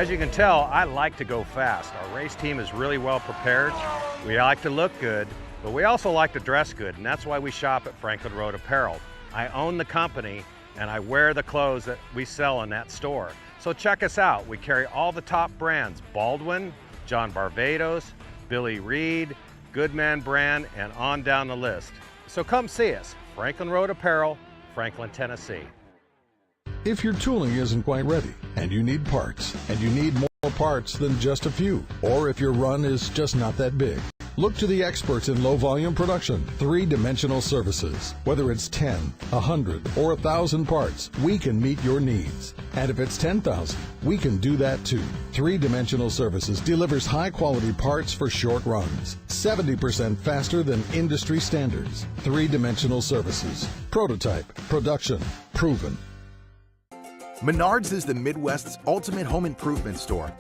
As you can tell, I like to go fast. Our race team is really well prepared. We like to look good, but we also like to dress good, and that's why we shop at Franklin Road Apparel. I own the company, and I wear the clothes that we sell in that store. So check us out. We carry all the top brands: Baldwin, John Barbados, Billy Reed, Goodman brand, and on down the list. So come see us, Franklin Road Apparel, Franklin, Tennessee. If your tooling isn't quite ready and you need parts, and you need more parts than just a few, or if your run is just not that big, look to the experts in low volume production, three-dimensional services. Whether it's 10, 100, or 1,000 parts, we can meet your needs. And if it's 10,000, we can do that too. Three-dimensional services delivers high-quality parts for short runs, 70% faster than industry standards. Three-dimensional services. Prototype, production, proven. Menards is the Midwest's ultimate home improvement store.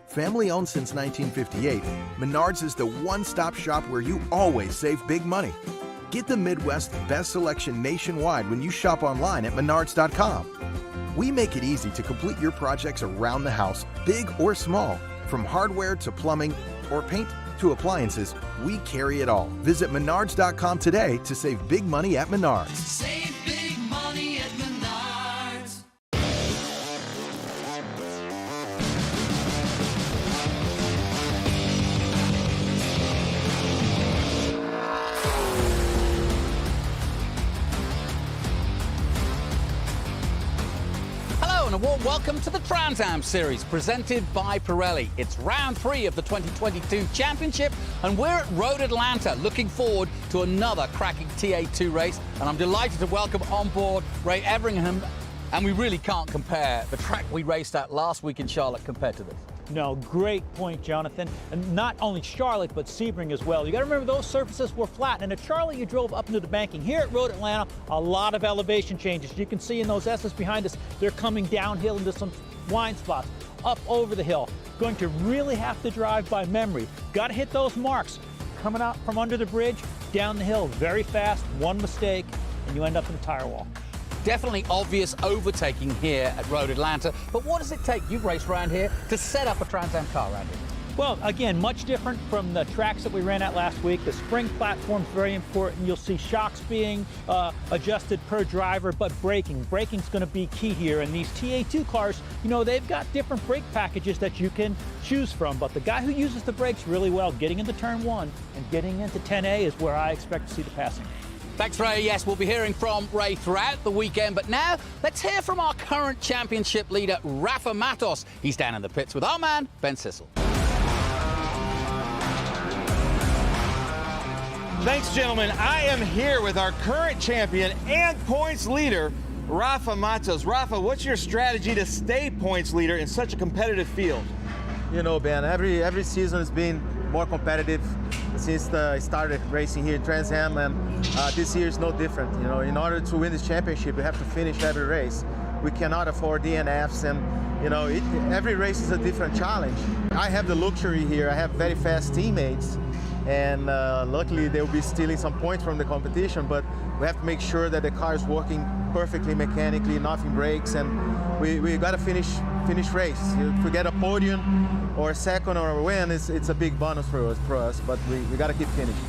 Family owned since 1958, Menards is the one-stop shop where you always save big money. Get the Midwest's best selection nationwide when you shop online at menards.com. We make it easy to complete your projects around the house, big or small. From hardware to plumbing or paint to appliances, we carry it all. Visit menards.com today to save big money at Menards. Save big money at Menards. A warm welcome to the Trans Am Series presented by Pirelli. It's round 3 of the 2022 championship, and we're at Road Atlanta looking forward to another cracking TA2 race. And I'm delighted to welcome on board Ray Everingham. And we really can't compare the track we raced at last week in Charlotte compared to this. No, great point, Jonathan. And not only Charlotte, but Sebring as well. You got to remember those surfaces were flat. And at Charlotte, you drove up into the banking. Here at Road Atlanta, a lot of elevation changes. You can see in those S's behind us, they're coming downhill into some wine spots, up over the hill. Going to really have to drive by memory. Got to hit those marks. Coming out from under the bridge, down the hill, very fast. One mistake, and you end up in the tire wall. Definitely obvious overtaking here at Road Atlanta, but what does it take, you've raced around here, to set up a Trans Am car around here? Well, again, much different from the tracks that we ran at last week. The spring platform's very important. You'll see shocks being adjusted per driver, but braking's going to be key here. And these TA2 cars, you know, they've got different brake packages that you can choose from. But the guy who uses the brakes really well, getting into turn 1 and getting into 10A is where I expect to see the passing. Thanks, Ray. Yes, we'll be hearing from Ray throughout the weekend, but now let's hear from our current championship leader, Rafa Matos. He's down in the pits with our man, Ben Sissel. Thanks, gentlemen. I am here with our current champion and points leader, Rafa Matos. Rafa, what's your strategy to stay points leader in such a competitive field? You know, Ben, every season has been more competitive since I started racing here in Trans Am, and this year is no different. You know, in order to win this championship, we have to finish every race. We cannot afford DNFs, and you know, every race is a different challenge. I have the luxury here. I have very fast teammates, and luckily they will be stealing some points from the competition, but we have to make sure that the car is working perfectly mechanically, nothing breaks, and we got to finish race. If we get a podium or a second or a win, it's a big bonus for us, but we got to keep finishing.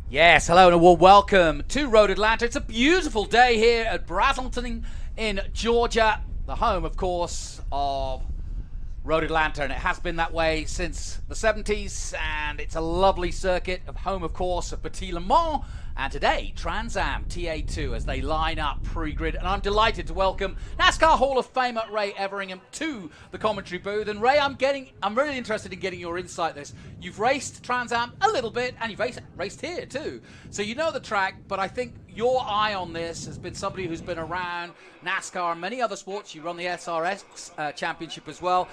Yes, hello and a warm welcome to Road Atlanta. It's a beautiful day here at Braselton in Georgia, the home, of course, of Road Atlanta, and it has been that way since the 70s, and it's a lovely circuit, of home, of course, of Petit Le Mans, and today, Trans Am TA2 as they line up pre-grid, and I'm delighted to welcome NASCAR Hall of Famer Ray Everingham to the commentary booth. And Ray, I'm really interested in getting your insight on this. You've raced Trans Am a little bit, and you've raced here too, so you know the track, but I think your eye on this has been somebody who's been around NASCAR and many other sports. You run the SRX championship as well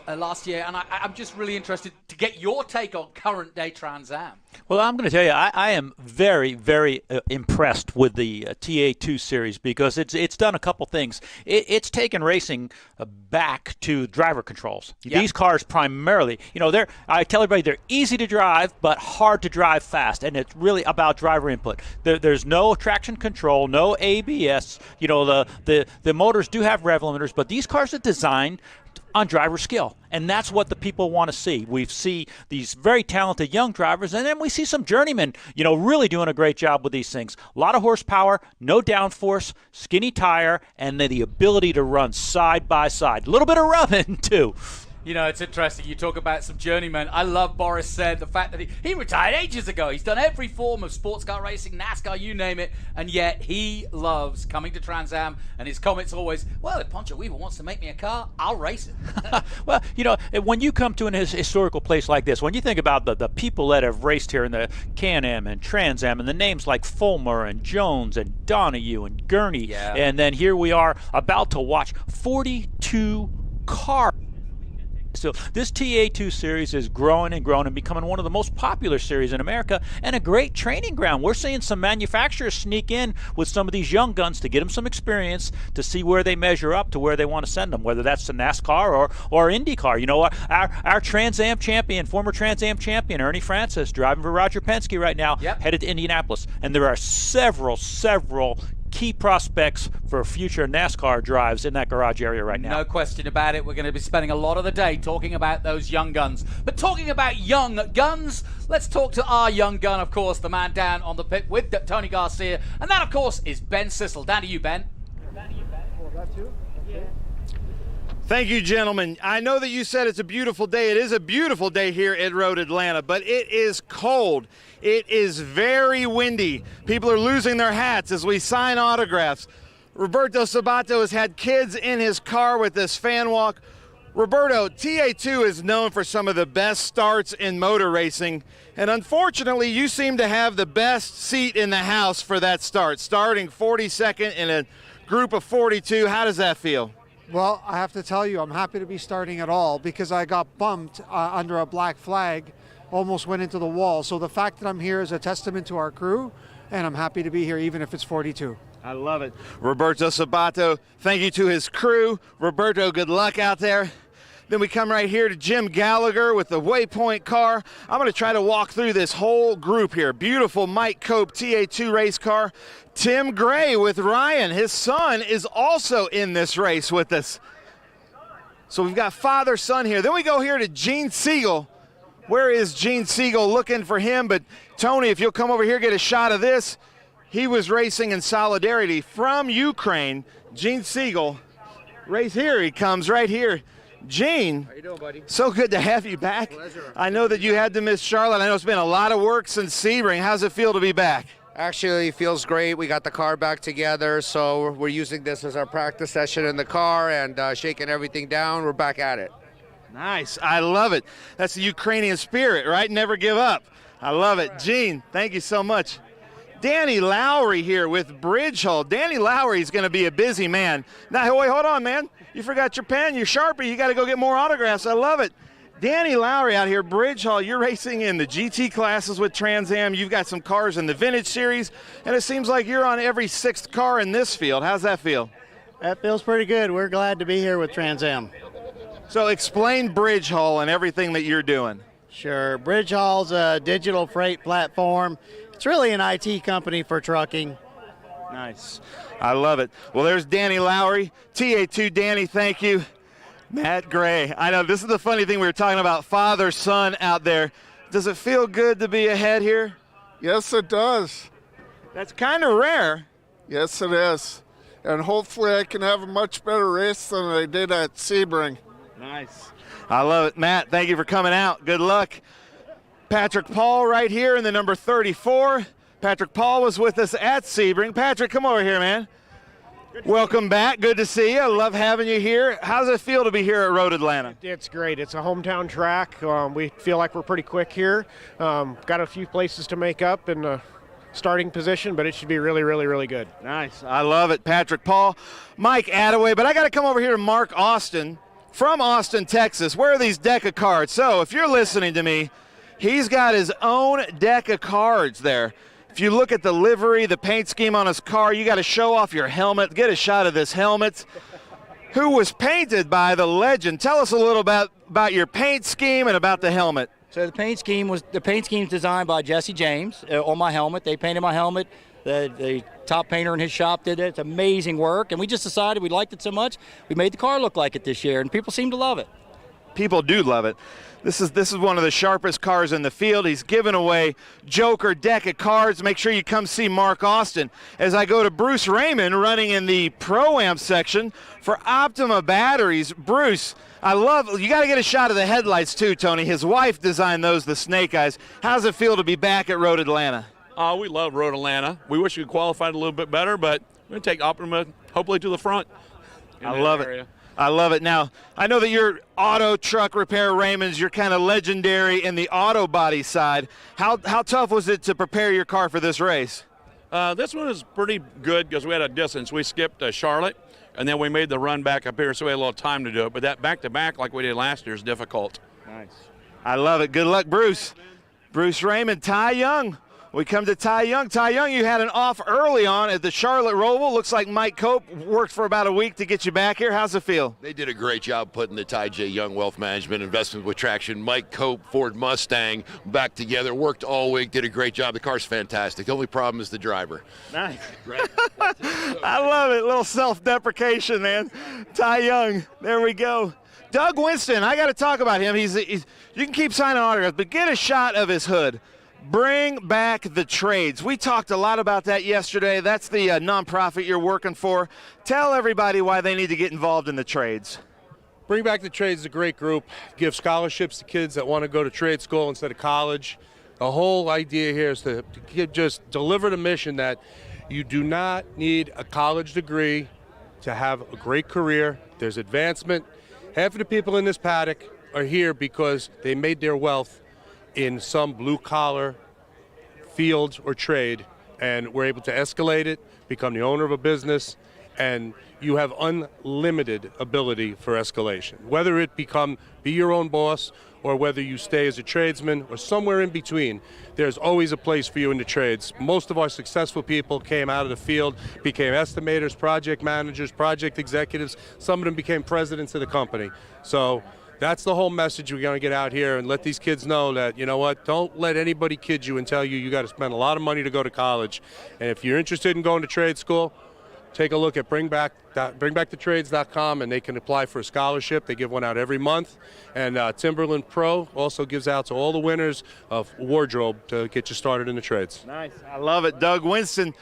last year, and I'm just really interested to get your take on current day Trans Am. Well, I'm going to tell you, I am very, very impressed with the TA2 series because it's done a couple things. It's taken racing back to driver controls. Yep. These cars primarily, I tell everybody they're easy to drive but hard to drive fast, and it's really about driver input. There's no traction control, no ABS. The motors do have rev limiters, but these cars are designed on driver skill, and that's what the people want to see. We see these very talented young drivers, and then we see some journeymen, really doing a great job with these things. A lot of horsepower, no downforce, skinny tire, and then the ability to run side by side. A little bit of rubbing, too. It's interesting. You talk about some journeymen. I love Boris said the fact that he retired ages ago. He's done every form of sports car racing, NASCAR, you name it, and yet he loves coming to Trans Am, and his comments always, well, if Poncho Weaver wants to make me a car, I'll race it. Well, when you come to an historical place like this, when you think about the people that have raced here in the Can-Am and Trans Am, and the names like Fulmer and Jones and Donahue and Gurney, and then here we are about to watch 42 cars. So this TA2 series is growing and growing and becoming one of the most popular series in America and a great training ground. We're seeing some manufacturers sneak in with some of these young guns to get them some experience to see where they measure up to where they want to send them, whether that's to NASCAR or IndyCar. Our Trans Am champion, former Trans Am champion, Ernie Francis, driving for Roger Penske right now, headed to Indianapolis. And there are several key prospects for future NASCAR drives in that garage area right now. No question about it. We're going to be spending a lot of the day talking about those young guns. But talking about young guns, let's talk to our young gun, of course, the man down on the pit with Tony Garcia. And that, of course, is Ben Sissel. Down to you, Ben. Thank you, gentlemen. I know that you said it's a beautiful day. It is a beautiful day here at Road Atlanta, but it is cold. It is very windy. People are losing their hats as we sign autographs. Roberto Sabato has had kids in his car with this fan walk. Roberto, TA2 is known for some of the best starts in motor racing, and unfortunately, you seem to have the best seat in the house for that start, starting 42nd in a group of 42. How does that feel? Well, I have to tell you, I'm happy to be starting at all because I got bumped under a black flag, almost went into the wall. So the fact that I'm here is a testament to our crew, and I'm happy to be here even if it's 42. I love it. Roberto Sabato, thank you to his crew. Roberto, good luck out there. Then we come right here to Jim Gallagher with the Waypoint car. I'm going to try to walk through this whole group here. Beautiful Mike Cope TA2 race car. Tim Gray with Ryan. His son is also in this race with us. So we've got father-son here. Then we go here to Gene Siegel. Where is Gene Siegel? Looking for him, but Tony, if you'll come over here, get a shot of this. He was racing in solidarity from Ukraine. Gene Siegel, right here he comes, right here. Gene, how you doing, buddy? So good to have you back. Pleasure. I know that you had to miss Charlotte. I know it's been a lot of work since Sebring. How's it feel to be back? Actually, it feels great. We got the car back together, so we're using this as our practice session in the car and shaking everything down. We're back at it. Nice. I love it. That's the Ukrainian spirit, right? Never give up. I love it. Gene, thank you so much. Danny Lowry here with Bridge Hull. Danny Lowry is going to be a busy man. Now, wait, hold on, man. You forgot your pen, your Sharpie. You got to go get more autographs. I love it. Danny Lowry out here, Bridge Hull. You're racing in the GT classes with Trans Am. You've got some cars in the Vintage Series, and it seems like you're on every sixth car in this field. How's that feel? That feels pretty good. We're glad to be here with Trans Am. So explain Bridge Hull and everything that you're doing. Sure. Bridge Hull's a digital freight platform. It's really an IT company for trucking. Nice. I love it. Well, there's Danny Lowry. TA2 Danny, thank you. Matt Gray. I know this is the funny thing. We were talking about father-son out there. Does it feel good to be ahead here? Yes, it does. That's kind of rare. Yes, it is. And hopefully I can have a much better race than I did at Sebring. Nice. I love it. Matt, thank you for coming out. Good luck. Patrick Paul right here in the number 34. Patrick Paul was with us at Sebring. Patrick, come over here, man. Welcome back. Good to see you. I love having you here. How does it feel to be here at Road Atlanta? It's great. It's a hometown track. We feel like we're pretty quick here. Got a few places to make up, and starting position, but it should be really, really, really good. Nice. I love it. Patrick Paul, Mike Attaway, but I got to come over here to Mark Austin from Austin, Texas. Where are these deck of cards? So if you're listening to me, he's got his own deck of cards there. If you look at the livery, the paint scheme on his car, you got to show off your helmet. Get a shot of this helmet. Who was painted by the legend. Tell us a little about your paint scheme and about the helmet. So the paint scheme designed by Jesse James on my helmet. They painted my helmet. The top painter in his shop did it. It's amazing work, and we just decided we liked it so much we made the car look like it this year, and people seem to love it. People do love it. This is one of the sharpest cars in the field. He's giving away Joker deck of cards. Make sure you come see Mark Austin. As I go to Bruce Raymond running in the Pro-Am section for Optima batteries. Bruce, you got to get a shot of the headlights too, Tony. His wife designed those, the snake eyes. How's it feel to be back at Road Atlanta? We love Road Atlanta. We wish we qualified a little bit better, but we're going to take Optima hopefully to the front. I love it. I love it. Now, I know that you're auto truck repair Raymond's. You're kind of legendary in the auto body side. How tough was it to prepare your car for this race? This one is pretty good because we had a distance. We skipped Charlotte, and then we made the run back up here, so we had a little time to do it. But that back-to-back like we did last year is difficult. Nice. I love it. Good luck, Bruce. Bruce Raymond, Ty Young. We come to Ty Young. Ty Young, you had an off early on at the Charlotte Roval. Looks like Mike Cope worked for about a week to get you back here. How's it feel? They did a great job putting the Ty J. Young Wealth Management Investment with Traction, Mike Cope, Ford Mustang back together. Worked all week, did a great job. The car's fantastic. The only problem is the driver. Nice. I love it. A little self-deprecation, man. Ty Young, there we go. Doug Winston, I got to talk about him. He's you can keep signing autographs, but get a shot of his hood. Bring back the trades. We talked a lot about that yesterday. That's the nonprofit you're working for. Tell everybody why they need to get involved in the trades. Bring Back the Trades is a great group. Give scholarships to kids that want to go to trade school instead of college. The whole idea here is to just deliver the mission that you do not need a college degree to have a great career. There's advancement. Half of the people in this paddock are here because they made their wealth in some blue-collar field or trade, and we're able to escalate it, become the owner of a business, and you have unlimited ability for escalation. Whether it be your own boss, or whether you stay as a tradesman, or somewhere in between, there's always a place for you in the trades. Most of our successful people came out of the field, became estimators, project managers, project executives. Some of them became presidents of the company. So that's the whole message we're going to get out here and let these kids know that, you know what, don't let anybody kid you and tell you got to spend a lot of money to go to college. And if you're interested in going to trade school, take a look at bringbackthetrades.com, and they can apply for a scholarship. They give one out every month. And Timberland Pro also gives out to all the winners of wardrobe to get you started in the trades. Nice. I love it. Doug Winston,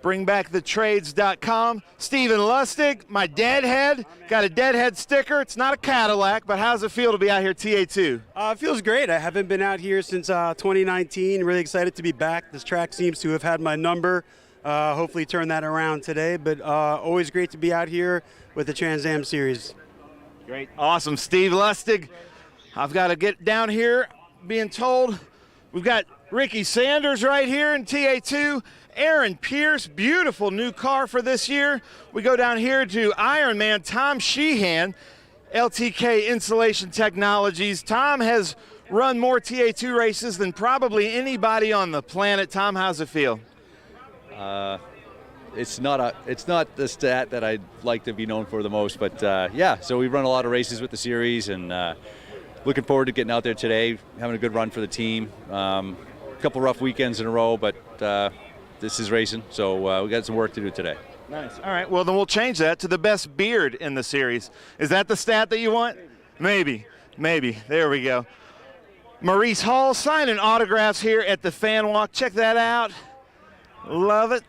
bringbackthetrades.com. Stephen Lustig, my deadhead. Got a deadhead sticker. It's not a Cadillac, but how's it feel to be out here TA2? It feels great. I haven't been out here since 2019. Really excited to be back. This track seems to have had my number. Hopefully turn that around today, but always great to be out here with the Trans Am Series. Great. Awesome. Steve Lustig. I've got to get down here being told we've got Ricky Sanders right here in TA2. Aaron Pierce, beautiful new car for this year. We go down here to Ironman Tom Sheehan, LTK Insulation Technologies. Tom has run more TA2 races than probably anybody on the planet. Tom, how's it feel? It's not the stat that I'd like to be known for the most, but yeah, so we've run a lot of races with the series, and looking forward to getting out there today, having a good run for the team. A couple rough weekends in a row, but this is racing, so we got some work to do today. Nice. All right, well then we'll change that to the best beard in the series. Is that the stat that you want? Maybe. There we go. Maurice Hall signing autographs here at the Fan Walk. Check that out. Love it.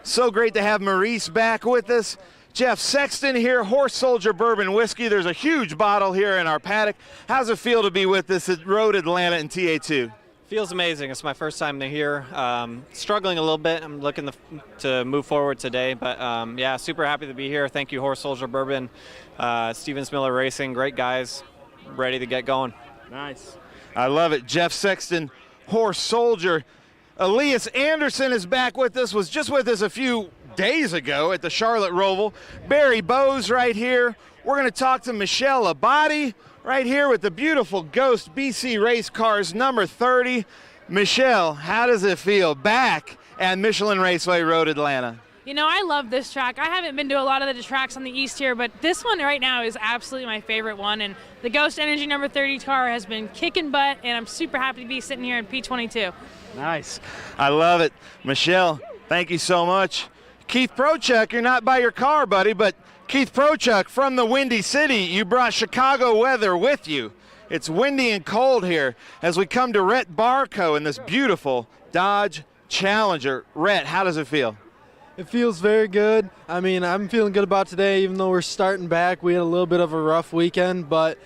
So great to have Maurice back with us. Jeff Sexton here, Horse Soldier Bourbon Whiskey. There's a huge bottle here in our paddock. How's it feel to be with us at Road Atlanta and TA2? Feels amazing. It's my first time here. Struggling a little bit. I'm looking to move forward today, but yeah, super happy to be here. Thank you, Horse Soldier Bourbon, Stevens Miller Racing. Great guys, ready to get going. Nice. I love it. Jeff Sexton, Horse Soldier. Elias Anderson is back with us, was just with us a few days ago at the Charlotte Roval. Barry Bowes right here. We're going to talk to Michelle Abadi right here with the beautiful Ghost BC Race Cars number 30. Michelle, how does it feel back at Michelin Raceway Road Atlanta? You know, I love this track. I haven't been to a lot of the tracks on the east here, but this one right now is absolutely my favorite one. And the Ghost Energy number 30 car has been kicking butt, and I'm super happy to be sitting here in P22. Nice. I love it. Michelle, thank you so much. Keith Prochuk, you're not by your car, buddy, but Keith Prochuk from the Windy City, you brought Chicago weather with you. It's windy and cold here as we come to Rhett Barco in this beautiful Dodge Challenger. Rhett, how does it feel? It feels very good. I mean, I'm feeling good about today, even though we're starting back. We had a little bit of a rough weekend, but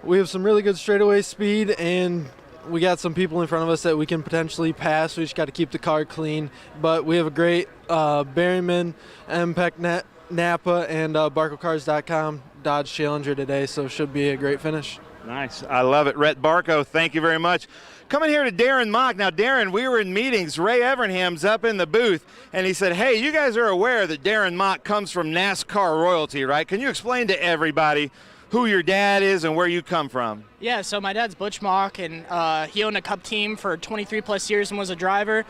we have some really good straightaway speed, and we got some people in front of us that we can potentially pass. We just got to keep the car clean. But we have a great Berryman, MPEC Napa, and BarcoCars.com Dodge Challenger today, so it should be a great finish. Nice. I love it. Rhett Barco, thank you very much. Coming here to Darren Mock. Now, Darren, we were in meetings. Ray Evernham's up in the booth, and he said, hey, you guys are aware that Darren Mock comes from NASCAR royalty, right? Can you explain to everybody who your dad is and where you come from? Yeah, so my dad's Butch Mock, and he owned a Cup team for 23-plus years and was a driver.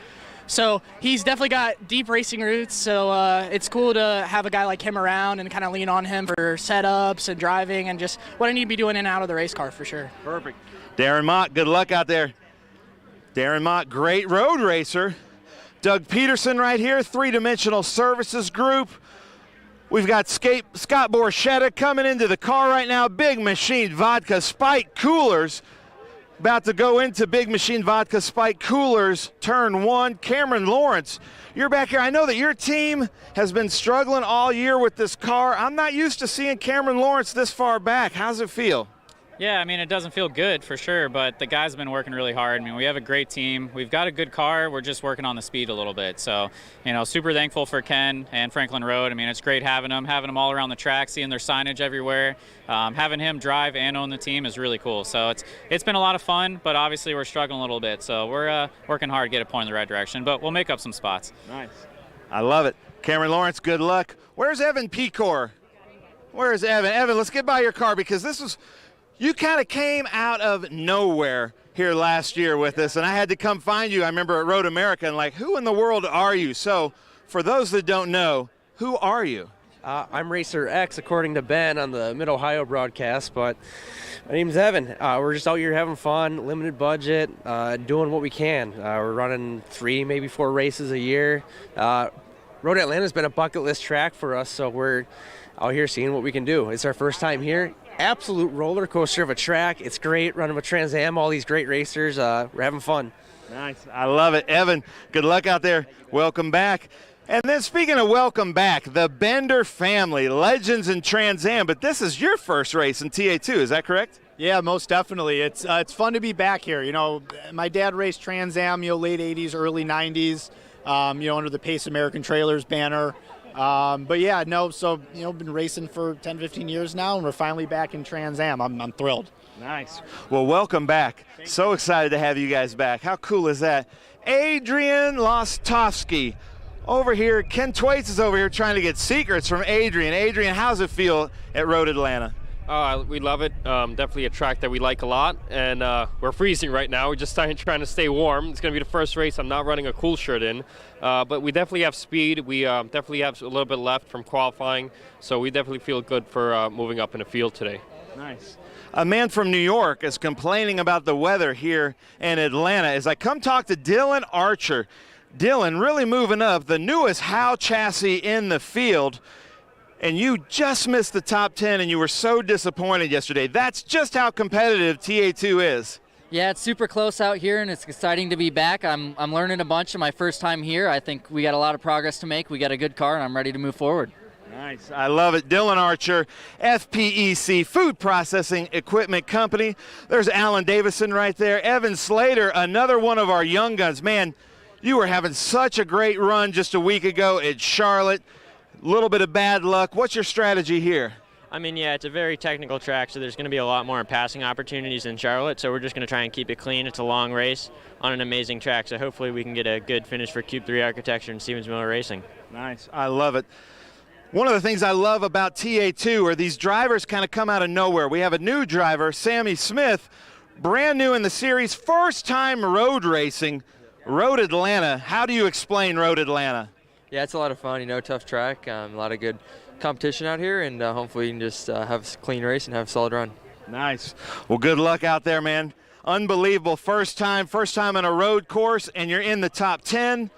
So he's definitely got deep racing roots, so it's cool to have a guy like him around and kind of lean on him for setups and driving and just what I need to be doing in and out of the race car for sure. Perfect. Darren Mock, good luck out there. Darren Mock, great road racer. Doug Peterson right here, Three-Dimensional Services Group. We've got Scott Borchetta coming into the car right now. Big Machine Vodka Spike Coolers. About to go into Big Machine Vodka Spike Coolers, turn 1. Cameron Lawrence, you're back here. I know that your team has been struggling all year with this car. I'm not used to seeing Cameron Lawrence this far back. How's it feel? Yeah, I mean, it doesn't feel good for sure, but the guys have been working really hard. I mean, we have a great team. We've got a good car. We're just working on the speed a little bit. So, you know, super thankful for Ken and Franklin Road. I mean, it's great having them all around the track, seeing their signage everywhere. Having him drive and own the team is really cool. So it's been a lot of fun, but obviously we're struggling a little bit. So we're working hard to get a point in the right direction, but we'll make up some spots. Nice. I love it. Cameron Lawrence, good luck. Where's Evan Pecor? Where's Evan? Evan, let's get by your car because this was... You kind of came out of nowhere here last year with us, and I had to come find you, I remember, at Road America, and like, who in the world are you? So, for those that don't know, who are you? I'm Racer X, according to Ben on the Mid-Ohio broadcast, but my name's Evan. We're just out here having fun, limited budget, doing what we can. We're running 3, maybe 4 races a year. Road Atlanta's been a bucket list track for us, so we're out here seeing what we can do. It's our first time here. Absolute roller coaster of a track. It's great running with Trans Am, all these great racers. We're having fun. Nice. I love it. Evan, good luck out there. Welcome back. And then speaking of welcome back, the Bender family, legends in Trans Am, but this is your first race in TA2, is that correct? Yeah, most definitely. It's fun to be back here. You know, my dad raced Trans Am, late 80s, early 90s, under the Pace American Trailers banner. But yeah, been racing for 10, 15 years now, and we're finally back in Trans Am. I'm thrilled. Nice. Well, welcome back. So excited to have you guys back. How cool is that? Adrian Lostovsky over here. Ken Twaits is over here trying to get secrets from Adrian. Adrian, how's it feel at Road Atlanta? We love it. Definitely a track that we like a lot, and we're freezing right now. We're just trying to stay warm. It's going to be the first race I'm not running a cool shirt in, but we definitely have speed. We definitely have a little bit left from qualifying, so we definitely feel good for moving up in the field today. Nice. A man from New York is complaining about the weather here in Atlanta. As I come talk to Dylan Archer. Dylan really moving up, the newest Howe chassis in the field. And you just missed the top 10, and you were so disappointed yesterday. That's just how competitive TA2 is. Yeah, it's super close out here, and it's exciting to be back. I'm learning a bunch of my first time here. I think we got a lot of progress to make. We got a good car, and I'm ready to move forward. Nice. I love it. Dylan Archer, FPEC, Food Processing Equipment Company. There's Alan Davison right there. Evan Slater, another one of our young guns. Man, you were having such a great run just a week ago at Charlotte. Little bit of bad luck. What's your strategy here? I mean, yeah, it's a very technical track, so there's going to be a lot more passing opportunities in Charlotte, so we're just going to try and keep it clean. It's a long race on an amazing track, so hopefully we can get a good finish for Cube 3 Architecture and Stevens Miller Racing. Nice. I love it. One of the things I love about TA2 are these drivers kind of come out of nowhere. We have a new driver, Sammy Smith, brand new in the series, first time road racing, Road Atlanta. How do you explain Road Atlanta? Yeah, it's a lot of fun, tough track, a lot of good competition out here, and hopefully we can just have a clean race and have a solid run. Nice. Well, good luck out there, man. Unbelievable. First time on a road course, and you're in the top 10.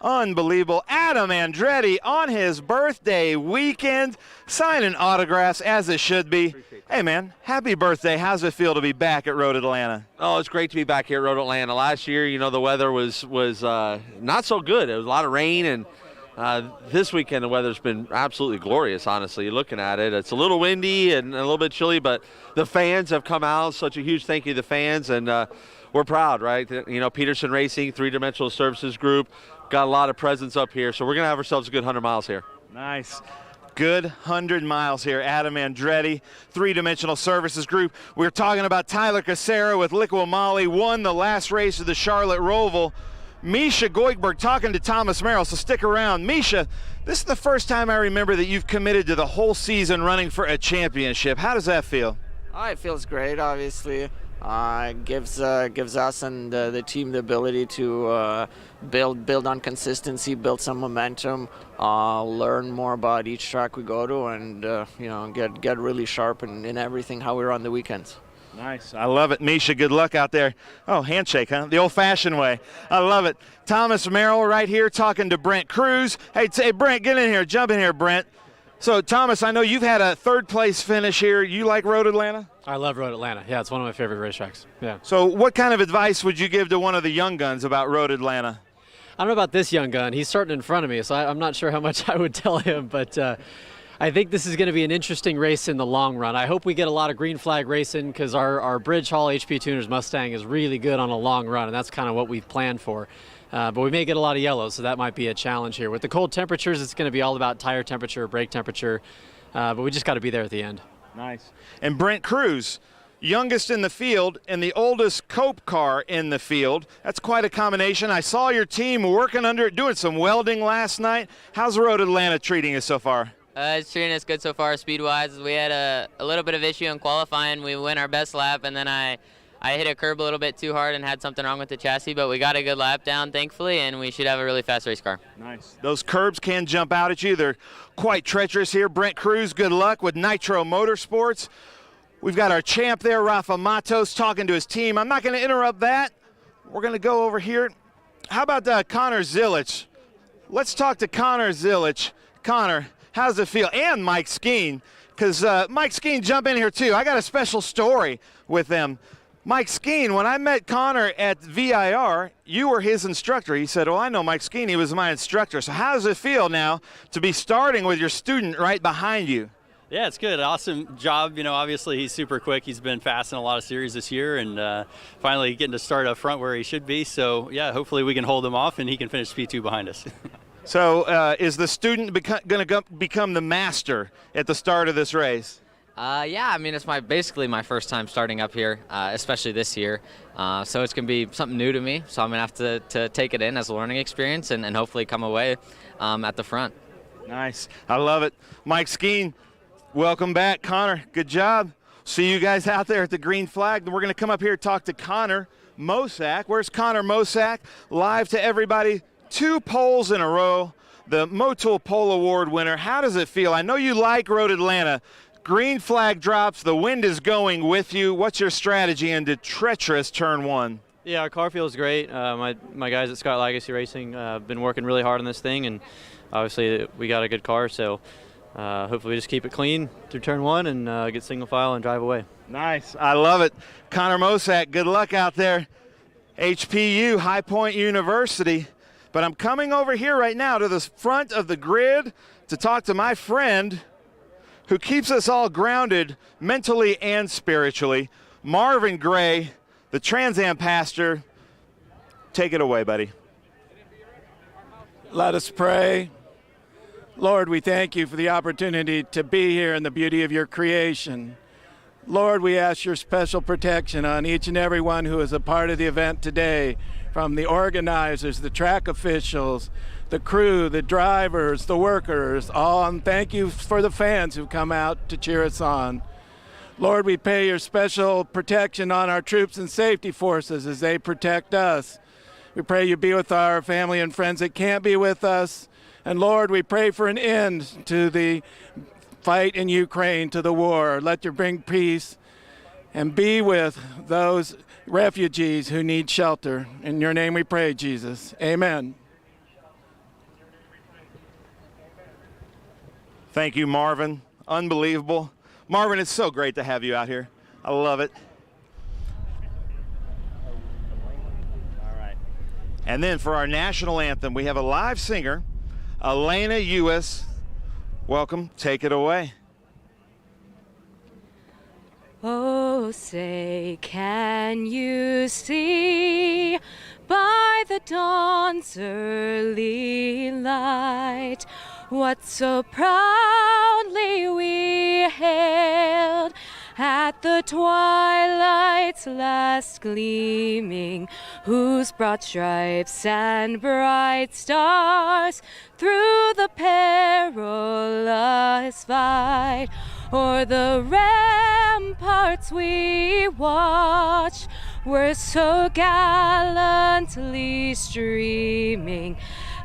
Unbelievable. Adam Andretti on his birthday weekend, signing autographs as it should be. Hey, man, happy birthday. How's it feel to be back at Road Atlanta? Oh, it's great to be back here at Road Atlanta. Last year, the weather was not so good. It was a lot of rain, and this weekend the weather's been absolutely glorious, honestly. Looking at it, it's a little windy and a little bit chilly, but the fans have come out. Such a huge thank you to the fans, and we're proud, right? Peterson Racing, Three-Dimensional Services Group, got a lot of presence up here, so we're going to have ourselves a good 100 miles here. Nice. Good 100 miles here. Adam Andretti, Three-Dimensional Services Group. We were talking about Tyler Kicera with Liqui Moly, won the last race of the Charlotte Roval. Misha Goigberg talking to Thomas Merrill, so stick around. Misha, this is the first time I remember that you've committed to the whole season running for a championship. How does that feel? It feels great, obviously. It gives us and the team the ability to build on consistency, build some momentum, learn more about each track we go to, and get really sharp in everything how we run the weekends. Nice. I love it. Misha, good luck out there. Oh, handshake, huh? The old-fashioned way. I love it. Thomas Merrill right here talking to Brent Cruz. Hey, Brent, get in here. Jump in here, Brent. So, Thomas, I know you've had a third-place finish here. You like Road Atlanta? I love Road Atlanta. Yeah, it's one of my favorite racetracks. Yeah. So what kind of advice would you give to one of the young guns about Road Atlanta? I don't know about this young gun. He's starting in front of me, so I'm not sure how much I would tell him, but I think this is going to be an interesting race in the long run. I hope we get a lot of green flag racing because our Bridge Hall HP Tuners Mustang is really good on a long run, and that's kind of what we've planned for. But we may get a lot of yellows, so that might be a challenge here. With the cold temperatures, it's going to be all about tire temperature, brake temperature, but we just got to be there at the end. Nice. And Brent Cruz, youngest in the field and the oldest Cope car in the field. That's quite a combination. I saw your team working under it, doing some welding last night. How's Road Atlanta treating you so far? It's treating us good so far speed-wise. We had a little bit of issue in qualifying. We went our best lap, and then I hit a curb a little bit too hard and had something wrong with the chassis, but we got a good lap down, thankfully, and we should have a really fast race car. Nice. Those curbs can jump out at you. They're quite treacherous here. Brent Cruz, good luck with Nitro Motorsports. We've got our champ there, Rafa Matos, talking to his team. I'm not going to interrupt that. We're going to go over here. How about Connor Zilich? Let's talk to Connor Zilich. Connor, how's it feel? And Mike Skeen, because Mike Skeen, jump in here too. I got a special story with them. Mike Skeen, when I met Connor at VIR, you were his instructor. He said, well, I know Mike Skeen. He was my instructor. So how does it feel now to be starting with your student right behind you? Yeah, it's good. Awesome job. Obviously he's super quick. He's been fast in a lot of series this year, and finally getting to start up front where he should be. So, yeah, hopefully we can hold him off and he can finish P2 behind us. So is the student going to become the master at the start of this race? Yeah, I mean, it's basically my first time starting up here, especially this year. So it's going to be something new to me. So I'm going to have to take it in as a learning experience and hopefully come away at the front. Nice. I love it. Mike Skeen, welcome back. Connor, good job. See you guys out there at the green flag. We're going to come up here and talk to Connor Mosack. Where's Connor Mosack? Live to everybody. 2 poles in a row. The Motul Pole Award winner. How does it feel? I know you like Road Atlanta. Green flag drops, the wind is going with you. What's your strategy into treacherous turn 1? Yeah, our car feels great. My guys at Scott Legacy Racing have been working really hard on this thing, and obviously we got a good car, so hopefully we just keep it clean through turn 1 and get single file and drive away. Nice. I love it. Connor Mosack, good luck out there. HPU, High Point University. But I'm coming over here right now to the front of the grid to talk to my friend who keeps us all grounded mentally and spiritually, Marvin Gray, the Trans Am pastor. Take it away, buddy. Let us pray. Lord, we thank you for the opportunity to be here in the beauty of your creation. Lord, we ask your special protection on each and every one who is a part of the event today, from the organizers, the track officials, the crew, the drivers, the workers, all, and thank you for the fans who come out to cheer us on. Lord, we pray your special protection on our troops and safety forces as they protect us. We pray you be with our family and friends that can't be with us. And Lord, we pray for an end to the fight in Ukraine, to the war. Let you bring peace and be with those refugees who need shelter. In your name we pray, Jesus. Amen. Thank you, Marvin. Unbelievable. Marvin, it's so great to have you out here. I love it. All right. And then for our national anthem, we have a live singer, Elena Ewis. Welcome. Take it away. Oh, say, can you see by the dawn's early light what so proudly we hailed at the twilight's last gleaming, whose broad stripes and bright stars through the perilous fight o'er the ramparts we watched were so gallantly streaming,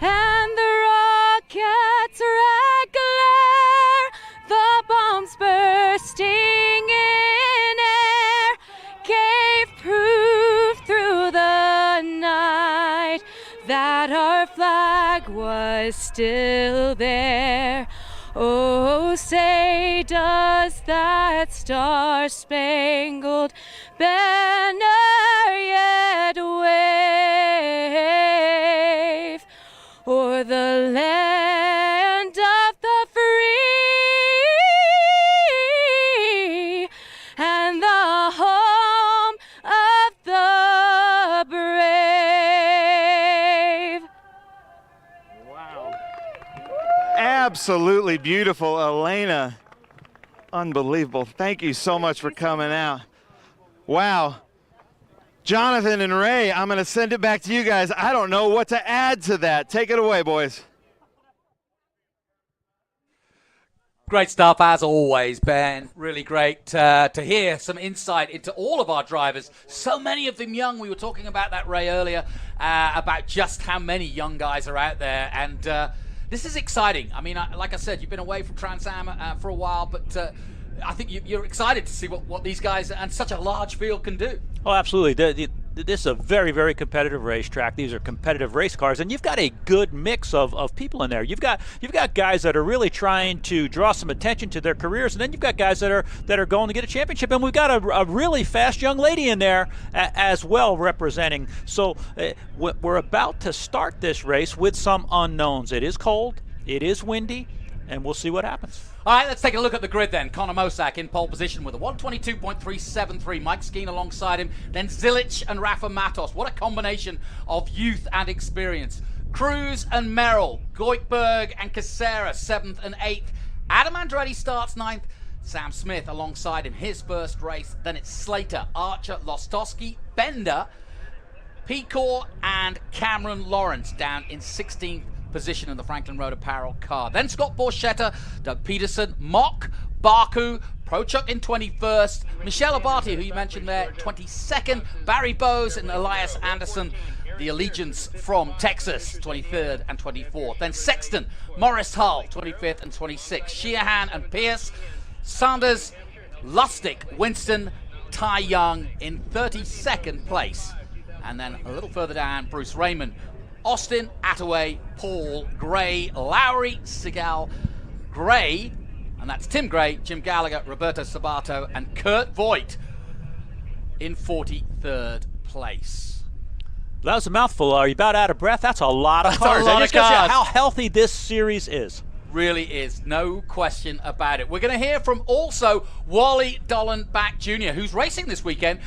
and the rockets' red glare, the bombs bursting in air, gave proof through the night that our flag was still there. Oh, say, does that star-spangled banner yet wave o'er the land of the free and the home of the brave? Absolutely beautiful, Elena. Unbelievable. Thank you so much for coming out. Wow. Jonathan and Ray, I'm going to send it back to you guys. I don't know what to add to that. Take it away, boys. Great stuff as always, Ben. Really great to hear some insight into all of our drivers. So many of them young. We were talking about that, Ray, earlier, about just how many young guys are out there. And this is exciting. I mean, like I said, you've been away from Trans Am for a while, but I think you're excited to see what these guys and such a large field can do. Oh, absolutely. This is a very, very competitive racetrack. These are competitive race cars, and you've got a good mix of people in there. You've got guys that are really trying to draw some attention to their careers, and then you've got guys that are going to get a championship. And we've got a really fast young lady in there as well representing. So we're about to start this race with some unknowns. It is cold, it is windy, and we'll see what happens. All right, let's take a look at the grid then. Connor Mosack in pole position with a 122.373. Mike Skeen alongside him. Then Zilic and Rafa Matos. What a combination of youth and experience. Cruz and Merrill. Goikberg and Kicera, 7th and 8th. Adam Andretti starts 9th. Sam Smith alongside him, his first race. Then it's Slater, Archer, Lostowski, Bender, Pecor, and Cameron Lawrence down in 16th position in the Franklin Road Apparel car. Then Scott Borchetta, Doug Peterson, Mock, Baku, Prochuk in 21st, Michelle Abati, who you mentioned there, 22nd, Barry Bowes and Elias Anderson, the Allegiance from Texas, 23rd and 24th. Then Sexton, Morris Hull, 25th and 26th, Sheehan and Pierce, Sanders, Lustig, Winston, Ty Young in 32nd place. And then a little further down, Bruce Raymond, Austin, Attaway, Paul, Gray, Lowry, Segal, Gray, and that's Tim Gray, Jim Gallagher, Roberto Sabato, and Kurt Voigt in 43rd place. That was a mouthful. Are you about out of breath? That's a lot of cars. A lot That of just shows you cars. how healthy this series is. Really is, no question about it. We're going to hear from also Wally Dollenbach Jr., who's racing this weekend,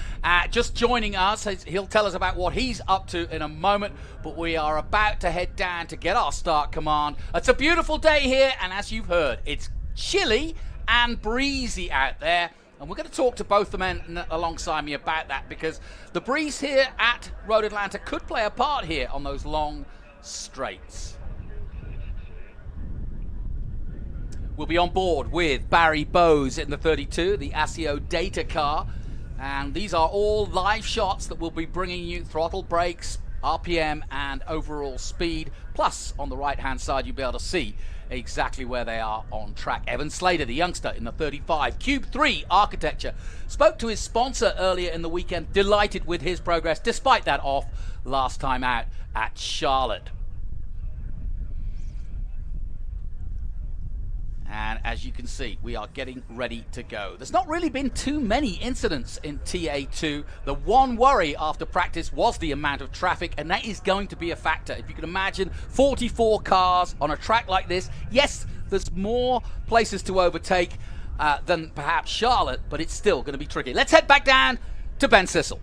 just joining us. He'll tell us about what he's up to in a moment, but we are about to head down to get our start command. It's a beautiful day here, and as you've heard, it's chilly and breezy out there. And we're going to talk to both the men alongside me about that, because the breeze here at Road Atlanta could play a part here on those long straights. We'll be on board with Barry Bowes in the 32, the ASIO data car. And these are all live shots that we'll be bringing you: throttle, brakes, RPM, and overall speed. Plus, on the right-hand side, you'll be able to see exactly where they are on track. Evan Slater, the youngster in the 35, Cube 3 architecture, spoke to his sponsor earlier in the weekend, delighted with his progress despite that off last time out at Charlotte. And as you can see, we are getting ready to go. There's not really been too many incidents in TA2. The one worry after practice was the amount of traffic, and that is going to be a factor. If you can imagine 44 cars on a track like this, yes, there's more places to overtake than perhaps Charlotte, but it's still going to be tricky. Let's head back down to Ben Sissel.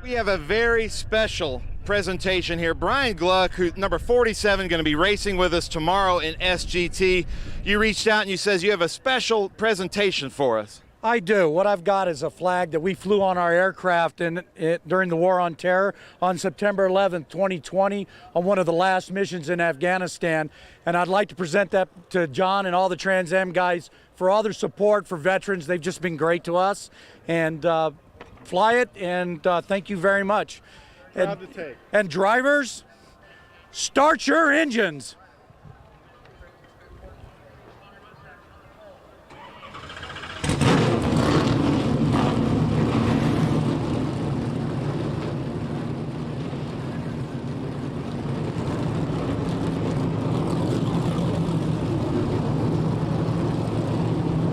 We have a very special presentation here. Brian Gluck, who number 47, going to be racing with us tomorrow in SGT. You reached out and you says you have a special presentation for us. I do. What I've got is a flag that we flew on our aircraft during the War on Terror on September 11th, 2020, on one of the last missions in Afghanistan. And I'd like to present that to John and all the Trans Am guys for all their support for veterans. They've just been great to us. And fly it, and thank you very much. Proud to take. And drivers, start your engines.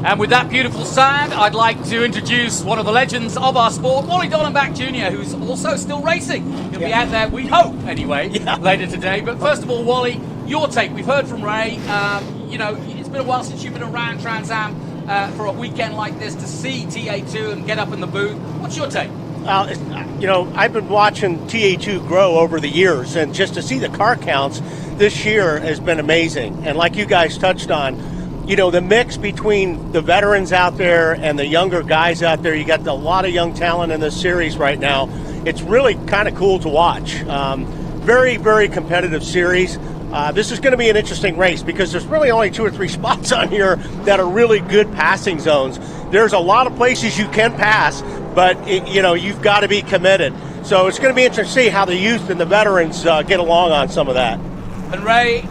And with that beautiful sound, I'd like to introduce one of the legends of our sport, Wally Dollenbach Jr., who's also still racing. He'll be out there, we hope, anyway, later today. But first of all, Wally, your take. We've heard from Ray. You know, it's been a while since you've been around Trans Am for a weekend like this to see TA2 and get up in the booth. What's your take? You know, I've been watching TA2 grow over the years, and just to see the car counts this year has been amazing. And like you guys touched on, you know, the mix between the veterans out there and the younger guys out there, you got a lot of young talent in this series right now. It's really kind of cool to watch. Very, very competitive series. This is going to be an interesting race because there's really only 2 or 3 spots on here that are really good passing zones. There's a lot of places you can pass, but you know, you've got to be committed. So it's going to be interesting to see how the youth and the veterans get along on some of that. And Ray,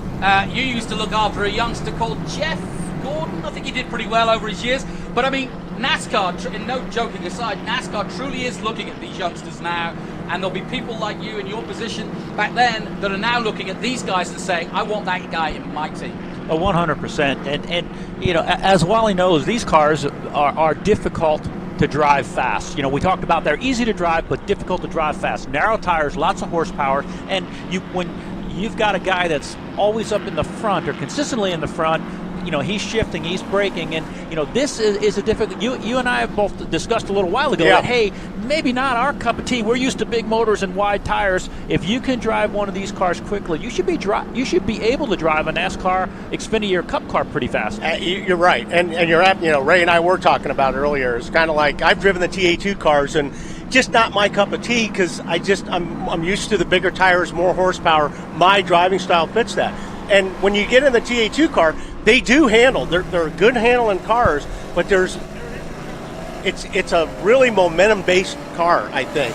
you used to look after a youngster called Jeff Gordon. I think he did pretty well over his years. But I mean, NASCAR, and no joking aside, NASCAR truly is looking at these youngsters now, and there'll be people like you in your position back then that are now looking at these guys and saying, I want that guy in my team. 100%. And you know, as Wally knows, these cars are difficult to drive fast. You know, we talked about they're easy to drive, but difficult to drive fast. Narrow tires, lots of horsepower, and when you've got a guy that's always up in the front or consistently in the front, you know, he's shifting, he's braking, and you know, this is a difficult. You and I have both discussed a little while ago that, hey, maybe not our cup of tea. We're used to big motors and wide tires. If you can drive one of these cars quickly, you should be able to drive a NASCAR Xfinity or Cup car pretty fast. You're right, and you're at, you know, Ray and I were talking about earlier. It's kind of like I've driven the TA2 cars and just not my cup of tea because I'm used to the bigger tires, more horsepower. My driving style fits that. And when you get in the TA2 car, they do handle. They're good handling cars, but it's a really momentum-based car, I think.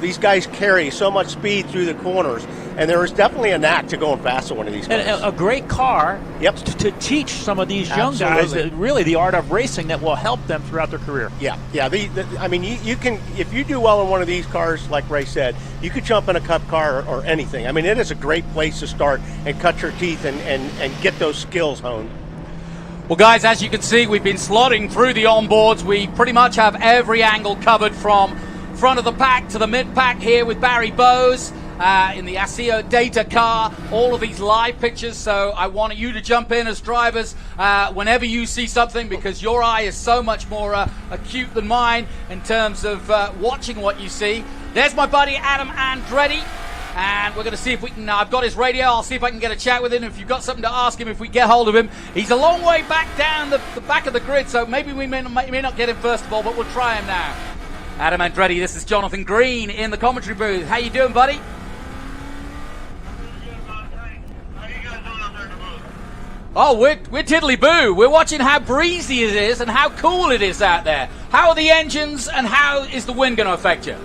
These guys carry so much speed through the corners, and there is definitely a knack to going fast on one of these cars. And a great car to teach some of these young guys really the art of racing that will help them throughout their career. Yeah. I mean, you can, if you do well in one of these cars, like Ray said, you could jump in a Cup car or anything. I mean, it is a great place to start and cut your teeth and get those skills honed. Well, guys, as you can see, we've been slotting through the onboards. We pretty much have every angle covered from front of the pack to the mid pack here with Barry Bowes. in the ASIO data car, all of these live pictures, so I want you to jump in as drivers whenever you see something, because your eye is so much more acute than mine in terms of watching what you see. There's my buddy Adam Andretti, and we're going to see if we can, I've got his radio, I'll see if I can get a chat with him. If you've got something to ask him, if we get hold of him. He's a long way back down the back of the grid, so maybe we may not get him first of all, but we'll try him now. Adam Andretti, this is Jonathan Green in the commentary booth. How you doing, buddy? Oh, we're tiddly-boo. We're watching how breezy it is and how cool it is out there. How are the engines and how is the wind going to affect you?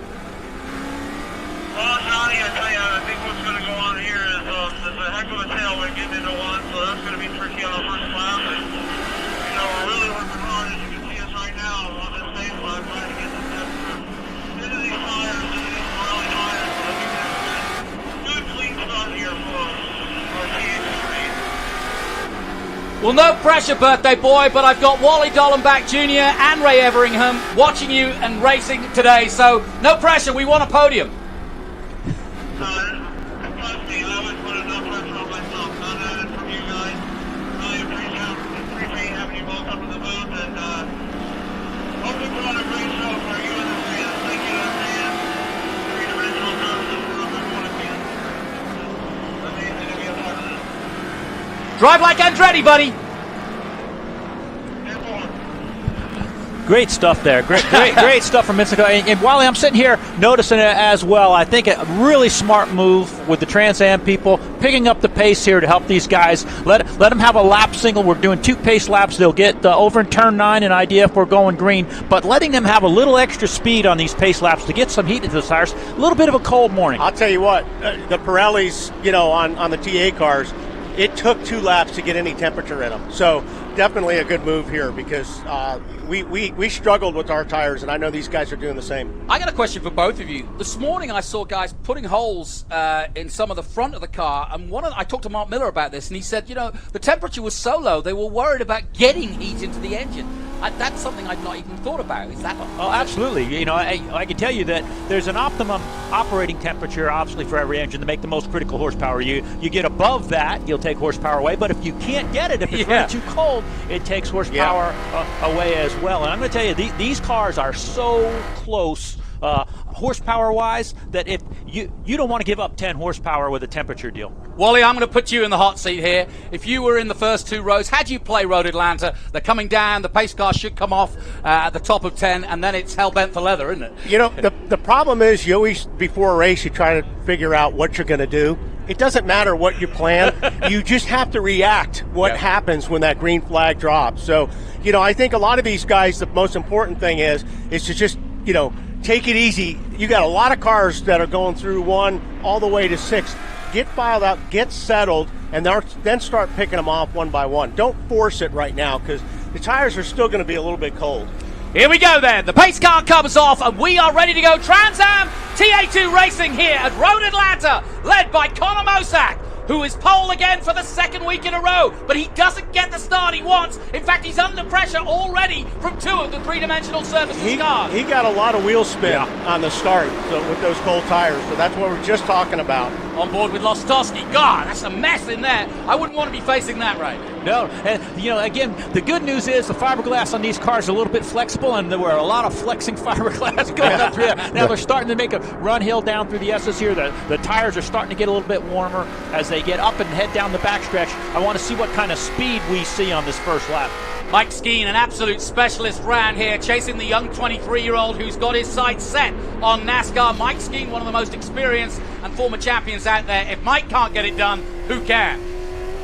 Well, Johnny, I tell you, I think what's going to go on here is there's a heck of a tailwind getting into one, so that's going to be tricky on the first lap. And, we're really working hard, as you can see us right now, on this stage lap, trying to get the temperature into these tires, into these Pirelli tires, so that we can have a good clean start here for our TA2 Race. Well, no pressure, birthday boy, but I've got Wally Dollenbach Jr. and Ray Everingham watching you and racing today, so no pressure, we want a podium. Drive like Andretti, buddy. Great stuff there. Great stuff from Mexico. And Wally, I'm sitting here noticing it as well. I think a really smart move with the Trans Am people picking up the pace here to help these guys. Let them have a lap single. We're doing 2 pace laps. They'll get over in turn 9 an idea if we're going green. But letting them have a little extra speed on these pace laps to get some heat into the tires. A little bit of a cold morning. I'll tell you what, the Pirellis, on the TA cars, it took 2 laps to get any temperature in them. So definitely a good move here because we struggled with our tires, and I know these guys are doing the same. I got a question for both of you. This morning I saw guys putting holes in some of the front of the car, and I talked to Mark Miller about this, and he said, the temperature was so low they were worried about getting heat into the engine. That's something I'd not even thought about. Is that? Oh, absolutely. I can tell you that there's an optimum operating temperature, obviously, for every engine to make the most critical horsepower. You get above that, you'll take horsepower away. But if you can't get it, if it's really too cold, it takes horsepower away as well. And I'm going to tell you, these cars are so close horsepower-wise that if you don't want to give up 10 horsepower with a temperature deal. Wally, I'm going to put you in the hot seat here. If you were in the first 2 rows, how do you play Road Atlanta? They're coming down, the pace car should come off at the top of 10, and then it's hell-bent for leather, isn't it? The problem is you always, before a race, you try to figure out what you're going to do. It doesn't matter what you plan. You just have to react what happens when that green flag drops. So, I think a lot of these guys, the most important thing is to just, take it easy. You got a lot of cars that are going through 1 all the way to 6. Get filed out, get settled, and then start picking them off 1 by 1. Don't force it right now because the tires are still going to be a little bit cold. Here we go then. The pace car comes off and we are ready to go. Trans Am TA2 Racing here at Road Atlanta, led by Connor Mosack, who is pole again for the 2nd week in a row, but he doesn't get the start he wants. In fact, he's under pressure already from 2 of the 3-dimensional surfaces cars. He got a lot of wheel spin on the start with those cold tires, so that's what we're just talking about. On board with Lostowski. God, that's a mess in there. I wouldn't want to be facing that right. No, and again, the good news is the fiberglass on these cars is a little bit flexible, and there were a lot of flexing fiberglass going up through there. Now they're starting to make a run hill down through the S's here. The tires are starting to get a little bit warmer as they get up and head down the backstretch. I want to see what kind of speed we see on this first lap. Mike Skeen, an absolute specialist round here, chasing the young 23-year-old who's got his sights set on NASCAR. Mike Skeen, one of the most experienced and former champions out there. If Mike can't get it done, who can?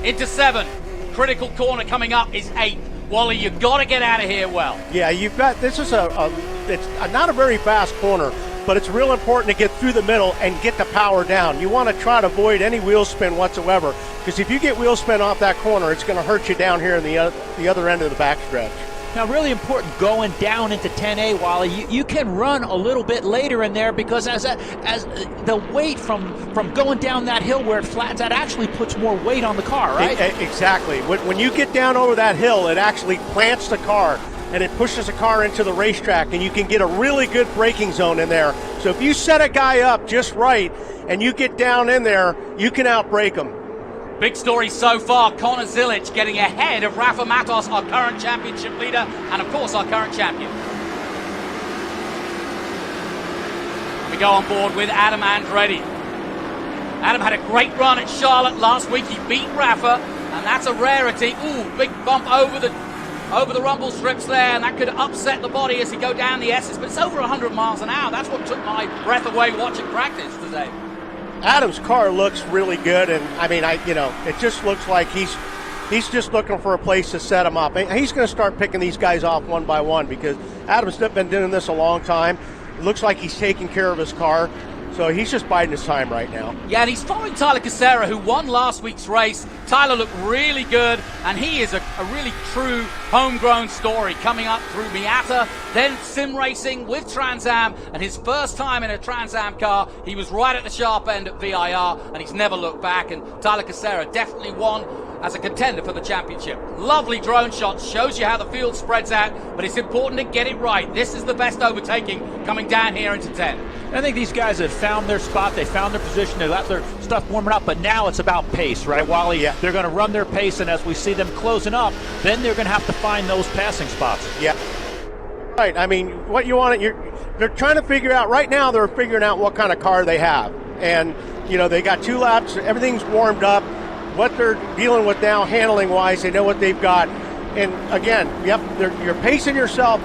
Into 7. Critical corner coming up is 8. Wally, you've got to get out of here well. Yeah, you've got, this is it's not a very fast corner, but it's real important to get through the middle and get the power down. You want to try to avoid any wheel spin whatsoever, because if you get wheel spin off that corner, it's going to hurt you down here in the other end of the backstretch. Now, really important going down into 10A, Wally. You can run a little bit later in there because as the weight from going down that hill where it flattens, that actually puts more weight on the car, right? Exactly. When you get down over that hill, it actually plants the car and it pushes the car into the racetrack, and you can get a really good braking zone in there. So if you set a guy up just right and you get down in there, you can outbrake him. Big story so far, Connor Zilic getting ahead of Rafa Matos, our current championship leader, and of course our current champion. We go on board with Adam Andretti. Adam had a great run at Charlotte last week. He beat Rafa, and that's a rarity. Ooh, big bump over the rumble strips there, and that could upset the body as he go down the S's, but it's over 100 miles an hour. That's what took my breath away watching practice today. Adam's car looks really good, and I mean, it just looks like he's just looking for a place to set him up. And he's going to start picking these guys off one by one because Adam's been doing this a long time. It looks like he's taking care of his car. So he's just biding his time right now. Yeah, and he's following Tyler Kicera, who won last week's race. Tyler looked really good, and he is a really true homegrown story coming up through Miata, then sim racing with Trans Am, and his first time in a Trans Am car, he was right at the sharp end at VIR, and he's never looked back, and Tyler Kicera definitely won as a contender for the championship. Lovely drone shots, shows you how the field spreads out, but it's important to get it right. This is the best overtaking coming down here into 10. I think these guys have found their spot, they found their position, they got their stuff warming up, but now it's about pace, right, Wally? Yeah. They're going to run their pace, and as we see them closing up, then they're going to have to find those passing spots. Yeah. Right, I mean, what you want, they're trying to figure out, right now they're figuring out what kind of car they have. And, they got 2 laps, everything's warmed up. What they're dealing with now, handling-wise, they know what they've got. And again, you're pacing yourself.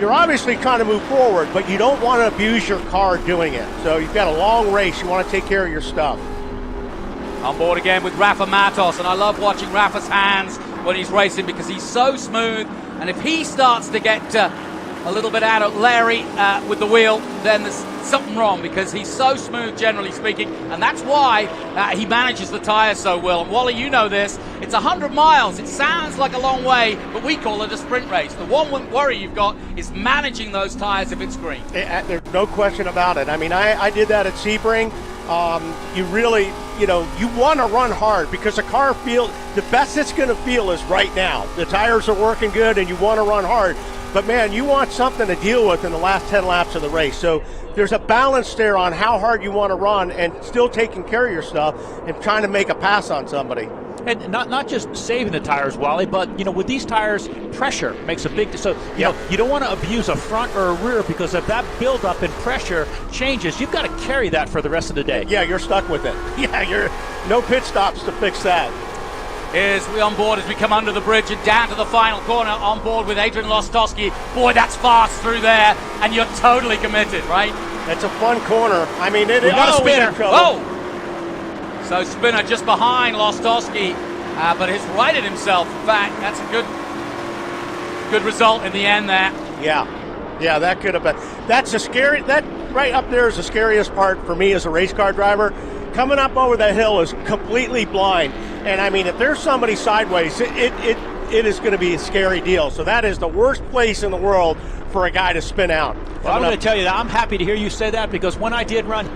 You're obviously trying to move forward, but you don't want to abuse your car doing it. So you've got a long race. You want to take care of your stuff. On board again with Rafa Matos, and I love watching Rafa's hands when he's racing because he's so smooth. And if he starts to get a little bit out of Larry with the wheel, then there's something wrong because he's so smooth, generally speaking, and that's why he manages the tires so well. And Wally, you know this, it's 100 miles. It sounds like a long way, but we call it a sprint race. The one worry you've got is managing those tires if it's green. There's no question about it. I mean, I did that at Sebring. You really, you want to run hard because the car feels, the best it's going to feel is right now. The tires are working good and you want to run hard. But man, you want something to deal with in the last 10 laps of the race. So there's a balance there on how hard you want to run and still taking care of your stuff and trying to make a pass on somebody. And not just saving the tires, Wally, but with these tires, pressure makes a big. So you don't want to abuse a front or a rear because if that buildup in pressure changes, you've got to carry that for the rest of the day. Yeah, you're stuck with it. Yeah, you're no pit stops to fix that. Here's we on board as we come under the bridge and down to the final corner, on board with Adrian Lostowski. Boy, that's fast through there, and you're totally committed, right? It's a fun corner. I mean, we got a spinner. Oh! So Spinner just behind Lostowski, but has righted himself. In fact, that's a good result in the end there. Yeah, that could have been. That's a scary. That right up there is the scariest part for me as a race car driver. Coming up over that hill is completely blind, and I mean, if there's somebody sideways, it is going to be a scary deal. So that is the worst place in the world for a guy to spin out. Well, I'm going to tell you that I'm happy to hear you say that because when I did run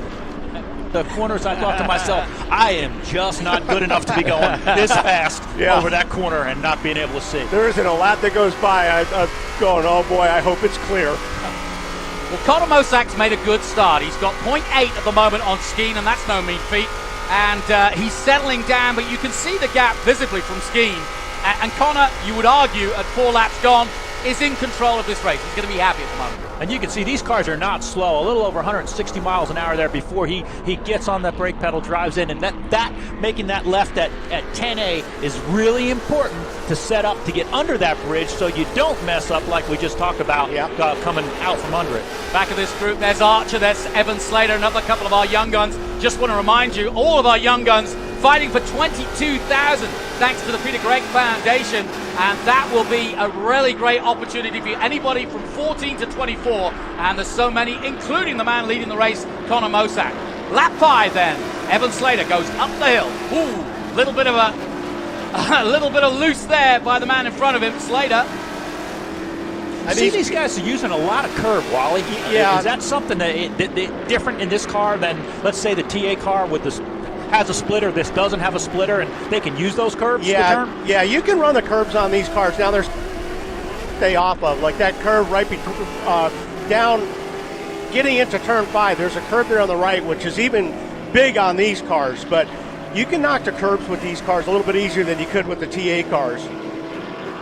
the corners, I thought to myself, I am just not good enough to be going this fast over that corner and not being able to see. There isn't a lap that goes by. I'm going, oh boy, I hope it's clear. Well, Connor Mosack's made a good start. He's got 0.8 at the moment on Skeen, and that's no mean feat. And he's settling down, but you can see the gap visibly from Skeen. And Connor, you would argue, at 4 laps gone, is in control of this race. He's going to be happy at the moment. And you can see these cars are not slow. A little over 160 miles an hour there before he gets on that brake pedal, drives in, and that making that left at 10A is really important to set up to get under that bridge so you don't mess up like we just talked about coming out from under it. Back of this group, there's Archer, there's Evan Slater, another couple of our young guns. Just want to remind you, all of our young guns fighting for 22,000 thanks to the Peter Gregg Foundation, and that will be a really great opportunity for anybody from 14 to 24, and there's so many, including the man leading the race, Connor Mosack. Lap 5 then, Evan Slater goes up the hill. Ooh, little bit of loose there by the man in front of him, Slater. I see these guys are using a lot of curb, Wally. Yeah. Is that something that different in this car than, let's say, the TA car with this has a splitter, this doesn't have a splitter, and they can use those curbs? Yeah, you can run the curbs on these cars. Now, stay off of, like that curve right between, down, getting into turn 5. There's a curve there on the right, which is even big on these cars, but you can knock the curbs with these cars a little bit easier than you could with the TA cars.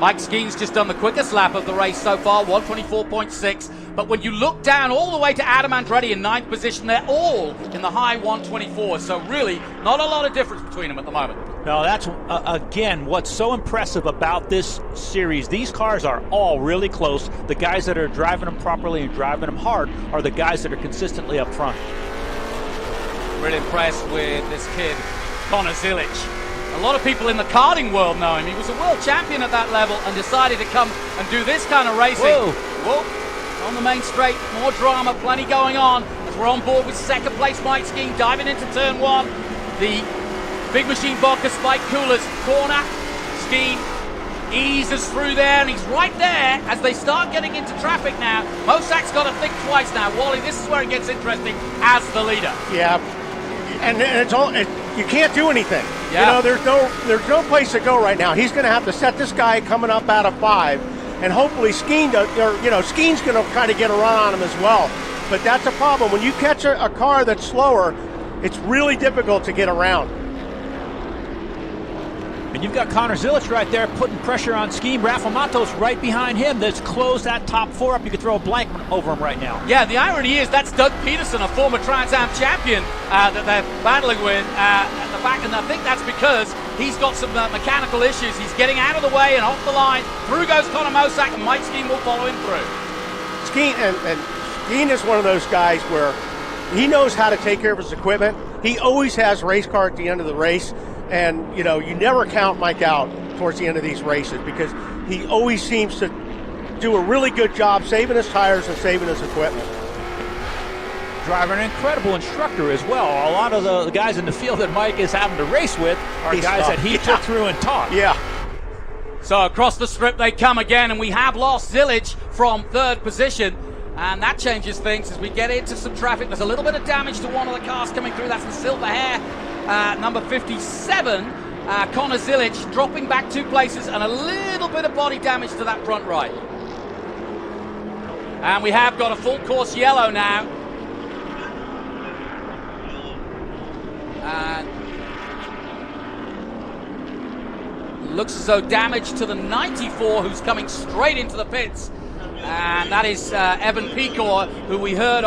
Mike Skeen's just done the quickest lap of the race so far, 124.6. But when you look down all the way to Adam Andretti in 9th position, they're all in the high 124. So really, not a lot of difference between them at the moment. No, that's, again, what's so impressive about this series. These cars are all really close. The guys that are driving them properly and driving them hard are the guys that are consistently up front. Really impressed with this kid, Connor Mosack. A lot of people in the karting world know him. He was a world champion at that level and decided to come and do this kind of racing. Whoa. On the main straight, more drama, plenty going on as we're on board with second place Mike Skeen diving into turn 1. The Big Machine Vodka Spike Coolers corner. Skeen eases through there, and he's right there as they start getting into traffic now. Mosack's got to think twice now. Wally, this is where it gets interesting as the leader. Yeah, and it's all, you can't do anything. Yeah. You know, there's no place to go right now. He's going to have to set this guy coming up out of 5. And hopefully Skeen, Skeen's going to try to get a run on him as well. But that's a problem. When you catch a car that's slower, it's really difficult to get around. And you've got Connor Mosack right there putting pressure on Skeen. Rafa Matos right behind him. That's closed that top 4 up. You could throw a blank over him right now. Yeah, the irony is that's Doug Peterson, a former Trans Am champion that they're battling with at the back. And I think that's because he's got some mechanical issues. He's getting out of the way and off the line. Through goes Connor Mosack, and Mike Skeen will follow him through. Skeen, and Skeen is one of those guys where he knows how to take care of his equipment. He always has race car at the end of the race. And, you never count Mike out towards the end of these races because he always seems to do a really good job saving his tires and saving his equipment. Driver, an incredible instructor as well. A lot of the guys in the field that Mike is having to race with are guys that he took through and taught. Yeah. So across the strip they come again, and we have lost Mosack from 3rd position. And that changes things as we get into some traffic. There's a little bit of damage to one of the cars coming through. That's the silver hair. Number 57, Connor Mosack, dropping back 2 places, and a little bit of body damage to that front right. And we have got a full course yellow now. And looks as though damage to the 94, who's coming straight into the pits. And that is Evan Pecor, who we heard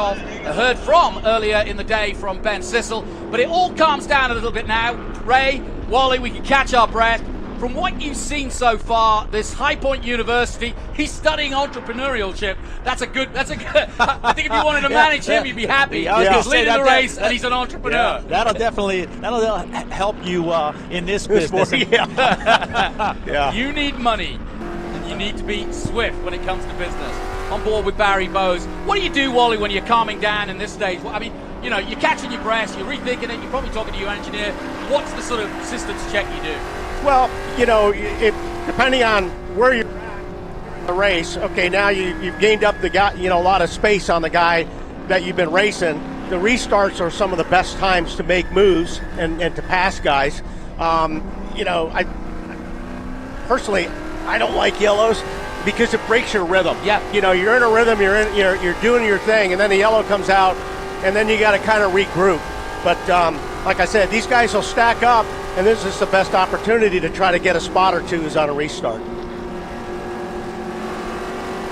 from earlier in the day from Ben Sissel. But it all calms down a little bit now. Ray, Wally, we can catch our breath. From what you've seen so far, this High Point University, he's studying entrepreneurship. That's a good. I think if you wanted to manage him, you'd be happy. He's leading the race, and he's an entrepreneur. Yeah, that'll help you in this business. Yeah. You need money. You need to be swift when it comes to business. On board with Barry Bowes. What do you do, Wally, when you're calming down in this stage? I mean, you're catching your breath, you're rethinking it, you're probably talking to your engineer. What's the sort of systems check you do? Well, depending on where you're at in the race, okay, now you've gained up the guy, a lot of space on the guy that you've been racing. The restarts are some of the best times to make moves and to pass guys. I personally, I don't like yellows because it breaks your rhythm. Yeah. You're in a rhythm, you're doing your thing, and then the yellow comes out, and then you got to kind of regroup. But like I said, these guys will stack up, and this is the best opportunity to try to get a spot or 2 on a restart.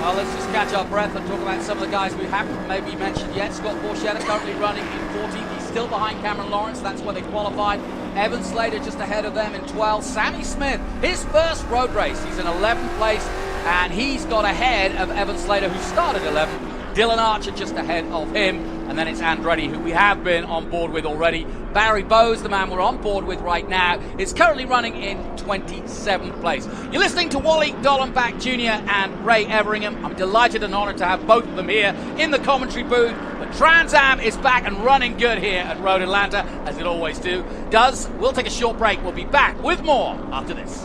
Well, let's just catch our breath and talk about some of the guys we haven't maybe mentioned yet. Scott Borchetta currently running in 14th. He's still behind Cameron Lawrence. That's where they qualified. Evan Slater just ahead of them in 12th. Sammy Smith, his first road race. He's in 11th place, and he's got ahead of Evan Slater, who started 11th. Dylan Archer just ahead of him, and then it's Andretti, who we have been on board with already. Barry Bowes, the man we're on board with right now, is currently running in 27th place. You're listening to Wally Dollenbach Jr. and Ray Everingham. I'm delighted and honored to have both of them here in the commentary booth. But Trans Am is back and running good here at Road Atlanta, as it always does. We'll take a short break. We'll be back with more after this.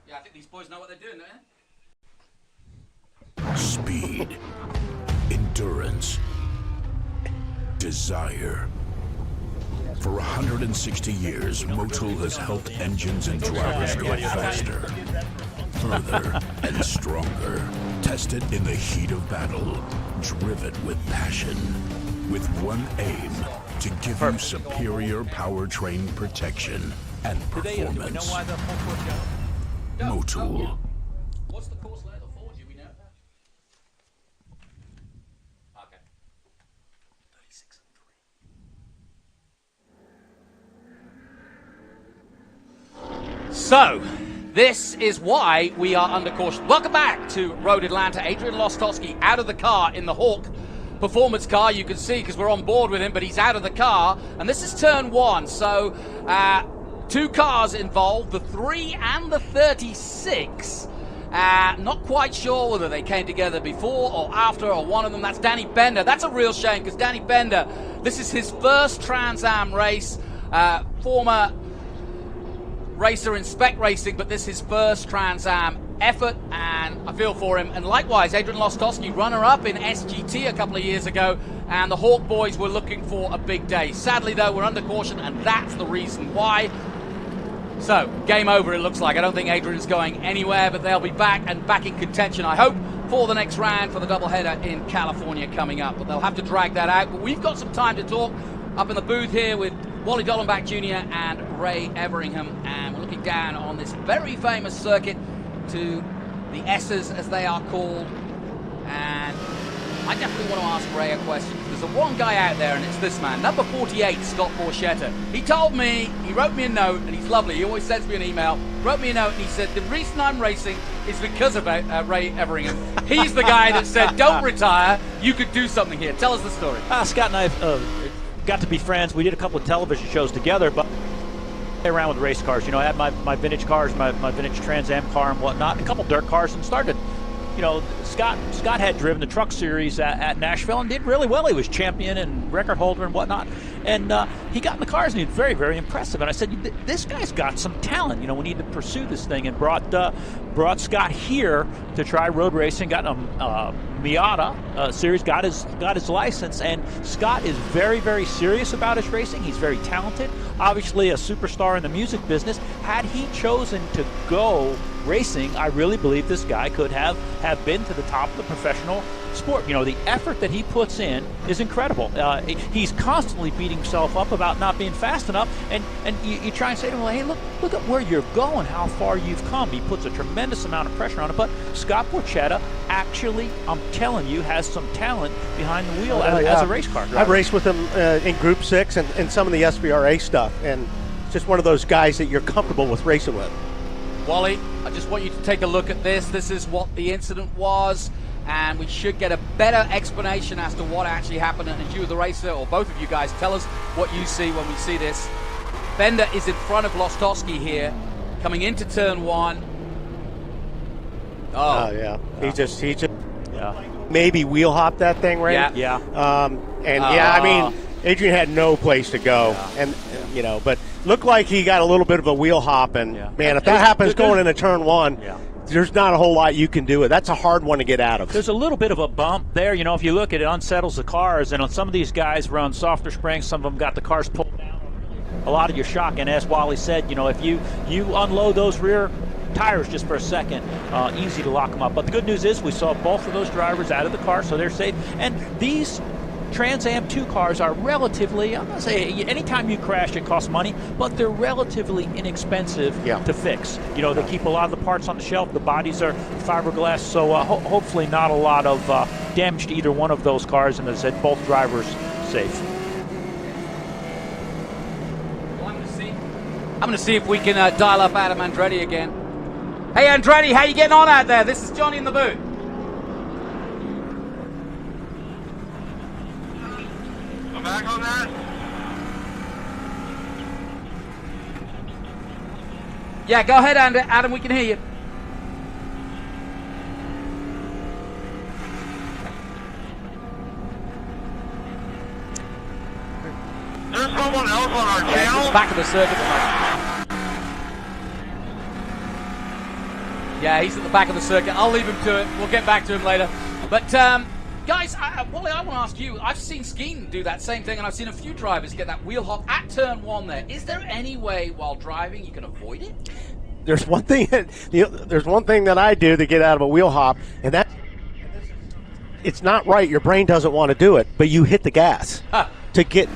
Yeah, I think these boys know what they're doing, don't they? Speed, endurance, desire. For 160 years, Motul has helped engines and drivers go faster, further, and stronger. Tested in the heat of battle, driven with passion, with one aim, to give you superior powertrain protection and performance. Motul. What's the course layout for? Do we know? Okay. 36 and 3. So, this is why we are under caution. Welcome back to Road Atlanta. Adrian Lostowski out of the car in the Hawk performance car. You can see because we're on board with him, but he's out of the car. And this is turn 1. So, 2 cars involved, the 3 and the 36. Not quite sure whether they came together before or after, or one of them. That's Danny Bender. That's a real shame because Danny Bender, this is his first Trans Am race. Former racer in spec racing, but this is his first Trans Am effort, and I feel for him. And likewise, Adrian Lostowski, runner-up in SGT a couple of years ago, and the Hawk boys were looking for a big day. Sadly, though, we're under caution, and that's the reason why. So, game over, it looks like. I don't think Adrian's going anywhere, but they'll be back and back in contention, I hope, for the next round for the doubleheader in California coming up. But they'll have to drag that out. But we've got some time to talk up in the booth here with Wally Dollenbach Jr. and Ray Everingham, and we're looking down on this very famous circuit to the S's, as they are called. And I definitely want to ask Ray a question. There's a one guy out there, and it's this man, number 48, Scott Borchetta. He told me, he wrote me a note, and he's lovely. He always sends me an email. Wrote me a note, and he said, the reason I'm racing is because of Ray Everingham. He's the guy that said, don't retire, you could do something here. Tell us the story. Scott and I got to be friends. We did a couple of television shows together, but around with race cars. You know, I had my vintage cars, my vintage Trans Am car and whatnot, a couple dirt cars, and started. You know, Scott had driven the truck series at Nashville and did really well. He was champion and record holder and whatnot. And he got in the cars and he was very, very impressive. And I said, this guy's got some talent. You know, we need to pursue this thing. And brought Scott here to try road racing. Got him Miata series. Got his license. And Scott is very, very serious about his racing. He's very talented. Obviously, a superstar in the music business. Had he chosen to go racing, I really believe this guy could have been to the top of the professional sport. You know, the effort that he puts in is incredible. He's constantly beating himself up about not being fast enough, and you try and say to him, well, hey, look at where you're going, how far you've come. He puts a tremendous amount of pressure on it, but Scott Borchetta actually, I'm telling you, has some talent behind the wheel as a race car driver. I've raced with him in Group 6 and some of the SVRA stuff, and just one of those guys that you're comfortable with racing with. Wally, I just want you to take a look at this. This is what the incident was, and we should get a better explanation as to what actually happened. And as you, the racer, or both of you guys, tell us what you see when we see this. Bender is in front of Lostowski here, coming into turn 1. Oh yeah, he just maybe wheel hopped that thing, right? Yeah. I mean, Adrian had no place to go, and you know, but looked like he got a little bit of a wheel hop, and man, if that happens going into turn 1, there's not a whole lot you can do. That's a hard one to get out of. There's a little bit of a bump there. You know, if you look at it, unsettles the cars, and on some of these guys run softer springs, some of them got the cars pulled down. A lot of your shock, and as Wally said, you know, if you unload those rear tires just for a second, easy to lock them up. But the good news is we saw both of those drivers out of the car, so they're safe. And these Trans Am 2 cars are relatively, I'm going to say, anytime you crash it costs money, but they're relatively inexpensive to fix. You know, they keep a lot of the parts on the shelf. The bodies are fiberglass, so hopefully not a lot of damage to either one of those cars, and as I said, both drivers safe. Well, I'm going to see if we can dial up Adam Andretti again. Hey Andretti, how you getting on out there? This is Johnny in the booth. I'm back on that. Yeah, go ahead, Adam, we can hear you. There's someone else on our channel. It's back of the circuit. Yeah, he's at the back of the circuit. I'll leave him to it. We'll get back to him later. But, guys, Wally, I want to ask you. I've seen Skeen do that same thing, and I've seen a few drivers get that wheel hop at turn 1 there. Is there any way while driving you can avoid it? There's one thing that I do to get out of a wheel hop, and that it's not right. Your brain doesn't want to do it, but you hit the gas to get.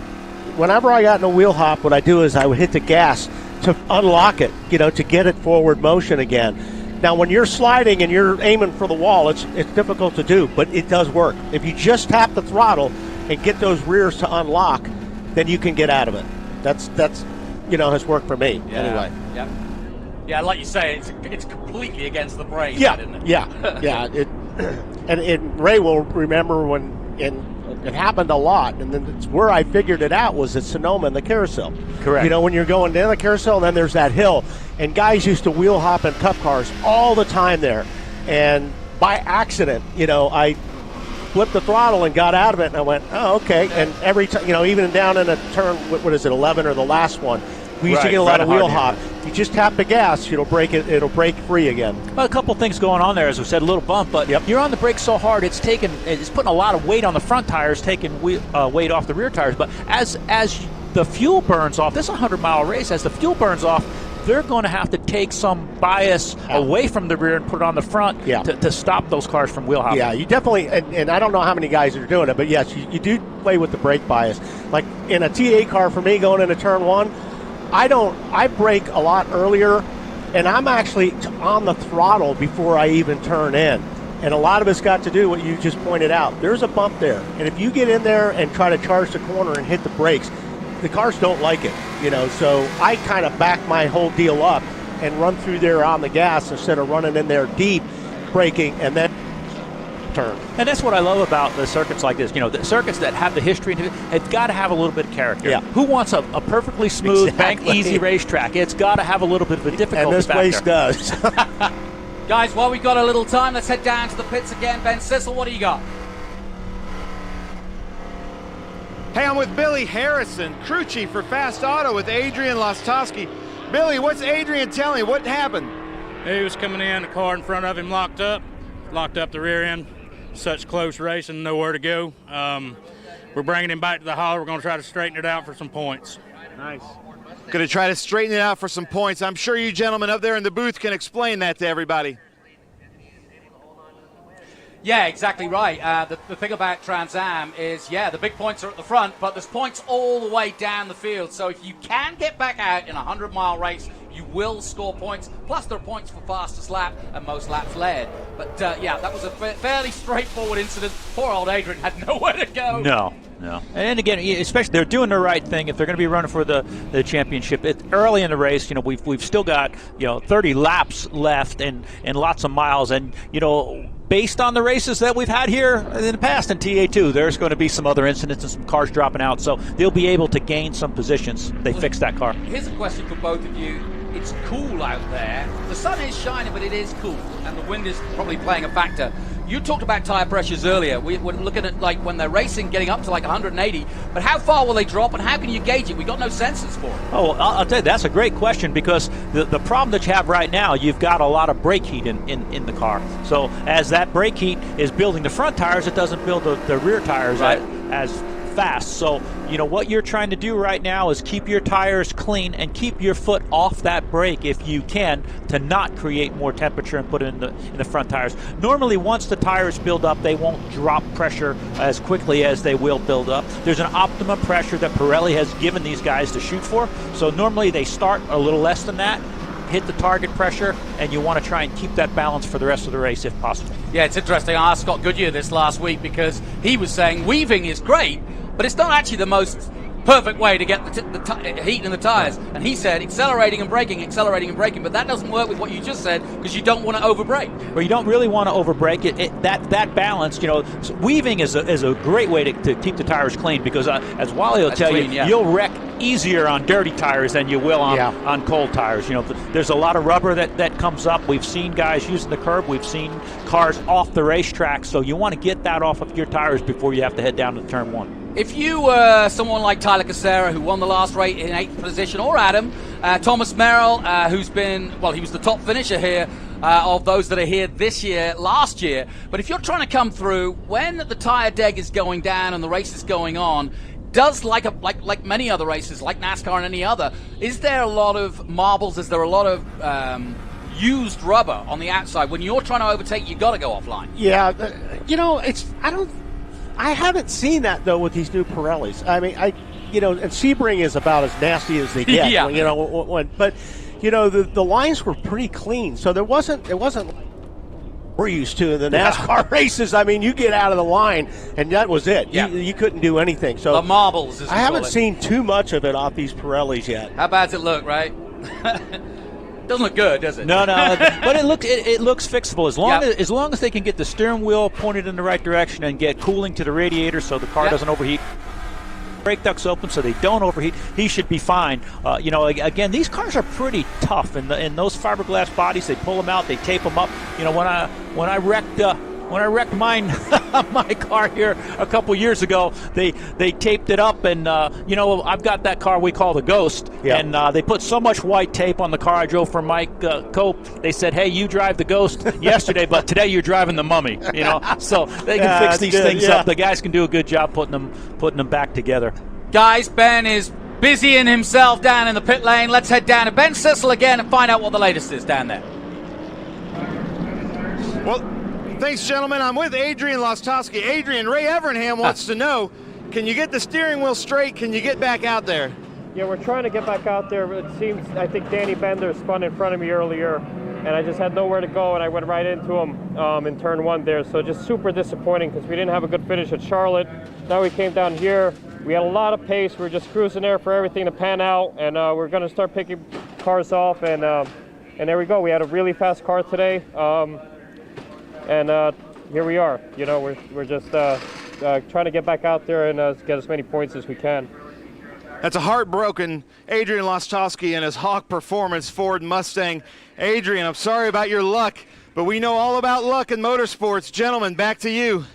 Whenever I got in a wheel hop, what I do is I would hit the gas to unlock it, to get it forward motion again. Now, when you're sliding and you're aiming for the wall, it's difficult to do, but it does work. If you just tap the throttle and get those rears to unlock, then you can get out of it. That's has worked for me anyway. Yep. Yeah, like you say, it's completely against the brain. Yeah, isn't it? yeah. And Ray will remember when it happened a lot, and then it's where I figured it out was at Sonoma and the carousel. Correct. When you're going down the carousel, and then there's that hill, and guys used to wheel hop in cup cars all the time there, and by accident, I flipped the throttle and got out of it, and I went, oh, okay. And every time, even down in a turn, what is it, 11 or the last one, we used to get a lot of wheel hop. You just tap the gas, it'll break free again. Well, a couple things going on there, as we said, a little bump, but you're on the brakes so hard, it's putting a lot of weight on the front tires, taking weight off the rear tires. But as the fuel burns off, this is a 100-mile race, as the fuel burns off, they're going to have to take some bias away from the rear and put it on the front to stop those cars from wheel hopping. Yeah, you definitely, and I don't know how many guys are doing it, but yes, you do play with the brake bias. Like in a TA car for me going into turn 1, I brake a lot earlier, and I'm actually on the throttle before I even turn in. And a lot of it's got to do what you just pointed out. There's a bump there, and if you get in there and try to charge the corner and hit the brakes, the cars don't like it, so I kind of back my whole deal up and run through there on the gas instead of running in there deep, braking, and then turn. And that's what I love about the circuits like this. The circuits that have the history, it's got to have a little bit of character. Yeah. Who wants a perfectly smooth, bank easy racetrack? It's got to have a little bit of a difficulty. And this place does. Guys, while we've got a little time, let's head down to the pits again. Ben Sissel, what do you got? Hey, I'm with Billy Harrison, crew chief for Fast Auto with Adrian Lostowski. Billy, what's Adrian telling you? What happened? He was coming in, the car in front of him locked up the rear end. Such close racing, nowhere to go. We're bringing him back to the hauler. We're going to try to straighten it out for some points. Nice. Going to try to straighten it out for some points. I'm sure you gentlemen up there in the booth can explain that to everybody. Yeah, exactly right. The thing about Trans Am is, the big points are at the front, but there's points all the way down the field. So if you can get back out in a 100-mile race, you will score points. Plus, there are points for fastest lap and most laps led. But, that was a fairly straightforward incident. Poor old Adrian had nowhere to go. No. And again, especially they're doing the right thing if they're going to be running for the championship. It's early in the race. We've still got 30 laps left and lots of miles. And based on the races that we've had here in the past in TA2, there's going to be some other incidents and some cars dropping out. So they'll be able to gain some positions. They fixed that car. Here's a question for both of you. It's cool out there. The sun is shining, but it is cool, and the wind is probably playing a factor. You talked about tire pressures earlier. We're looking at like when they're racing, getting up to like 180. But how far will they drop, and how can you gauge it? We've got no sensors for it. Oh, I'll tell you, that's a great question because the problem that you have right now, you've got a lot of brake heat in the car. So as that brake heat is building the front tires, it doesn't build the rear tires as fast. So what you're trying to do right now is keep your tires clean and keep your foot off that brake if you can, to not create more temperature and put it in the front tires. Normally, once the tires build up, they won't drop pressure as quickly as they will build up. There's an optimum pressure that Pirelli has given these guys to shoot for. So normally they start a little less than that, hit the target pressure, and you want to try and keep that balance for the rest of the race if possible. Yeah, it's interesting. I asked Scott Goodyear this last week because he was saying weaving is great, but it's not actually the most perfect way to get the heat in the tires. And he said accelerating and braking, but that doesn't work with what you just said because you don't want to overbrake. Well, you don't really want to overbrake it. That balance, so weaving is a great way to keep the tires clean because as Wally will tell you, you'll wreck easier on dirty tires than you will on cold tires. There's a lot of rubber that comes up. We've seen guys using the curb. We've seen cars off the racetrack. So you want to get that off of your tires before you have to head down to turn 1. If you were someone like Tyler Kicera, who won the last race in 8th position, or Adam, Thomas Merrill, who's been, well, he was the top finisher here of those that are here this year, last year. But if you're trying to come through, when the tire deg is going down and the race is going on, does like many other races, like NASCAR and any other, is there a lot of marbles? Is there a lot of used rubber on the outside? When you're trying to overtake, you got to go offline. Yeah, you know, I haven't seen that though with these new Pirellis. I mean, and Sebring is about as nasty as they get. Yeah. You know, but you know the lines were pretty clean, so it wasn't we're used to in the NASCAR races. I mean, you get out of the line and that was it. Yeah. You couldn't do anything. So the marbles, I haven't seen too much of it off these Pirellis yet. How bad's it look, right? Doesn't look good, does it? No, but it looks fixable as long as they can get the steering wheel pointed in the right direction and get cooling to the radiator so the car doesn't overheat. Brake ducts open so they don't overheat. He should be fine. You know, again, these cars are pretty tough, and those fiberglass bodies, they pull them out, they tape them up. You know, when I wrecked my car here a couple years ago, they taped it up, and you know, I've got that car we call the Ghost, and they put so much white tape on the car I drove for Mike Cope. They said, "Hey, you drive the Ghost yesterday, but today you're driving the Mummy." You know, so they can fix these things up. The guys can do a good job putting them back together. Guys, Ben is busying himself down in the pit lane. Let's head down to Ben Sissel again and find out what the latest is down there. Well, thanks, gentlemen. I'm with Adrian Lostowski. Adrian, Ray Evernham wants to know, can you get the steering wheel straight? Can you get back out there? Yeah, we're trying to get back out there. It seems, I think Danny Bender spun in front of me earlier, and I just had nowhere to go, and I went right into him in turn one there. So just super disappointing because we didn't have a good finish at Charlotte. Now we came down here. We had a lot of pace. We were just cruising there for everything to pan out, and we're going to start picking cars off, and there we go. We had a really fast car today, and here we are. You know, we're just trying to get back out there and get as many points as we can. That's a heartbroken Adrian Lostowski and his Hawk Performance Ford Mustang. Adrian, I'm sorry about your luck, but we know all about luck in motorsports. Gentlemen, back to you.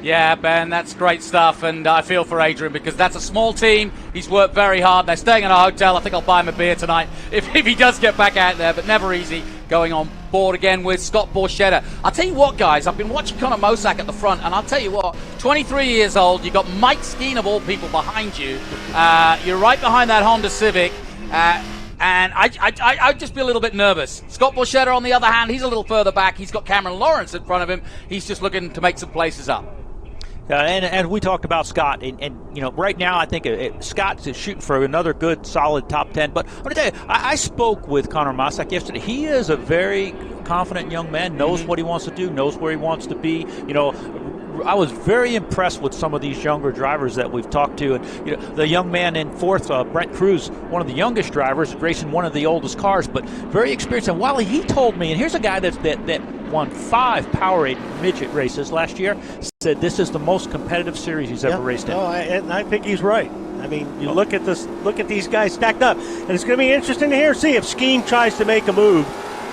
Yeah, Ben, that's great stuff, and I feel for Adrian because that's a small team. He's worked very hard. They're staying in a hotel. I think I'll buy him a beer tonight if he does get back out there, but never easy going on board again with Scott Borchetta. I'll tell you what, guys, I've been watching Connor Mosack at the front, and I'll tell you what, 23 years old, you've got Mike Skeen of all people behind you. You're right behind that Honda Civic. And I'd just be a little bit nervous. Scott Borchetta, on the other hand, he's a little further back. He's got Cameron Lawrence in front of him. He's just looking to make some places up. And we talked about Scott, and you know, right now I think Scott is shooting for another good, solid top 10. But I'm going to tell you, I spoke with Connor Mosack yesterday. He is a very confident young man, knows what he wants to do, knows where he wants to be. You know, I was very impressed with some of these younger drivers that we've talked to, and you know, the young man in fourth, Brent Cruz, one of the youngest drivers, racing one of the oldest cars, but very experienced. And while he told me, and here's a guy that won 5 Powerade midget races last year, said this is the most competitive series he's ever raced in. And I think he's right. I mean, you look at this, look at these guys stacked up, and it's going to be interesting to see if Skeen tries to make a move.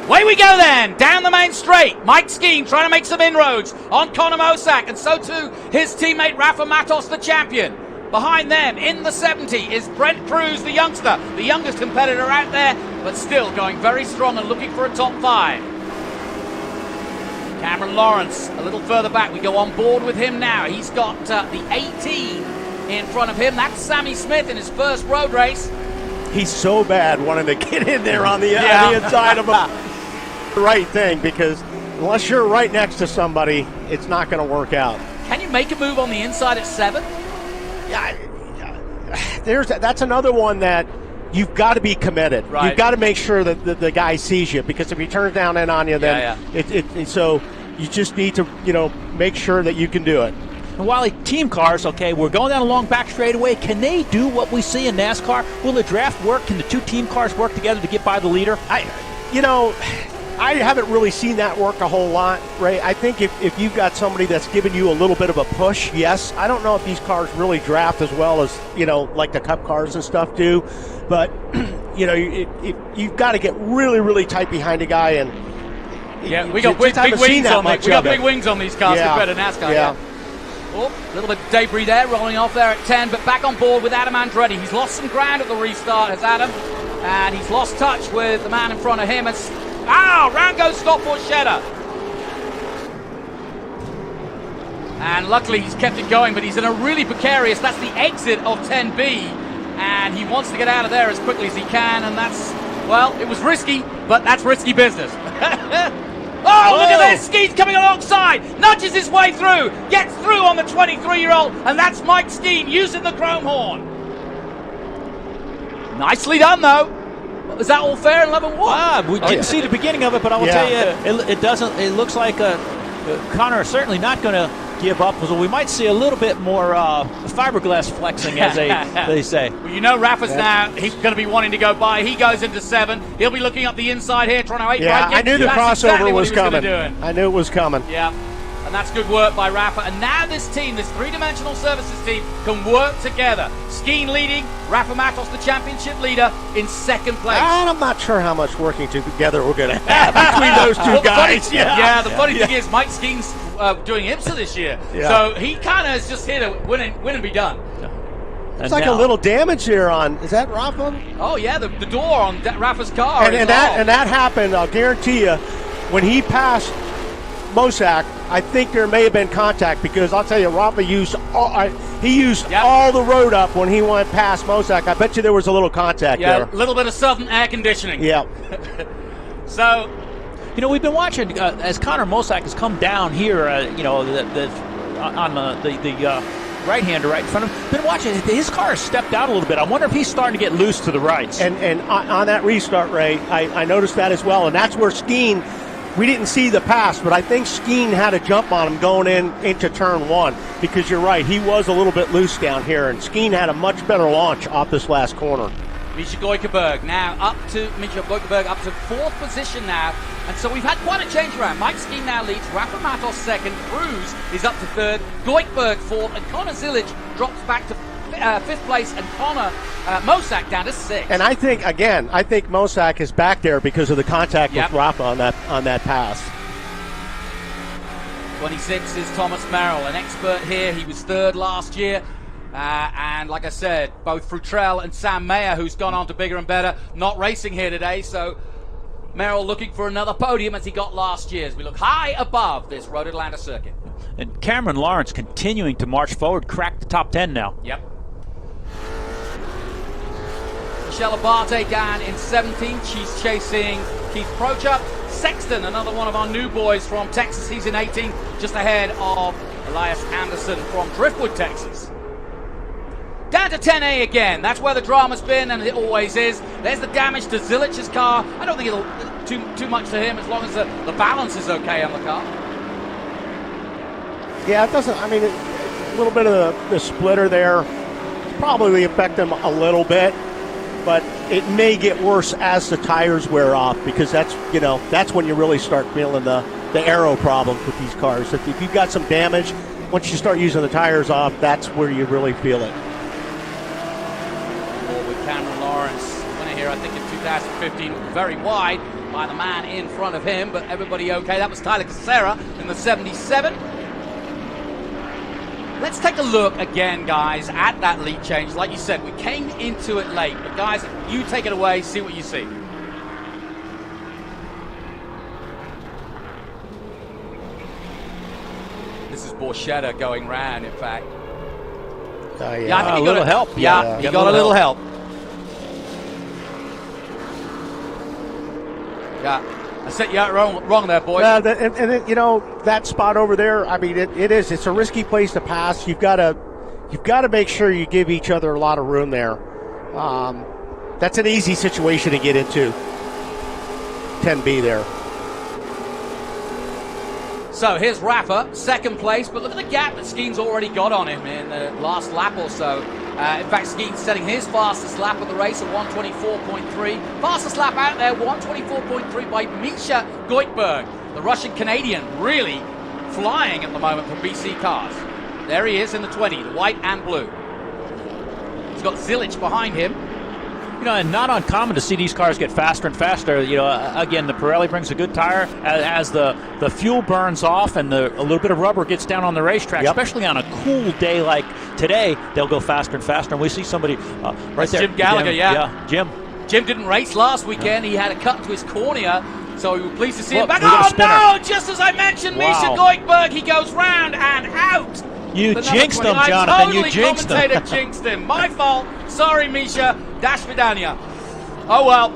Away we go then, down the main straight. Mike Skeen trying to make some inroads on Connor Mosack, and so too his teammate Rafa Matos, the champion. Behind them, in the 70, is Brent Cruz, the youngster, the youngest competitor out there, but still going very strong and looking for a top 5. Cameron Lawrence a little further back. We go on board with him now. He's got the 18 in front of him. That's Sammy Smith in his first road race. He's so bad wanting to get in there on the inside of him. The right thing, because unless you're right next to somebody, it's not going to work out. Can you make a move on the inside at 7? That's another one that you've got to be committed. Right. You've got to make sure that the guy sees you, because if he turns down in on you, then so you just need to, you know, make sure that you can do it. And while team cars, okay, we're going down a long back straightaway. Can they do what we see in NASCAR? Will the draft work? Can the 2 team cars work together to get by the leader? I haven't really seen that work a whole lot, Ray. I think if you've got somebody that's giving you a little bit of a push, yes. I don't know if these cars really draft as well as, you know, like the Cup cars and stuff do. But, you know, you've got to get really, really tight behind a guy. And we got big wings on these. We got big wings on these cars compared to NASCAR. Oh, a little bit of debris there, rolling off there at 10, but back on board with Adam Andretti. He's lost some ground at the restart, has Adam, and he's lost touch with the man in front of him. Round goes Scott Borchetta. And luckily he's kept it going, but he's in a really precarious, that's the exit of 10B, and he wants to get out of there as quickly as he can, and that's, well, it was risky, but that's risky business. Oh, look at this, Skeet's coming alongside, nudges his way through, gets through on the 23-year-old, and that's Mike Skeen using the chrome horn. Nicely done, though. Is that all fair in 11-1? We didn't see the beginning of it, but I will tell you, it looks like Connor is certainly not going to give up. So we might see a little bit more fiberglass flexing, as they say. Well, you know Rafa's now, he's going to be wanting to go by. He goes into 7. He'll be looking up the inside here, trying to 8 Yeah, I knew the crossover was coming. I knew it was coming. Yeah. And that's good work by Rafa. And now this team, this three-dimensional services team, can work together. Skeen leading, Rafa Matos, the championship leader, in second place. And I'm not sure how much working together we're going to have between those two guys. The funny thing is, Mike Skeen's doing IMSA this year. Yeah. So he kind of is just here to win and be done. It's like a little damage here on, is that Rafa? Oh, yeah, the door on Rafa's car. And that happened, I'll guarantee you, when he passed Mosack, I think there may have been contact, because I'll tell you, Rafa used all the road up when he went past Mosack. I bet you there was a little contact there. Yeah, a little bit of southern air conditioning. Yeah. So, we've been watching as Connor Mosack has come down here, on the right-hander right in front of him. Been watching, his car has stepped out a little bit. I wonder if he's starting to get loose to the right. And on that restart, Ray, I noticed that as well, and that's where Skeen, we didn't see the pass, but I think Skeen had a jump on him going into turn 1, because you're right, he was a little bit loose down here, and Skeen had a much better launch off this last corner. Misha Goikerberg now up to 4th position now, and so we've had quite a change around. Mike Skeen now leads, Rafa Matos 2nd, Cruz is up to 3rd, Goikerberg 4th, and Connor Zilic drops back to 5th place, and Connor Mosack down to 6th. And I think Mosack is back there because of the contact with Rafa on that pass. 26 is Thomas Merrill, an expert here. He was 3rd last year. And like I said, both Frutrell and Sam Mayer, who's gone on to bigger and better, not racing here today. So Merrill looking for another podium as he got last year, as we look high above this Road Atlanta circuit. And Cameron Lawrence continuing to march forward, cracked the top 10 now. Yep. Michelle Abate down in 17th. She's chasing Keith Prochup. Sexton, another one of our new boys from Texas. He's in 18th, just ahead of Elias Anderson from Driftwood, Texas. Down to 10A again. That's where the drama's been, and it always is. There's the damage to Zilic's car. I don't think it'll too much to him as long as the balance is okay on the car. Yeah, it doesn't. I mean, a little bit of the splitter there probably affect him a little bit, but it may get worse as the tires wear off, because that's when you really start feeling the aero problems with these cars. If you've got some damage, once you start using the tires off, that's where you really feel it. With Cameron Lawrence winner here, I think in 2015, very wide by the man in front of him, but everybody okay. That was Tyler Kicera in the 77. Let's take a look again, guys, at that lead change. Like you said, we came into it late, but guys, you take it away, see what you see. This is Borchetta going round, in fact. Yeah, I think a little help. Yeah, he got a little help. Yeah, I set you out wrong there, boys. That spot over there, I mean, it's a risky place to pass. You've got to make sure you give each other a lot of room there. That's an easy situation to get into. 10B there. So here's Rafa, 2nd place, but look at the gap that Skeen's already got on him in the last lap or so. In fact, Skeen's setting his fastest lap of the race at 1:24.3. Fastest lap out there, 1:24.3 by Misha Goikerberg. The Russian-Canadian really flying at the moment for BC cars. There he is in the 20, the white and blue. He's got Zilic behind him. And not uncommon to see these cars get faster and faster. Again, the Pirelli brings a good tire as the fuel burns off and a little bit of rubber gets down on the racetrack, especially on a cool day like today. They'll go faster and faster. And we see somebody right there. Jim Gallagher, Jim. Jim didn't race last weekend. He had a cut to his cornea, so we were pleased to see him back. We got a spinner. No! Just as I mentioned, Wow. Misha Goikberg, he goes round and out. You The number jinxed 20. him, Jonathan. Totally You jinxed him. commentator jinxed him. My fault. Sorry, Misha. Dash Vidania. Oh, well.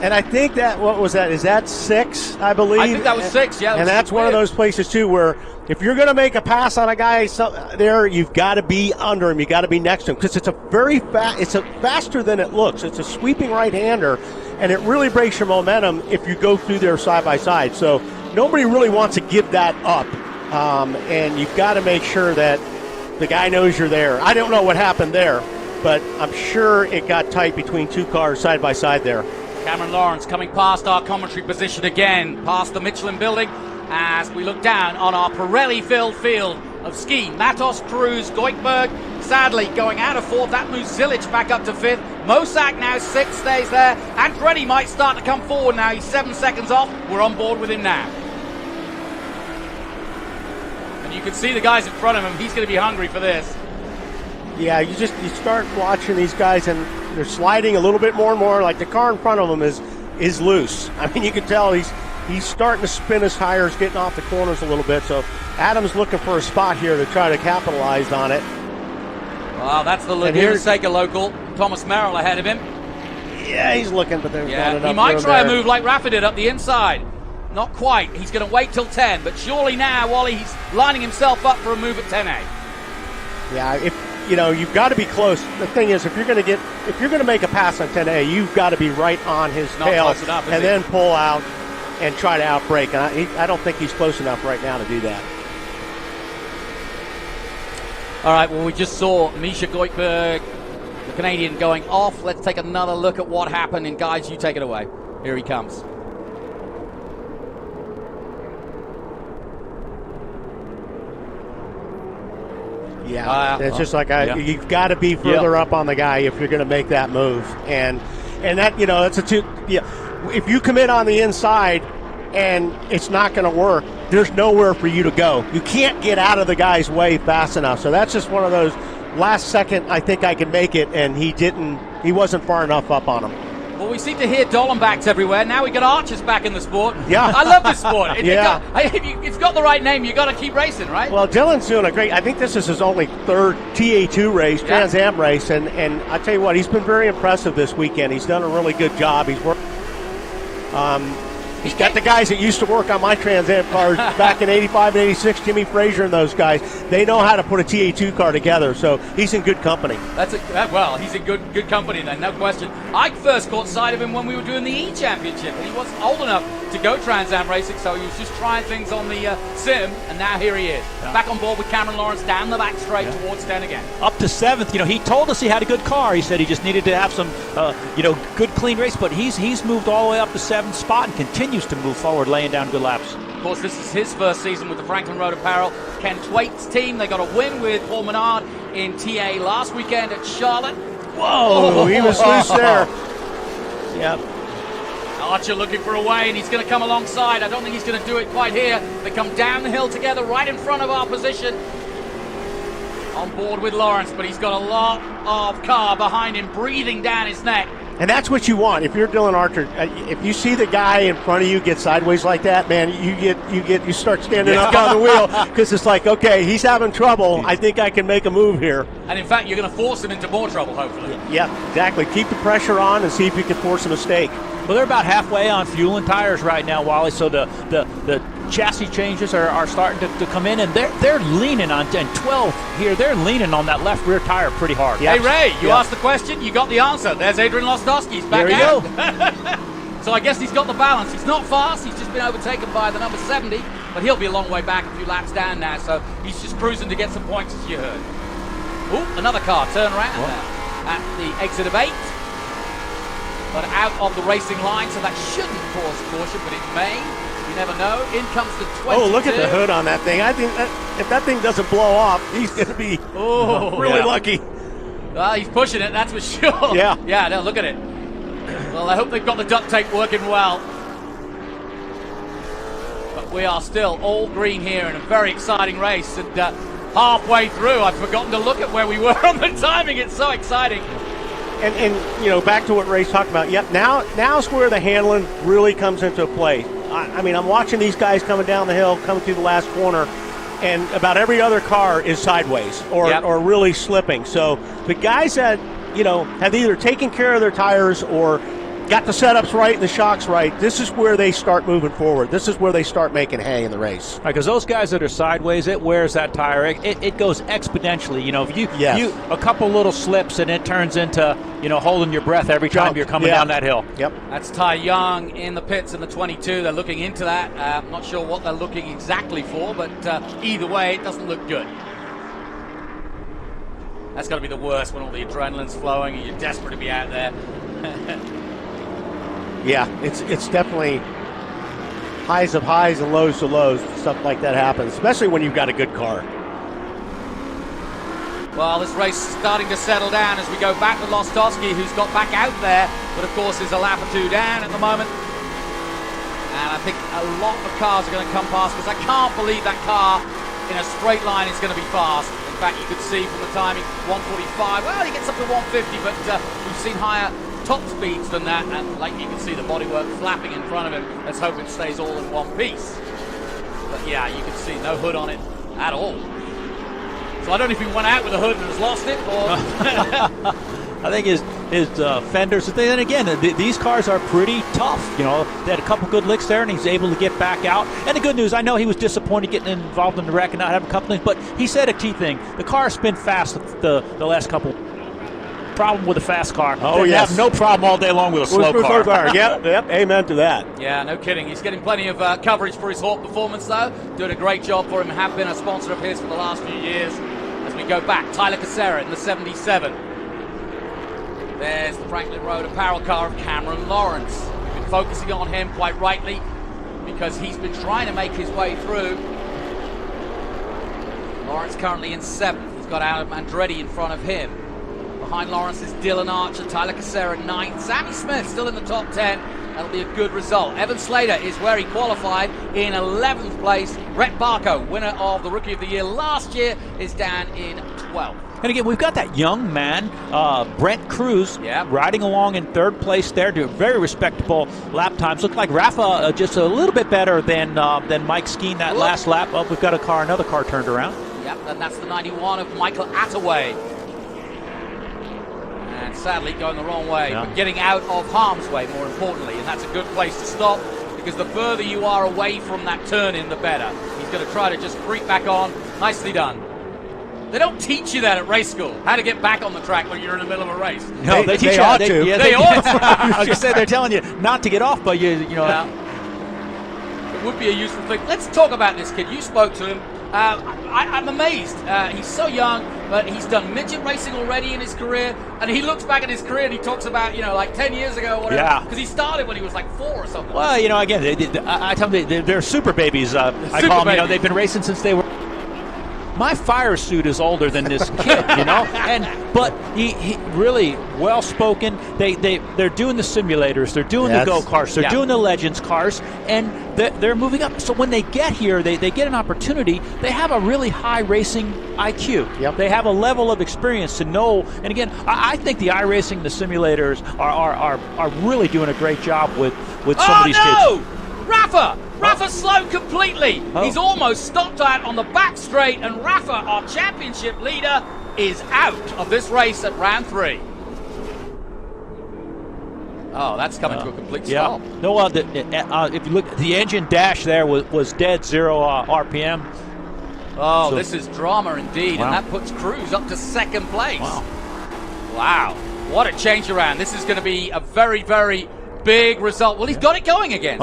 And I think that, what was that? Is that 6, I believe? I think that was 6, yeah. And that's one of those places, too, where if you're going to make a pass on a guy there, you've got to be under him. You've got to be next to him because it's a very it's faster than it looks. It's a sweeping right-hander, and it really breaks your momentum if you go through there side by side. So nobody really wants to give that up, and you've got to make sure that the guy knows you're there. I don't know what happened there, but I'm sure it got tight between two cars side by side there. Cameron Lawrence coming past our commentary position again, past the Michelin building, as we look down on our Pirelli-filled field of ski. Matos, Cruz, Goikberg, sadly going out of 4th. That moves Zilic back up to 5th. Mosack now 6th, stays there. Andretti might start to come forward now. He's 7 seconds off. We're on board with him now. And you can see the guys in front of him. He's going to be hungry for this. Yeah, you start watching these guys and they're sliding a little bit more and more. Like the car in front of him is loose. I mean, you can tell he's starting to spin his tires, getting off the corners a little bit. So Adam's looking for a spot here to try to capitalize on it. Wow, that's the Laguna Seca local. Thomas Merrill ahead of him. Yeah, he's looking, but there's not enough he might room try there. a move like Rafa did up the inside. Not quite. He's going to wait till 10, but surely now, Wally, he's lining himself up for a move at 10A. Yeah, you've got to be close. The thing is, if you're going to make a pass on 10A, you've got to be right on his tail close enough, is and he? then pull out and try to outbrake. And I don't think he's close enough right now to do that. All right, well, we just saw Misha Goikberg, the Canadian, going off. Let's take another look at what happened, and guys, you take it away. Here he comes. Yeah, it's just like you've got to be further up on the guy if you're going to make that move, and that that's a two. Yeah, if you commit on the inside and it's not going to work, there's nowhere for you to go. You can't get out of the guy's way fast enough. So that's just one of those last second. I think I can make it, and he didn't. He wasn't far enough up on him. Well, we seem to hear Dollenbachs everywhere. Now we got Archers back in the sport. Yeah. I love this sport. It's got the right name. You got to keep racing, right? Well, Dylan's doing a great. I think this is his only 3rd TA2 race, Trans Am race, and I tell you what, he's been very impressive this weekend. He's done a really good job. He's worked. He's got the guys that used to work on my Trans Am cars back in '85 and '86, Jimmy Frazier and those guys. They know how to put a TA2 car together, so he's in good company. Well, he's in good company then, no question. I first caught sight of him when we were doing the E-Championship, and he wasn't old enough to go Trans Am racing, so he was just trying things on the sim, and now here he is. Back on board with Cameron Lawrence down the back straight towards 10 again. Up to 7th. He told us he had a good car. He said he just needed to have some, good, clean race, but he's moved all the way up to 7th spot and continues to move forward, laying down good laps. Of course, this is his first season with the Franklin Road Apparel. Ken Twaite's team, they got a win with Paul Menard in TA last weekend at Charlotte. Whoa, he was loose there. Yep. Archer looking for a way, and he's going to come alongside. I don't think he's going to do it quite here. They come down the hill together right in front of our position. On board with Lawrence, but he's got a lot of car behind him, breathing down his neck. And that's what you want. If you're Dylan Archer, if you see the guy in front of you get sideways like that, man, you start standing up on the wheel because it's like, okay, he's having trouble. I think I can make a move here. And in fact, you're going to force him into more trouble, hopefully. Yeah, exactly. Keep the pressure on and see if you can force a mistake. Well, they're about halfway on fuel and tires right now, Wally. So the chassis changes are starting to come in, and they're leaning on 12 here. They're leaning on that left rear tire pretty hard. Hey, Ray, you asked the question, you got the answer. There's Adrian Lostowski's back there out. Go. So I guess he's got the balance. He's not fast. He's just been overtaken by the number 70, but he'll be a long way back, a few laps down now. So he's just cruising to get some points, as you heard. Ooh, another car turn around at the exit of 8. But out of the racing line, so that shouldn't cause caution, but it may. You never know. In comes the 22. Oh, look at the hood on that thing. I think if that thing doesn't blow off, he's going to be really lucky. Well, he's pushing it, that's for sure. Yeah. Yeah, no, look at it. Well, I hope they've got the duct tape working well. But we are still all green here in a very exciting race. And halfway through, I've forgotten to look at where we were on the timing. It's so exciting. And you know, back to what Ray's talking about. Yep, now's where the handling really comes into play. I mean, I'm watching these guys coming down the hill, coming through the last corner, and about every other car is sideways or really slipping. So the guys that, you know, have either taken care of their tires or got the setups right and the shocks right, this is where they start moving forward. This is where they start making hay in the race. Because those guys that are sideways, it wears that tire. It goes exponentially. You know, if you a couple little slips and it turns into, you know, holding your breath every time you're coming down that hill. Yep. That's Ty Young in the pits in the 22. They're looking into that. I'm not sure what they're looking exactly for, but either way, it doesn't look good. That's got to be the worst when all the adrenaline's flowing and you're desperate to be out there. Yeah, it's definitely highs of highs and lows of lows. Stuff like that happens, especially when you've got a good car. Well, this race is starting to settle down as we go back to Lostowski, who's got back out there, but of course is a lap or two down at the moment. And I think a lot of cars are going to come past, because I can't believe that car in a straight line is going to be fast. In fact, you could see from the timing, 145. Well, he gets up to 150, but we've seen higher top speeds than that, and like you can see the bodywork flapping in front of him. Let's hope it stays all in one piece. But yeah, you can see no hood on it at all. So I don't know if he went out with a hood and has lost it, or I think his fenders. Then again, these cars are pretty tough. You know, they had a couple good licks there, and he's able to get back out. And the good news, I know he was disappointed getting involved in the wreck and not having a couple things, but he said a key thing: the car spin fast the last couple. Problem with a fast car. Oh, you have no problem all day long with a slow car. Yep, amen to that. Yeah, no kidding. He's getting plenty of coverage for his Hawk performance, though. Doing a great job for him. Have been a sponsor of his for the last few years. As we go back, Tyler Kicera in the 77. There's the Franklin Road apparel car of Cameron Lawrence. We've been focusing on him quite rightly, because he's been trying to make his way through. Lawrence currently in 7th. He's got Adam Andretti in front of him. Behind Lawrence is Dylan Archer, Tyler Kicera 9th, Sammy Smith still in the top 10. That'll be a good result. Evan Slater is where he qualified in 11th place. Brett Barco, winner of the Rookie of the Year last year, is down in 12th. And again, we've got that young man, Brent Cruz, riding along in 3rd place there, doing very respectable lap times. Looked like Rafa just a little bit better than Mike Skeen that last lap. Oh, we've got another car turned around. Yep, and that's the 91 of Michael Attaway. And sadly going the wrong way, but getting out of harm's way more importantly, and that's a good place to stop, because the further you are away from that turn in, the better. He's going to try to just creep back on. Nicely done. They don't teach you that at race school, how to get back on the track when you're in the middle of a race. No, they teach you ought to. They ought to. I was going to say, they're telling you not to get off, but you know. Yeah. It would be a useful thing. Let's talk about this kid. You spoke to him. I'm amazed. He's so young, but he's done midget racing already in his career, and he looks back at his career and he talks about, you know, like 10 years ago or whatever, because he started when he was like 4 or something. Well, you know, again, I tell them they're super babies. I call them, you know, they've been racing since they were. My fire suit is older than this kid, you know, but he really well spoken. They're doing the simulators, they're doing the go karts, they're doing the Legends cars, and they're moving up. So when they get here, they get an opportunity. They have a really high racing IQ. Yep. They have a level of experience to know. And again, I think the iRacing, the simulators are really doing a great job with some of these kids. Rafa slowed completely. He's almost stopped out on the back straight, and Rafa, our championship leader, is out of this race at round 3. Oh, that's coming to a complete stop. No, if you look, the engine dash there was dead 0 RPM. Oh, so, this is drama indeed, and that puts Cruz up to 2nd place. Wow, what a change around. This is going to be a very, very big result. Well, he's got it going again,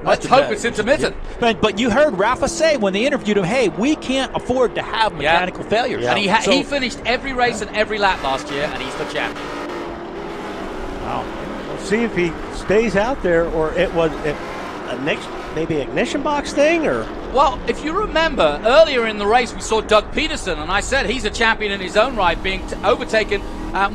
let's hope it's intermittent. But you heard Rafa say when they interviewed him, hey, we can't afford to have mechanical failures. And he finished every race and every lap last year, and he's the champion. Wow. We'll see if he stays out there, or it was maybe ignition box thing, or. Well, if you remember, earlier in the race we saw Doug Peterson, and I said he's a champion in his own right, being overtaken,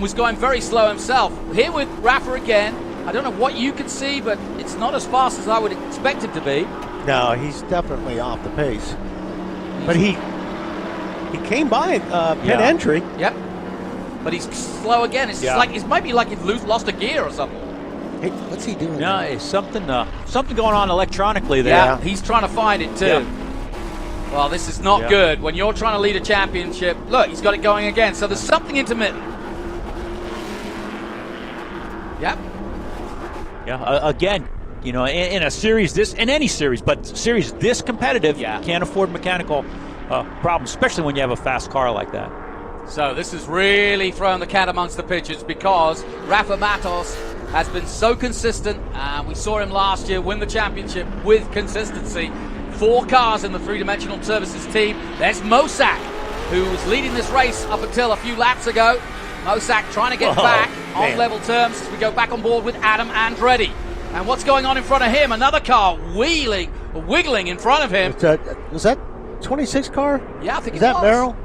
was going very slow himself. Here with Rafa again, I don't know what you can see, but it's not as fast as I would expect it to be. No, he's definitely off the pace. But he came by pit entry. Yep. But he's slow again. It's just like it might be like he's lost a gear or something. Hey, what's he doing? No, it's something going on electronically there. Yeah, he's trying to find it too. Yeah. Well, this is not good when you're trying to lead a championship. Look, he's got it going again. So there's something intermittent. Yep. Yeah. Again, you know, in a series in any series, but series this competitive, can't afford mechanical problems, especially when you have a fast car like that. So this has really thrown the cat amongst the pigeons because Rafa Matos has been so consistent. We saw him last year win the championship with consistency. 4 cars in the three-dimensional services team. There's Mosack, who was leading this race up until a few laps ago. Mosack trying to get back on level terms as we go back on board with Adam Andretti. And what's going on in front of him? Another car wiggling in front of him. Was that 26 car? Yeah, I think Is that was. Merrill?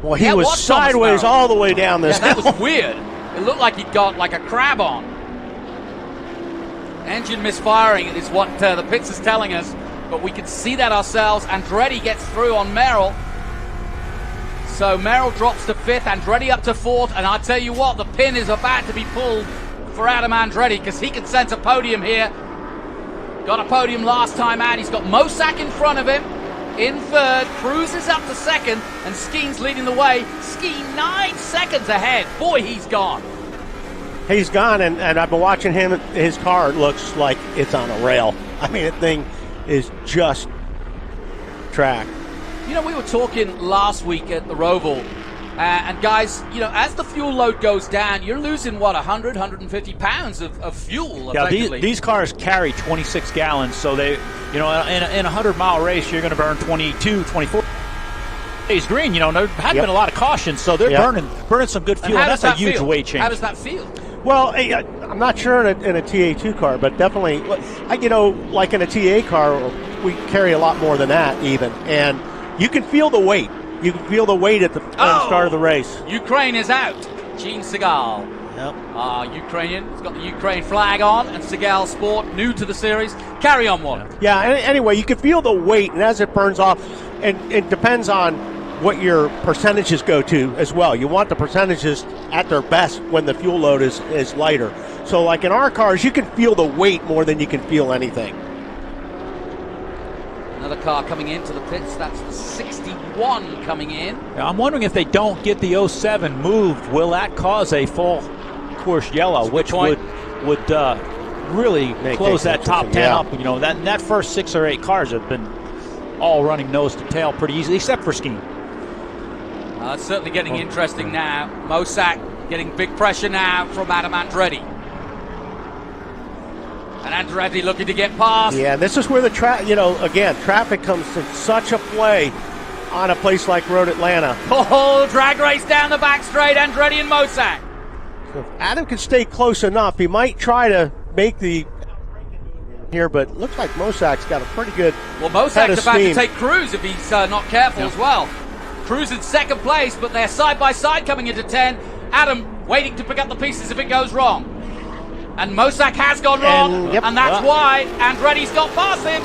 Well, he was sideways all the way down this hill. hill. That was weird. It looked like he'd got like a crab on. Engine misfiring is what the pits is telling us, but we can see that ourselves. Andretti gets through on Merrill. So Merrill drops to 5th, Andretti up to 4th, and I tell you what, the pin is about to be pulled for Adam Andretti because he can sense a podium here. Got a podium last time out. He's got Mosack in front of him. In 3rd, Cruz is up to 2nd, and Skeen's leading the way. Skeen 9 seconds ahead. Boy, he's gone. He's gone, and I've been watching him. His car looks like it's on a rail. I mean, that thing is just track. You know, we were talking last week at the Roval, and guys, you know, as the fuel load goes down, you're losing, what, 100, 150 pounds of fuel, effectively. These cars carry 26 gallons, so they, you know, in a 100-mile race, you're going to burn 22, 24. He's green, you know, there hadn't been a lot of caution, so they're burning some good fuel, and that's a huge weight change. How does that feel? Well, I'm not sure in a TA2 car, but definitely, you know, like in a TA car, we carry a lot more than that even, and you can feel the weight. You can feel the weight at the start of the race. Ukraine is out. Gene Segal. Yep. Ukrainian. He's got the Ukraine flag on, and Segal Sport, new to the series. Carry on, one. Yeah, anyway, you can feel the weight, and as it burns off, and it depends on what your percentages go to as well. You want the percentages at their best when the fuel load is lighter. So like in our cars, you can feel the weight more than you can feel anything. Another car coming into the pits. That's the 61 coming in. Now, I'm wondering if they don't get the 07 moved, will that cause a full course yellow, which would really close that top 10 up. You know, that first 6 or 8 cars have been all running nose to tail pretty easily, except for Skeen. It's certainly getting interesting now. Mosack getting big pressure now from Adam Andretti. And Andretti looking to get past. Yeah, this is where the traffic comes to such a play on a place like Road Atlanta. Oh, drag race down the back straight, Andretti and Mosack. So if Adam can stay close enough, he might try to make the here, but looks like Mosack's got a pretty good Mosack's about to take Cruz if he's not careful as well. Cruz in 2nd place, but they're side by side coming into 10. Adam waiting to pick up the pieces if it goes wrong. And Mosack has gone wrong, and that's why Andretti's got past him.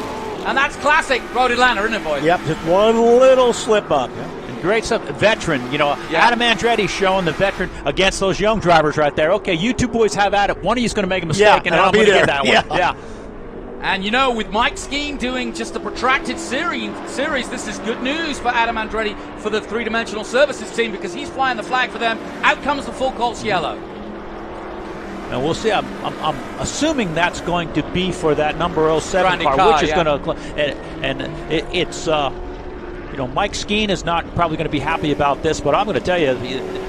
And that's classic Road Atlanta, isn't it, boys? Yep, just one little slip up. And great stuff. Veteran, you know, Adam Andretti showing the veteran against those young drivers right there. Okay, you two boys have at it. One of you's going to make a mistake, and I'm going to get that one. Yeah. And, you know, with Mike Skeen doing just a protracted series, this is good news for Adam Andretti for the three-dimensional services team because he's flying the flag for them. Out comes the full Colts yellow. And we'll see. I'm assuming that's going to be for that number 07 car, which is going to, and it's you know, Mike Skeen is not probably going to be happy about this, but I'm going to tell you,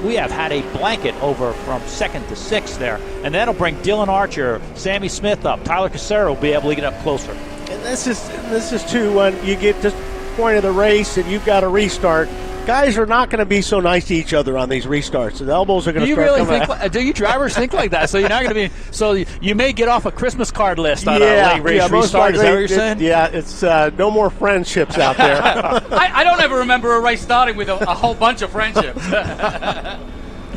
we have had a blanket over from 2nd to 6th there, and that'll bring Dylan Archer, Sammy Smith up. Tyler Kicera will be able to get up closer. And this is too when you get to the point of the race and you've got to restart. Guys are not going to be so nice to each other on these restarts. The elbows are going to start coming out. Do you drivers think like that? So you're not going to be. So you may get off a Christmas card list on a late race restart. Is that what you're saying? Yeah, it's no more friendships out there. I don't ever remember a race starting with a whole bunch of friendships.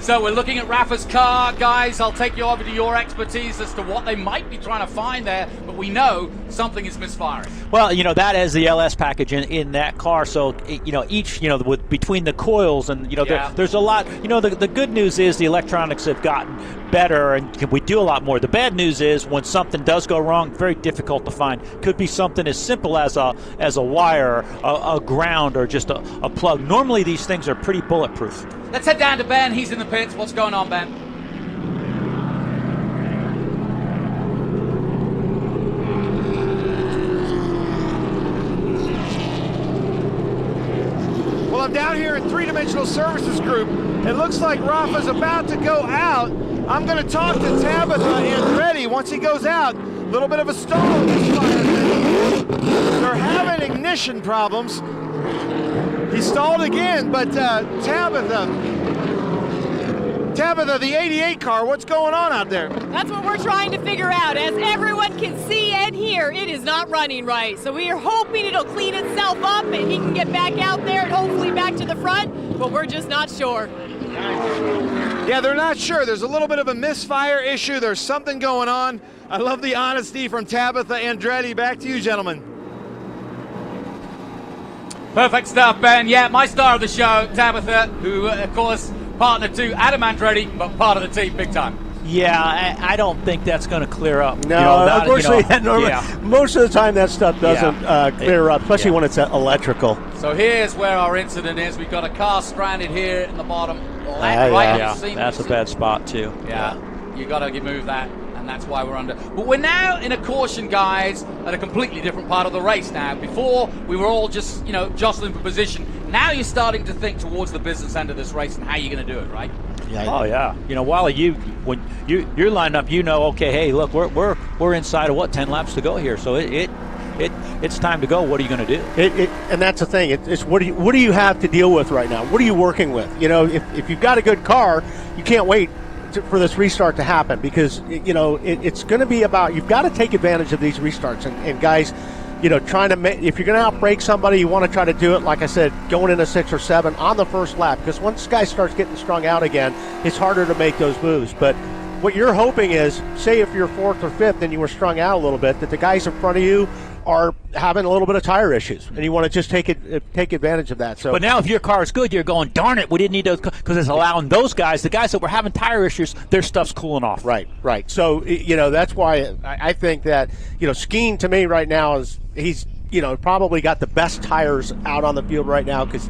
So we're looking at Rafa's car. Guys, I'll take you over to your expertise as to what they might be trying to find there, but we know something is misfiring. Well, that is the LS package in that car. So, each, with between the coils and, there's a lot. The good news is the electronics have gotten better and we do a lot more. The bad news is when something does go wrong, very difficult to find. Could be something as simple as a wire, a ground, or just a plug. Normally these things are pretty bulletproof. Let's head down to Ben. He's in the pits. What's going on, Ben? Well, I'm down here in three-dimensional services group. It looks like Rafa's about to go out. I'm going to talk to Tabitha Andretti. Once he goes out, a little bit of a stall in this fire. They're having ignition problems. He stalled again, but Tabitha, the 88 car, what's going on out there? That's what we're trying to figure out. As everyone can see and hear, it is not running right. So we are hoping it'll clean itself up and he can get back out there and hopefully back to the front, but we're just not sure. Yeah, they're not sure. There's a little bit of a misfire issue. There's something going on. I love the honesty from Tabitha Andretti. Back to you, gentlemen. Perfect stuff, Ben. Yeah, my star of the show, Tabitha, who, of course, partner to Adam Andretti, but part of the team big time. Yeah, I don't think that's going to clear up. No, unfortunately, most of the time that stuff doesn't clear up, especially when it's electrical. So here's where our incident is. We've got a car stranded here in the bottom left, right on the scene. That's a bad spot too. Yeah, you got to move that, and that's why we're under. But we're now in a caution, guys, at a completely different part of the race now. Before, we were all just, jostling for position. Now you're starting to think towards the business end of this race and how you're going to do it, right? Yeah. Oh yeah. Wally, when you're lined up, okay, hey, look, we're inside of 10 laps to go here, so it's time to go. What are you going to do? And that's the thing. It's what do you have to deal with right now? What are you working with? If you've got a good car, you can't wait for this restart to happen because it's going to be about you've got to take advantage of these restarts and guys. Trying to if you're going to outbrake somebody, you want to try to do it, like I said, going into 6 or 7 on the first lap. Because once this guy starts getting strung out again, it's harder to make those moves. But what you're hoping is, say if you're 4th or 5th and you were strung out a little bit, that the guys in front of you are having a little bit of tire issues, and you want to just take advantage of that. So, but now if your car is good, you're going, darn it, we didn't need those, because it's allowing those guys, the guys that were having tire issues, their stuff's cooling off. Right. So that's why I think that Skeen to me right now he's probably got the best tires out on the field right now because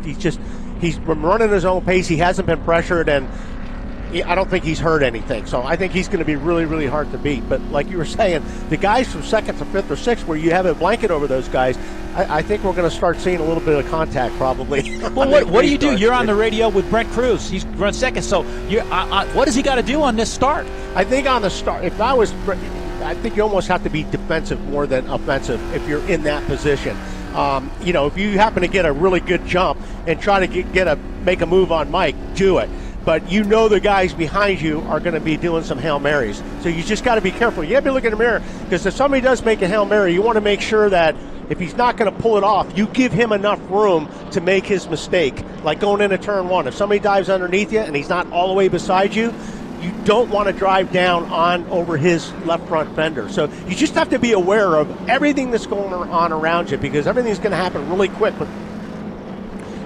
he's running his own pace. He hasn't been pressured, and I don't think he's hurt anything. So I think he's going to be really, really hard to beat. But like you were saying, the guys from 2nd to 5th or 6th, where you have a blanket over those guys, I think we're going to start seeing a little bit of contact probably. Well, what do you do? You're on the radio with Brent Cruz. He's run 2nd. So what does he got to do on this start? I think on the start, I think you almost have to be defensive more than offensive if you're in that position. If you happen to get a really good jump and try to make a move on Mike, do it. But the guys behind you are going to be doing some Hail Marys. So you just got to be careful. You have to look in the mirror because if somebody does make a Hail Mary, you want to make sure that if he's not going to pull it off, you give him enough room to make his mistake. Like going into turn 1. If somebody dives underneath you and he's not all the way beside you, you don't want to drive down over his left front fender. So you just have to be aware of everything that's going on around you because everything's going to happen really quick.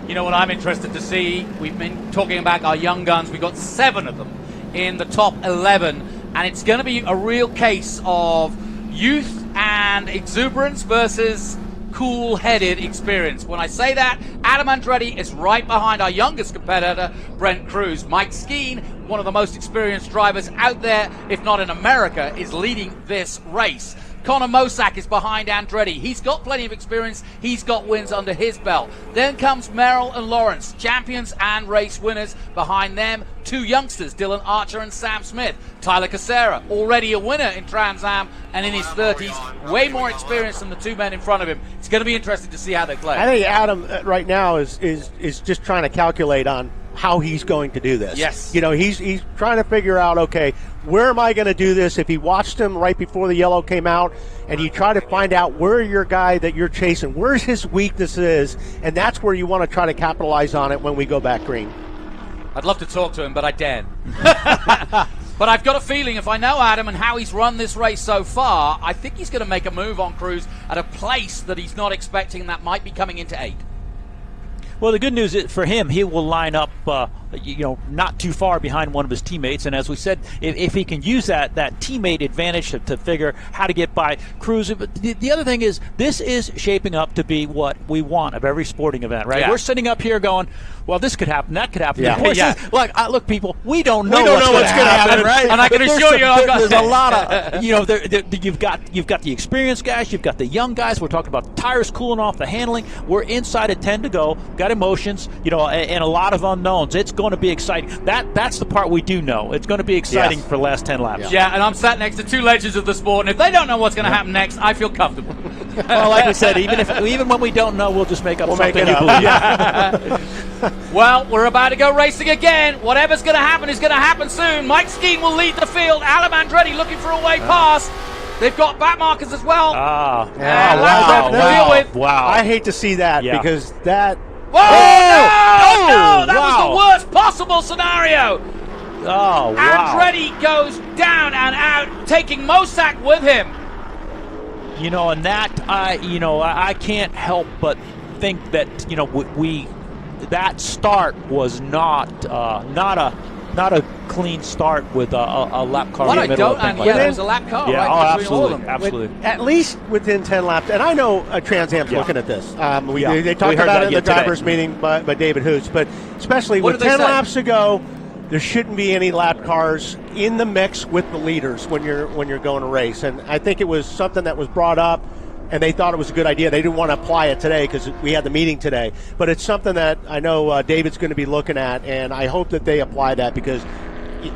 You know what I'm interested to see? We've been talking about our young guns. We've got 7 of them in the top 11, and it's going to be a real case of youth and exuberance versus cool-headed experience. When I say that, Adam Andretti is right behind our youngest competitor, Brent Cruz. Mike Skeen, one of the most experienced drivers out there, if not in America, is leading this race. Connor Mosack is behind Andretti. He's got plenty of experience. He's got wins under his belt. Then comes Merrill and Lawrence, champions and race winners. Behind them, 2 youngsters, Dylan Archer and Sam Smith. Tyler Kicera, already a winner in Trans Am and in his 30s, way more experience than the 2 men in front of him. It's going to be interesting to see how they play. I think Adam right now is just trying to calculate on how he's going to do this. Yes. He's trying to figure out, okay, where am I going to do this? If he watched him right before the yellow came out and you try to find out where your guy that you're chasing, where's his weakness is, and that's where you want to try to capitalize on it when we go back green. I'd love to talk to him, but I daren't. But I've got a feeling, if I know Adam and how he's run this race so far, I think he's going to make a move on Cruz at a place that he's not expecting, and that might be coming into 8. Well, the good news is for him, he will line up, not too far behind one of his teammates. And as we said, if he can use that teammate advantage to figure how to get by Cruz. The other thing is, this is shaping up to be what we want of every sporting event, right? Yeah. We're sitting up here going, well, this could happen, that could happen. Yeah. Look, people, we don't know what's going to happen, right? And I can assure you, there's a lot of, you've got the experienced guys, you've got the young guys. We're talking about the tires cooling off, the handling. We're inside at 10 to go. Got emotions, and a lot of unknowns. It's going to be exciting. That's the part we do know. It's going to be exciting for the last 10 laps. Yeah, and I'm sat next to two legends of the sport, and if they don't know what's going to happen next, I feel comfortable. Well, like we said, even when we don't know, we'll just make up something you believe. Yeah. Well, we're about to go racing again. Whatever's going to happen is going to happen soon. Mike Skeen will lead the field. Alan Andretti looking for a way past. They've got back markers as well. Wow. I hate to see that because that... Whoa! No! That was the worst possible scenario. Oh, wow. Andretti goes down and out, taking Mosack with him. And that, I can't help but think that, that start was not a clean start with a lap car. What I don't, and there was a lap car. Yeah, right, absolutely. At least within 10 laps, and I know Trans Am's looking at this. They talked about it in the drivers' meeting by David Hoots, but especially with 10 laps to go, there shouldn't be any lap cars in the mix with the leaders when you're going to race. And I think it was something that was brought up, and they thought it was a good idea. They didn't want to apply it today because we had the meeting today. But it's something that I know David's going to be looking at, and I hope that they apply that because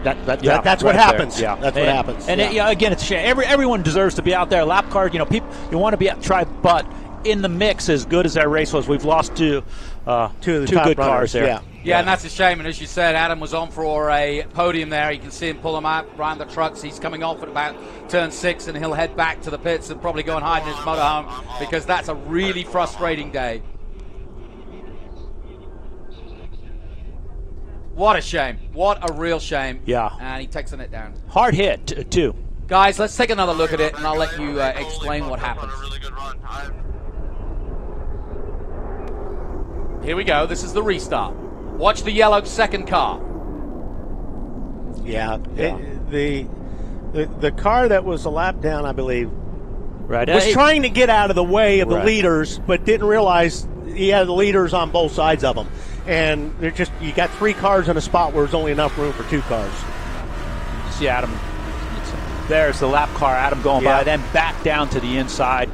that's what happens. Yeah. That's what happens. And again, it's a shame. Everyone deserves to be out there. Lap cars, people, you want to be out try, but in the mix, as good as that race was, we've lost two good cars there. Yeah, and that's a shame. And as you said, Adam was on for a podium there. You can see him pull him out around the trucks. He's coming off at about turn 6, and he'll head back to the pits and probably go and hide in his motorhome because that's a really frustrating day. What a shame. What a real shame. Yeah. And he takes the net down. Hard hit, too. Guys, let's take another look at it, and I'll let you explain what happened. Here we go. This is the restart. Watch the yellow second car. The car that was a lap down, I believe, right, was trying to get out of the way of the leaders, but didn't realize he had the leaders on both sides of him. And you got 3 cars in a spot where there's only enough room for 2 cars. See Adam. There's the lap car. Adam going by, then back down to the inside.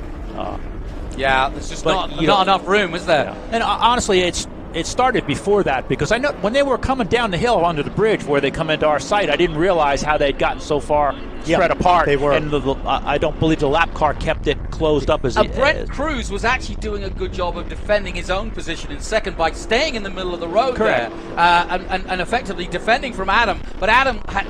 There's just not enough room, is there? Yeah. And honestly, it started before that because I know when they were coming down the hill onto the bridge where they come into our site, I didn't realize how they'd gotten so far spread apart. They were. And I don't believe the lap car kept it closed up as Brent Cruz was actually doing a good job of defending his own position in second by staying in the middle of the road there and effectively defending from Adam. But Adam had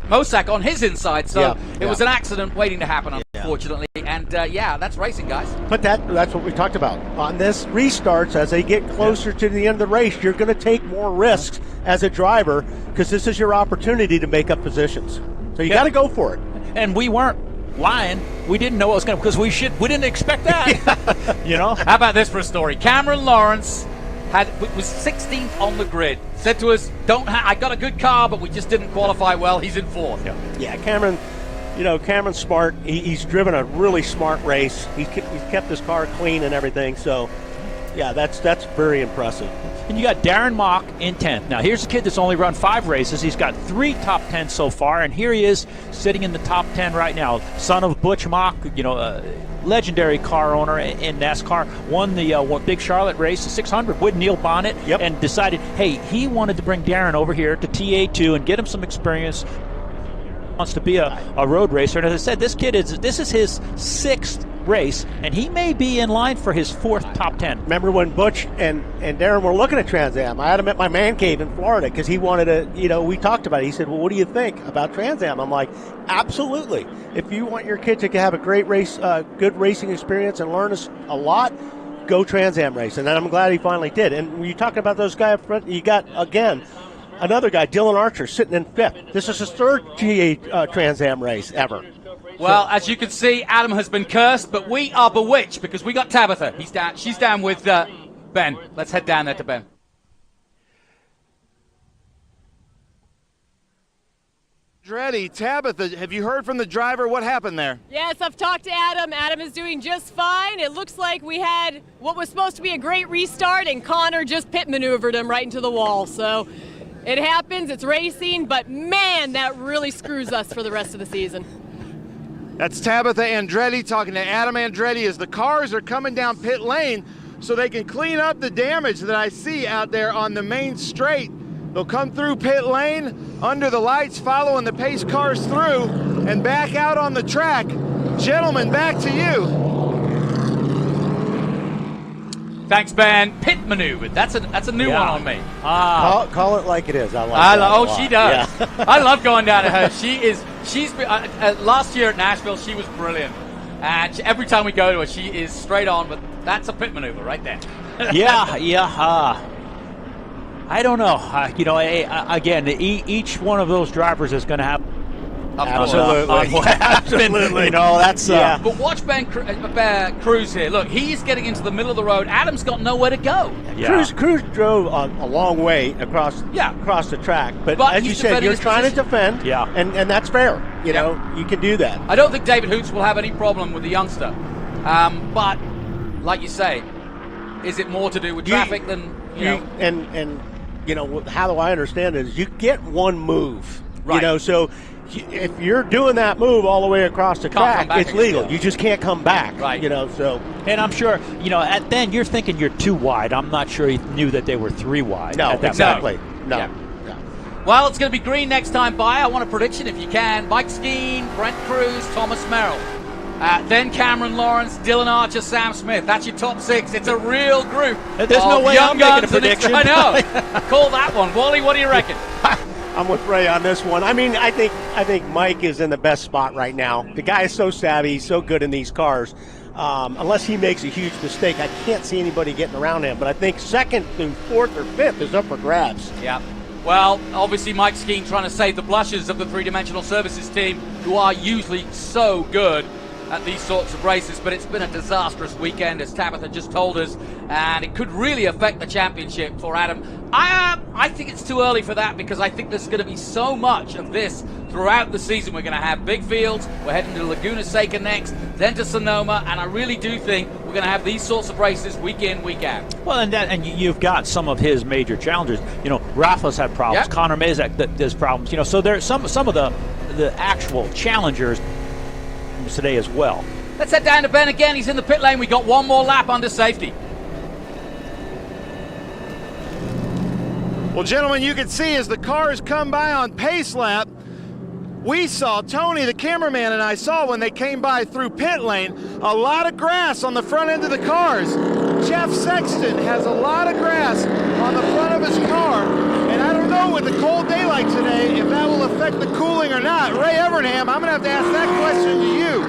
Mosack on his inside, so it was an accident waiting to happen, unfortunately. And that's racing, guys. But that's what we talked about. On this restarts, as they get closer to the end of the race, you're going to take more risks as a driver because this is your opportunity to make up positions. So you got to go for it. And we weren't lying. We didn't know what was going to, because we didn't expect that. How about this for a story? Cameron Lawrence was 16th on the grid. Said to us, I got a good car, but we just didn't qualify well. He's in 4th. Yeah, Cameron, Cameron's smart. He's driven a really smart race. He's kept his car clean and everything. So, that's very impressive. And you got Darren Mock in 10th. Now, here's a kid that's only run 5 races. He's got 3 top 10s so far, and here he is sitting in the top 10 right now. Son of Butch Mock, legendary car owner in NASCAR, won the Big Charlotte race, the 600 with Neil Bonnet, and decided, hey, he wanted to bring Darren over here to TA2 and get him some experience. Wants to be a road racer. And as I said, this is his 6th race, and he may be in line for his 4th top 10. Remember when Butch and Darren were looking at Trans Am? I had him at my man cave in Florida because he wanted to, we talked about it. He said, well, what do you think about Trans Am? I'm like, absolutely. If you want your kid to have a great race, good racing experience and learn a lot, go Trans Am race. And then I'm glad he finally did. And when you talk about those guys up front, you got, again, another guy, Dylan Archer, sitting in 5th. This is his 3rd GA Trans Am race ever. Well, as you can see, Adam has been cursed, but we are bewitched because we got Tabitha. She's down with Ben. Let's head down there to Ben. Andretti, Tabitha, have you heard from the driver? What happened there? Yes, I've talked to Adam. Adam is doing just fine. It looks like we had what was supposed to be a great restart, and Connor just pit maneuvered him right into the wall. So it happens, it's racing, but man, that really screws us for the rest of the season. That's Tabitha Andretti talking to Adam Andretti as the cars are coming down pit lane so they can clean up the damage that I see out there on the main straight. They'll come through pit lane, under the lights, following the pace cars through, and back out on the track. Gentlemen, back to you. Thanks, Ben. Pit maneuver. That's a new one on me. Call it like it is. I like that. Oh, she does. Yeah. I love going down to her. She's been, last year at Nashville, she was brilliant. And every time we go to her, she is straight on, but that's a pit maneuver right there. I don't know. Again, each one of those drivers is going to have. Absolutely. That's. But watch Ben Cruz here. Look, he's getting into the middle of the road. Adam's got nowhere to go. Yeah. Cruz drove a long way across the track. But as you said, you're trying to defend. Yeah. And that's fair. You know, you can do that. I don't think David Hoots will have any problem with the youngster. But like you say, is it more to do with traffic than And how do I understand it is you get one move. Right. So if you're doing that move all the way across the track, it's legal. You just can't come back. Right. So. And I'm sure, then you're thinking you're 2 wide. I'm not sure he knew that they were 3 wide. No, exactly. No. Yeah. Well, it's going to be green next time by. I want a prediction if you can. Mike Skeen, Brent Cruz, Thomas Merrill. Then Cameron Lawrence, Dylan Archer, Sam Smith. That's your top 6. It's a real group. There's no way I'm making a prediction. I know. Call that one. Wally, what do you reckon? I'm with Ray on this one. I mean, I think Mike is in the best spot right now. The guy is so savvy. He's so good in these cars. Unless he makes a huge mistake, I can't see anybody getting around him. But I think 2nd through 4th or 5th is up for grabs. Yeah. Well, obviously Mike Skeen trying to save the blushes of the three-dimensional services team, who are usually so good at these sorts of races, but it's been a disastrous weekend, as Tabitha just told us, and it could really affect the championship for Adam. I think it's too early for that, because I think there's going to be so much of this throughout the season. We're going to have big fields. We're heading to Laguna Seca next, then to Sonoma, and I really do think we're going to have these sorts of races week in, week out. Well, and you've got some of his major challengers. Rafa's had problems. Yep. Connor Mosack does problems. So there's some of the actual challengers today as well. Let's head down to Ben again. He's in the pit lane. We got one more lap under safety. Well, gentlemen, you can see as the cars come by on pace lap, we saw, Tony, the cameraman, and I saw when they came by through pit lane, a lot of grass on the front end of the cars. Jeff Sexton has a lot of grass on the front of his car, and I don't know with the cold daylight today if that will affect the cooling or not. Ray Evernham, I'm going to have to ask that question to you.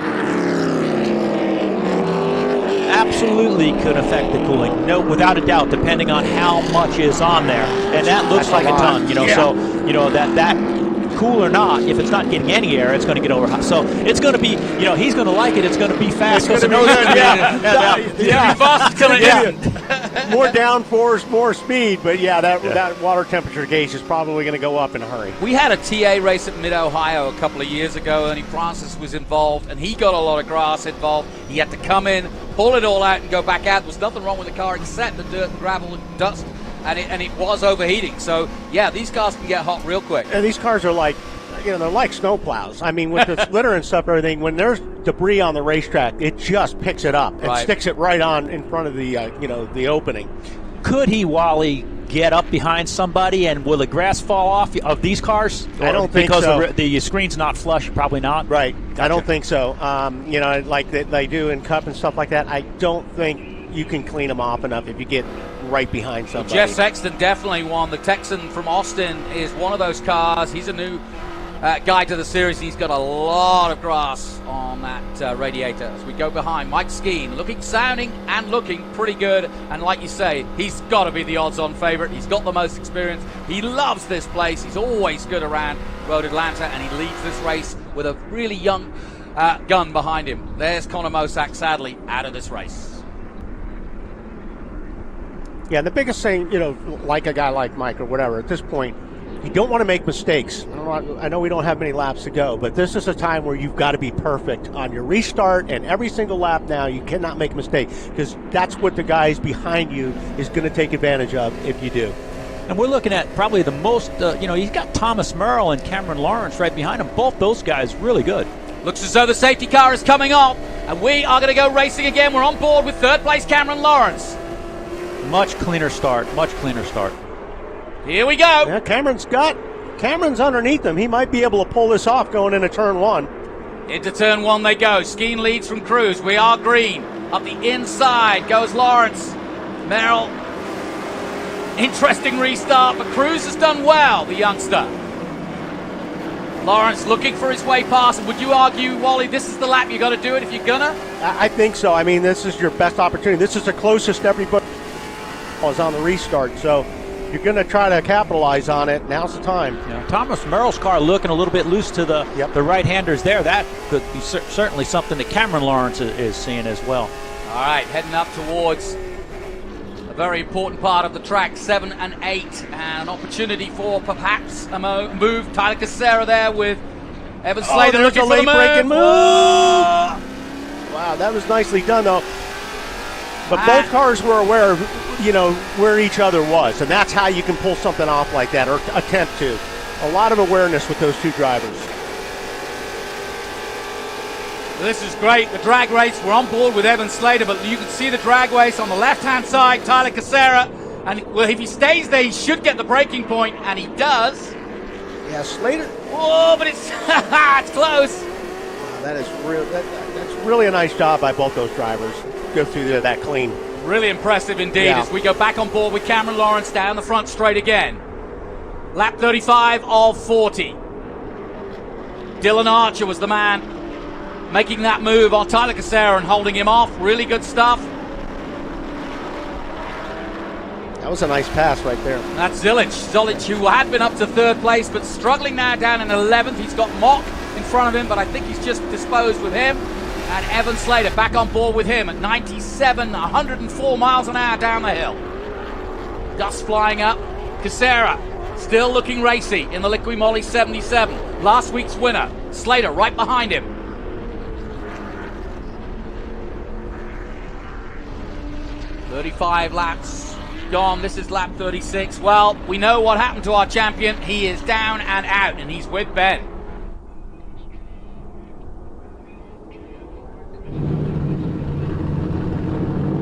Absolutely could affect the cooling, no, without a doubt, depending on how much is on there, and that looks like a ton. So that cool or not, if it's not getting any air, it's going to get over hot. So it's going to be, he's going to like it. It's going to be fast. It's going to be fast till the end. More downforce, more speed, but that water temperature gauge is probably going to go up in a hurry. We had a TA race at Mid-Ohio a couple of years ago. Ernie Francis was involved, and he got a lot of grass involved. He had to come in, pull it all out, and go back out. There was nothing wrong with the car except the dirt and gravel and dust. And it was overheating. So, these cars can get hot real quick. And these cars are like, they're like snow plows. I mean, with the litter and stuff, everything, when there's debris on the racetrack, it just picks it up and sticks it right on in front of the, the opening. Could he, Wally, get up behind somebody, and will the grass fall off of these cars? I don't think so. Because the screen's not flush, probably not. Right. Gotcha. I don't think so. Like they do in Cup and stuff like that, I don't think you can clean them off enough if you get right behind somebody. Jeff Sexton definitely won. The Texan from Austin is one of those cars. He's a new guide to the series. He's got a lot of grass on that radiator. As we go behind, Mike Skeen sounding and looking pretty good. And like you say, he's got to be the odds-on favorite. He's got the most experience. He loves this place. He's always good around Road Atlanta, and he leads this race with a really young gun behind him. There's Connor Mosack, sadly, out of this race. Yeah, the biggest thing, you know, like a guy like Mike or whatever, at this point, you don't want to make mistakes. I know we don't have many laps to go, but this is a time where you've got to be perfect on your restart, and every single lap now you cannot make a mistake, because that's what the guys behind you is going to take advantage of if you do. And we're looking at probably the most, you've got Thomas Merrill and Cameron Lawrence right behind him. Both those guys really good. Looks as though the safety car is coming off, and we are going to go racing again. We're on board with third place Cameron Lawrence. Much cleaner start, much cleaner start. Here we go. Yeah, Cameron's underneath him. He might be able to pull this off going into turn one. Into turn one they go. Skeen leads from Cruz. We are green. Up the inside goes Lawrence. Merrill. Interesting restart, but Cruz has done well, the youngster. Lawrence looking for his way past. And would you argue, Wally, this is the lap you got to do it if you're gonna? I think so. I mean, this is your best opportunity. This is the closest everybody was on the restart, so you're going to try to capitalize on it. Now's the time. Yeah, Thomas Merrill's car looking a little bit loose to the right-handers there. That could be certainly something that Cameron Lawrence is seeing as well. All right, heading up towards a very important part of the track, 7 and 8, and an opportunity for perhaps a move. Tyler Kicera there with Evan Slater looking for the move. Breaking move. Wow, that was nicely done though. But both cars were aware of, where each other was, and that's how you can pull something off like that, or attempt to. A lot of awareness with those two drivers. This is great. The drag race, we're on board with Evan Slater, but you can see the drag race on the left-hand side, Tyler Kicera, and well, if he stays there, he should get the breaking point, and he does. Yeah, Slater. Whoa, but it's it's close. Wow, that is real. That's really a nice job by both those drivers. Go through there that clean. Really impressive indeed. As we go back on board with Cameron Lawrence down the front straight again. Lap 35 of 40. Dylan Archer was the man making that move on Tyler Kicera and holding him off. Really good stuff. That was a nice pass right there. And that's Zilic. Zilic, who had been up to third place, but struggling now down in 11th. He's got Mock in front of him, but I think he's just disposed with him. And Evan Slater back on board with him at 97, 104 miles an hour down the hill. Dust flying up. Kicera still looking racy in the Liqui Moly 77. Last week's winner. Slater right behind him. "35 laps gone. This is lap 36. Well, we know what happened to our champion. He is down and out, and he's with Ben.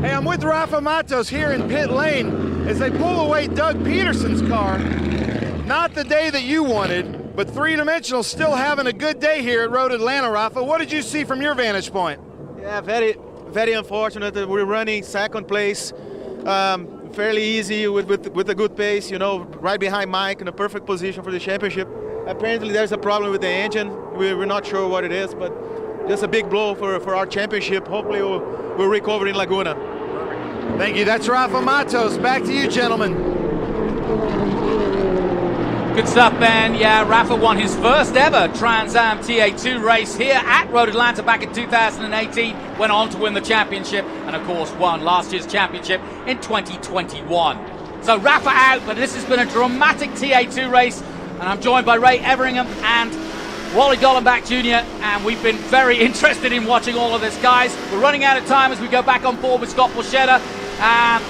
Hey, I'm with Rafa Matos here in pit lane as they pull away Doug Peterson's car. Not the day that you wanted, but Three Dimensional still having a good day here at Road Atlanta. Rafa, what did you see from your vantage point? Yeah, very, very unfortunate that we're running second place. Fairly easy with a good pace, right behind Mike in a perfect position for the championship. Apparently there's a problem with the engine. We're not sure what it is, but just a big blow for our championship. Hopefully we'll recover in Laguna. Thank you. That's Rafa Matos. Back to you, gentlemen. Good stuff, Ben. Yeah, Rafa won his first ever Trans Am TA2 race here at Road Atlanta back in 2018. Went on to win the championship and, of course, won last year's championship in 2021. So Rafa out, but this has been a dramatic TA2 race. And I'm joined by Ray Everingham and Wally Gollenbach Jr. And we've been very interested in watching all of this, guys. We're running out of time as we go back on board with Scott Borchetta.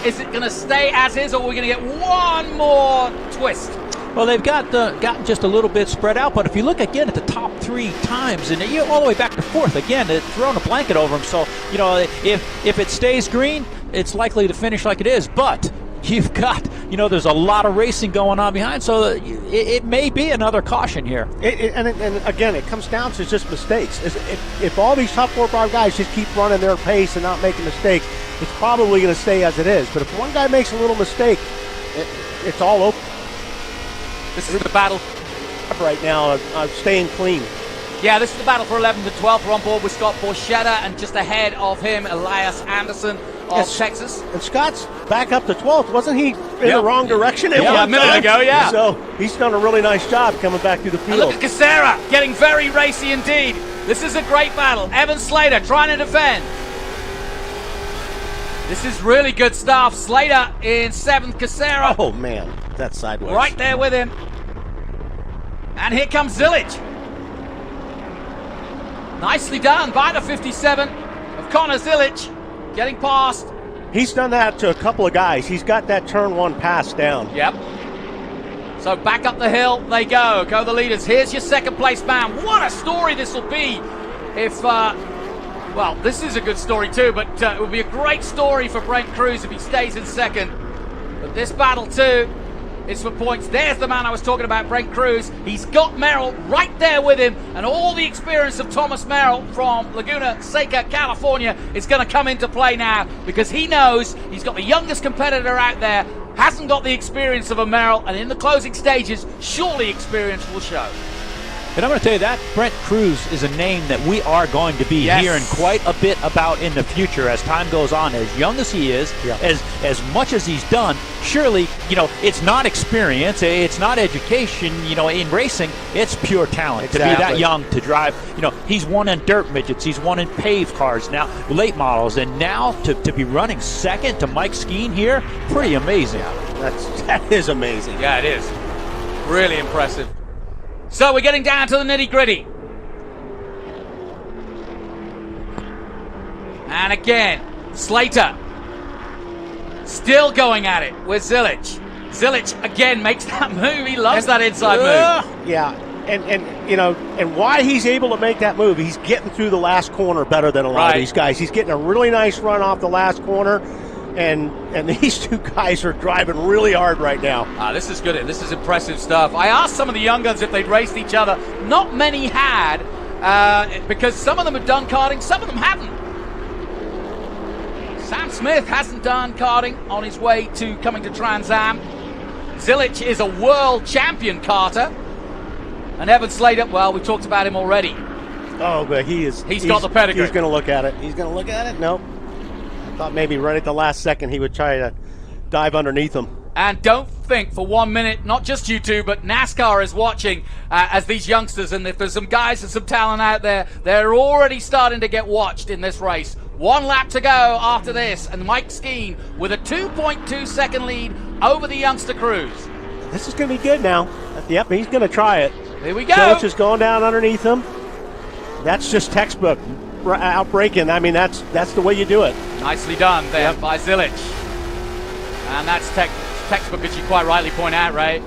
Is it going to stay as is, or are we going to get one more twist? Well, they've gotten just a little bit spread out, but if you look again at the top 3 times, and you're all the way back to 4th, again, it's thrown a blanket over them. So, if it stays green, it's likely to finish like it is. But you've got, there's a lot of racing going on behind, so it may be another caution here. And again, it comes down to just mistakes. If all these top 4 or 5 guys just keep running their pace and not making mistakes, it's probably going to stay as it is. But if one guy makes a little mistake, it's all open. This is the battle right now of staying clean. Yeah, this is the battle for 11th and 12th. We're on board with Scott Borchetta, and just ahead of him, Elias Anderson of Texas. And Scott's back up to 12th. Wasn't he in the wrong direction? Yeah, a minute ago, yeah. So he's done a really nice job coming back through the field. And look at Kicera getting very racy indeed. This is a great battle. Evan Slater trying to defend. This is really good stuff. Slater in 7th, Kicera. Oh, man, that's sideways. Right there with him. And here comes Zilic. Nicely done by the 57 of Connor Zilic, getting past. He's done that to a couple of guys. He's got that turn 1 pass down. Yep. So back up the hill they go the leaders. Here's your second place man. What a story this will be if, well, this is a good story too, but it will be a great story for Brent Cruz if he stays in second. But this battle too is for points. There's the man I was talking about, Brent Cruz. He's got Merrill right there with him, and all the experience of Thomas Merrill from Laguna Seca, California is going to come into play now, because he knows he's got the youngest competitor out there, hasn't got the experience of a Merrill, and in the closing stages, surely experience will show. And I'm going to tell you that Brent Cruz is a name that we are going to be hearing quite a bit about in the future as time goes on. As young as he is, as much as he's done, surely, you know, it's not experience, it's not education, you know, in racing, it's pure talent. To be that young, to drive, you know, he's won in dirt midgets, he's won in paved cars, now late models, and now to be running second to Mike Skeen here, pretty amazing. That is amazing. Yeah, it is. Really impressive. So we're getting down to the nitty-gritty. And again, Slater still going at it with Zilic. Zilic again makes that move. He loves that inside move. Yeah, and you know, and why he's able to make that move, he's getting through the last corner better than a lot of these guys. He's getting a really nice run off the last corner. And these two guys are driving really hard right now. This is good. This is impressive stuff. I asked some of the young guns if they'd raced each other. Not many had, because some of them had done karting, some of them haven't. Sam Smith hasn't done karting on his way to coming to Trans Am. Zilic is a world champion karter. And Evan Slater, well, we talked about him already. Oh, but he's got the pedigree. He's going to look at it. He's going to look at it? Nope. Thought maybe right at the last second he would try to dive underneath him. And don't think for 1 minute, not just you two, but NASCAR is watching as these youngsters, and if there's some guys and some talent out there, they're already starting to get watched in this race. 1 lap to go after this, and Mike Skeen with a 2.2 second lead over the youngster Cruz. This is going to be good now. Yep, he's going to try it. Here we go. Zilic is going down underneath him. That's just textbook. Outbreaking. I mean, that's the way you do it. Nicely done there by Zilic. And that's textbook, as you quite rightly point out, Ray.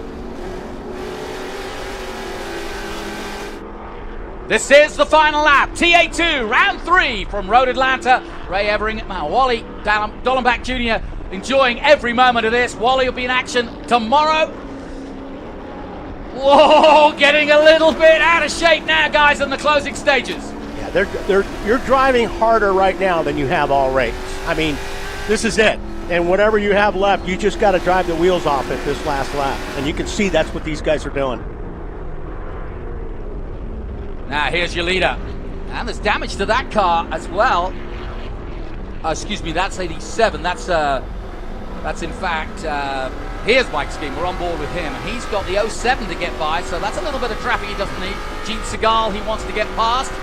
This is the final lap. TA2, round 3 from Road Atlanta. Ray Evering, Wally Dollenbach Jr. enjoying every moment of this. Wally will be in action tomorrow. Whoa, getting a little bit out of shape now, guys, in the closing stages. You're driving harder right now than you have all race. I mean, this is it. And whatever you have left, you just got to drive the wheels off at this last lap. And you can see that's what these guys are doing. Now, here's your leader. And there's damage to that car as well. Excuse me, that's 87. That's in fact, here's Mike Skeen. We're on board with him. And he's got the 07 to get by, so that's a little bit of traffic he doesn't need. Gene Segal, he wants to get past.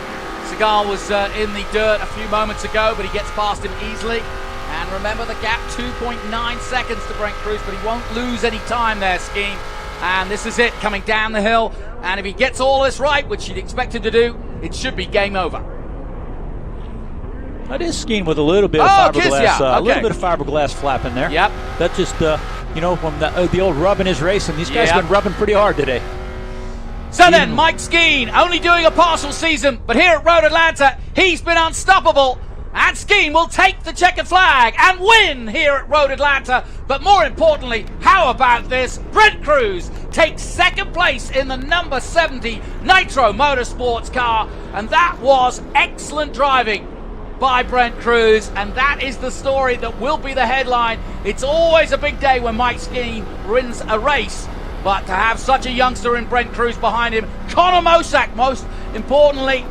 Segal was in the dirt a few moments ago, but he gets past him easily. And remember the gap, 2.9 seconds to Brent Cruz, but he won't lose any time there, Skeen. And this is it, coming down the hill. And if he gets all this right, which you'd expect him to do, it should be game over. That is Skeen with a little bit of fiberglass, a little bit of fiberglass flap in there. Yep. That's just, you know, from the old rubbing his racing. These guys have been rubbing pretty hard today. So then, Mike Skeen, only doing a partial season, but here at Road Atlanta, he's been unstoppable. And Skeen will take the checkered flag and win here at Road Atlanta. But more importantly, how about this? Brent Cruz takes second place in the number 70 Nitro Motorsports car. And that was excellent driving by Brent Cruz. And that is the story that will be the headline. It's always a big day when Mike Skeen wins a race. But to have such a youngster in Brent Cruz behind him, Connor Mosack, most importantly,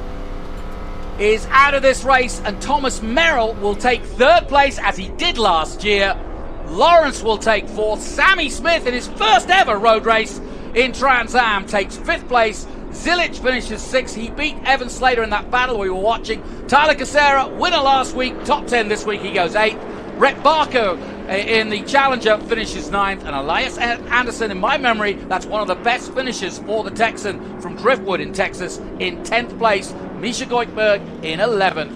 is out of this race, and Thomas Merrill will take 3rd place as he did last year. Lawrence will take 4th. Sammy Smith, in his first ever road race in Trans Am, takes 5th place. Zilic finishes 6th. He beat Evan Slater in that battle we were watching. Tyler Kicera, winner last week, top 10 this week, he goes 8th. Rhett Barco in the Challenger finishes 9th, and Elias Anderson, in my memory, that's one of the best finishers for the Texan from Driftwood in Texas, in 10th place. Misha Goikhberg in 11th.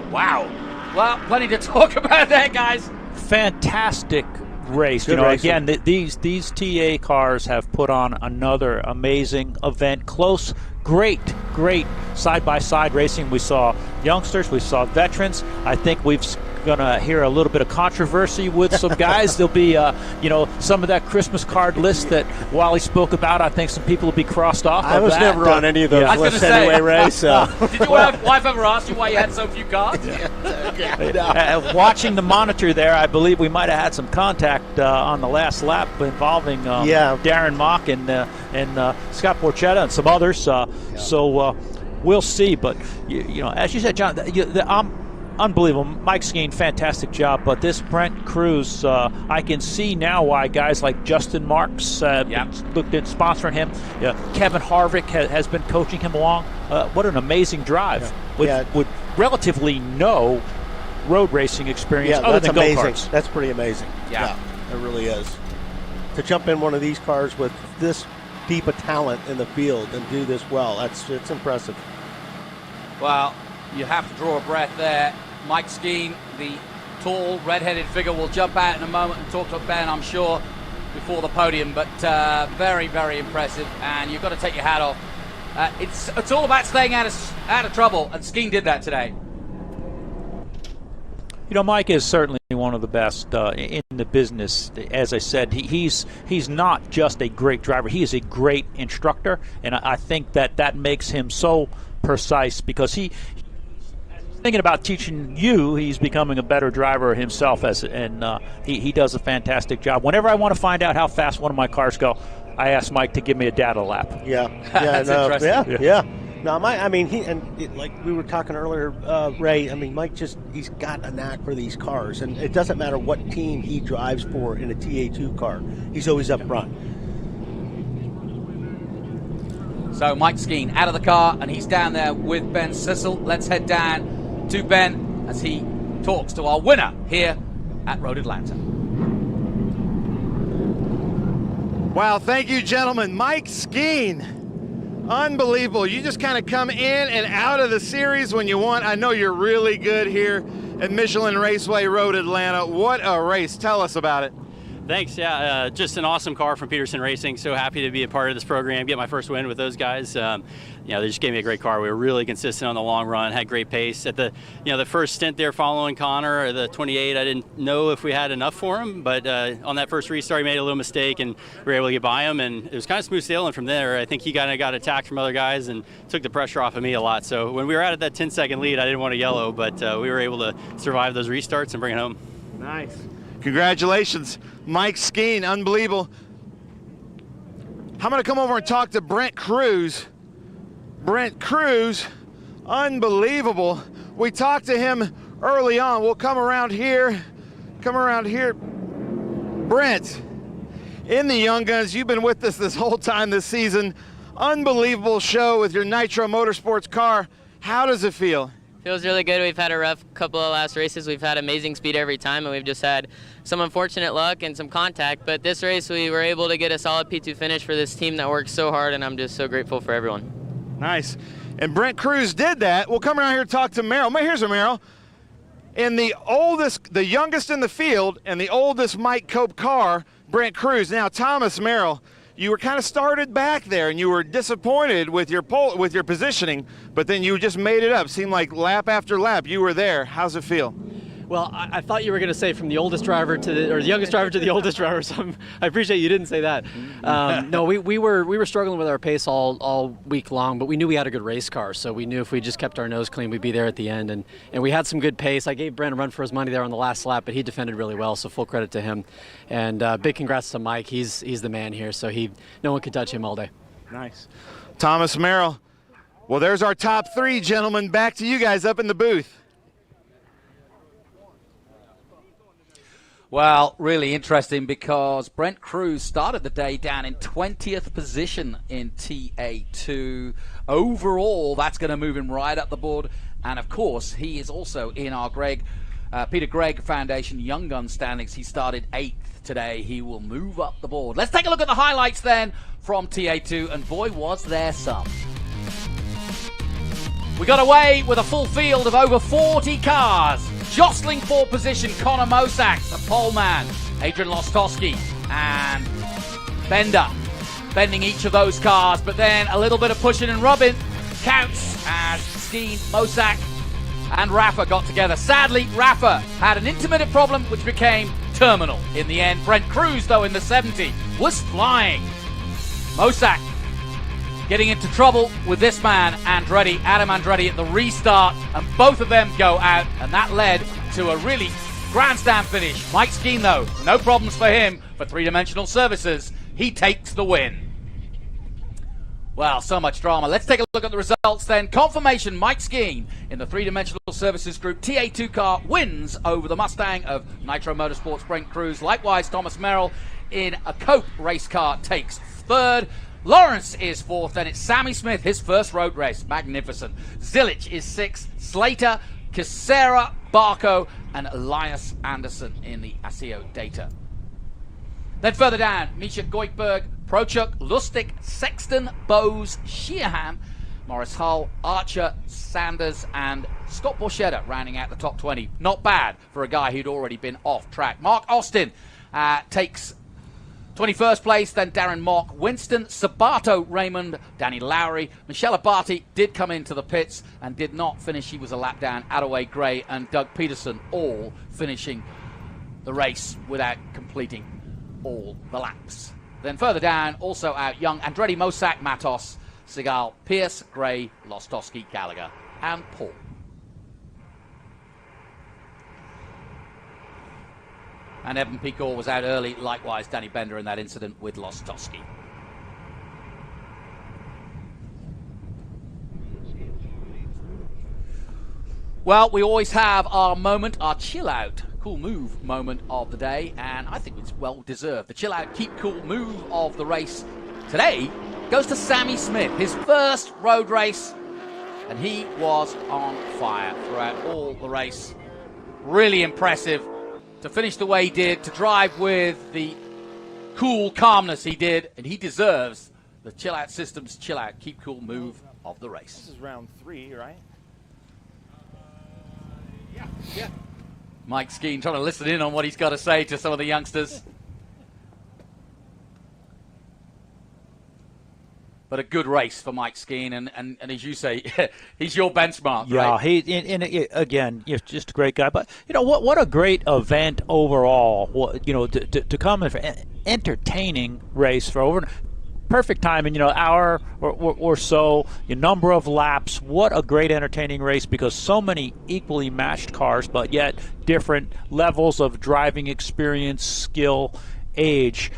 Wow. Well, plenty to talk about there, guys. Fantastic race. Good racing. Again, these TA cars have put on another amazing event. Close, great side-by-side racing. We saw youngsters, we saw veterans. I think we've gonna hear a little bit of controversy with some guys. There'll be some of that Christmas card list that Wally spoke about. I think some people will be crossed off. I was never on any of those lists anyway, Ray. So. Did your wife ever ask you why you had so few cards? Watching the monitor there, I believe we might have had some contact on the last lap involving Darren Mock and Scott Porchetta and some others. So we'll see. But as you said, John, unbelievable. Mike Skeen, fantastic job. But this Brent Cruz, I can see now why guys like Justin Marks looked at sponsoring him. Kevin Harvick has been coaching him along. What an amazing drive with relatively no road racing experience other than go-karts. That's pretty amazing. Yeah, it really is. To jump in one of these cars with this deep a talent in the field and do this well, it's impressive. Well, you have to draw a breath there. Mike Skeen, the tall, red-headed figure, will jump out in a moment and talk to Ben, I'm sure, before the podium. But very, very impressive, and you've got to take your hat off. It's all about staying out of trouble, and Skeen did that today. Mike is certainly one of the best in the business. As I said, he's not just a great driver; he is a great instructor, and I think that makes him so precise, because he's thinking about teaching you. He's becoming a better driver himself, and he does a fantastic job. Whenever I want to find out how fast one of my cars go, I ask Mike to give me a data lap. That's interesting. Yeah. No, like we were talking earlier, Ray, Mike he's got a knack for these cars, and it doesn't matter what team he drives for in a TA2 car. He's always up front. So Mike Skeen out of the car, and he's down there with Ben Sissel. Let's head down to Ben as he talks to our winner here at Road Atlanta. Wow, thank you, gentlemen. Mike Skeen. Unbelievable. You just kind of come in and out of the series when you want. I know you're really good here at Michelin Raceway Road Atlanta. What a race. Tell us about it. Thanks. Yeah, just an awesome car from Peterson Racing. So happy to be a part of this program, get my first win with those guys. They just gave me a great car. We were really consistent on the long run, had great pace. At the first stint there following Connor, the 28, I didn't know if we had enough for him, but on that first restart, he made a little mistake, and we were able to get by him, and it was kind of smooth sailing from there. I think he kind of got attacked from other guys and took the pressure off of me a lot. So when we were out at that 10-second lead, I didn't want to yellow, but we were able to survive those restarts and bring it home. Nice. Congratulations, Mike Skeen, unbelievable. I'm going to come over and talk to Brent Cruz. Brent Cruz, unbelievable. We talked to him early on. We'll come around here. Brent, in the Young Guns, you've been with us this whole time this season. Unbelievable show with your Nitro Motorsports car. How does it feel? Feels really good. We've had a rough couple of last races. We've had amazing speed every time, and we've just had some unfortunate luck and some contact. But this race, we were able to get a solid P2 finish for this team that works so hard, and I'm just so grateful for everyone. Nice. And Brent Cruz did that. We'll come around here and talk to Merrill. Here's a Merrill. In the youngest in the field, and the oldest Mike Cope car, Brent Cruz. Now, Thomas Merrill, you were kind of started back there, and you were disappointed with your positioning, but then you just made it up. Seemed like lap after lap you were there. How's it feel? Well, I thought you were going to say from the oldest driver to the youngest driver to the oldest driver. So I appreciate you didn't say that. No, we were struggling with our pace all week long, but we knew we had a good race car. So we knew if we just kept our nose clean, we'd be there at the end. And we had some good pace. I gave Brent a run for his money there on the last lap, but he defended really well. So full credit to him. And big congrats to Mike. He's the man here. So no one could touch him all day. Nice. Thomas Merrill. Well, there's our top 3, gentlemen. Back to you guys up in the booth. Well, really interesting because Brent Cruz started the day down in 20th position in TA2. Overall, that's going to move him right up the board. And, of course, he is also in our Peter Gregg Foundation Young Gun standings. He started 8th today. He will move up the board. Let's take a look at the highlights then from TA2. And, boy, was there some. We got away with a full field of over 40 cars. Jostling for position, Connor Mosack, the pole man, Adrian Lostowski, and Bender. Bending each of those cars, but then a little bit of pushing and rubbing counts as Skeen, Mosack, and Rafa got together. Sadly, Rafa had an intermittent problem which became terminal. In the end, Brent Cruz, though, in the 70, was flying. Mosack getting into trouble with this man, Adam Andretti at the restart, and both of them go out, and that led to a really grandstand finish. Mike Skeen, though, no problems for him for three-dimensional services. He takes the win. Well, so much drama. Let's take a look at the results then. Confirmation, Mike Skeen in the three-dimensional services group TA2 car wins over the Mustang of Nitro Motorsports Brent Cruz. Likewise, Thomas Merrill in a Cope race car takes 3rd. Lawrence is 4th, then it's Sammy Smith, his first road race. Magnificent. Zilic is 6th. Slater, Kicera, Barco, and Elias Anderson in the ASIO data. Then further down, Misha Goikberg, Prochuk, Lustig, Sexton, Bowes, Sheehan, Morris Hull, Archer, Sanders, and Scott Borchetta rounding out the top 20. Not bad for a guy who'd already been off track. Mark Austin takes 21st place, then Darren Mock, Winston, Sabato, Raymond, Danny Lowry, Michelle Abati did come into the pits and did not finish. He was a lap down. Attaway Gray and Doug Peterson all finishing the race without completing all the laps. Then further down, also out young, Andretti, Mosack, Matos, Segal, Pierce, Gray, Lostowski, Gallagher, and Paul. And Evan Picor was out early, likewise Danny Bender in that incident with Lostowski. Well, we always have our moment, our chill out, cool move moment of the day, and I think it's well deserved. The chill out, keep cool move of the race today goes to Sammy Smith, his first road race, and he was on fire throughout all the race. Really impressive to finish the way he did, to drive with the cool calmness he did, and he deserves the Chill Out Systems Chill Out Keep Cool move of the race. This is round 3, right? Yeah. Mike Skeen trying to listen in on what he's got to say to some of the youngsters. But a good race for Mike Skeen, and as you say, he's your benchmark, yeah, right? Again, just a great guy. But, what a great event overall, to come in for entertaining race for over perfect time, and hour or so, number of laps. What a great entertaining race, because so many equally matched cars, but yet different levels of driving experience, skill, age.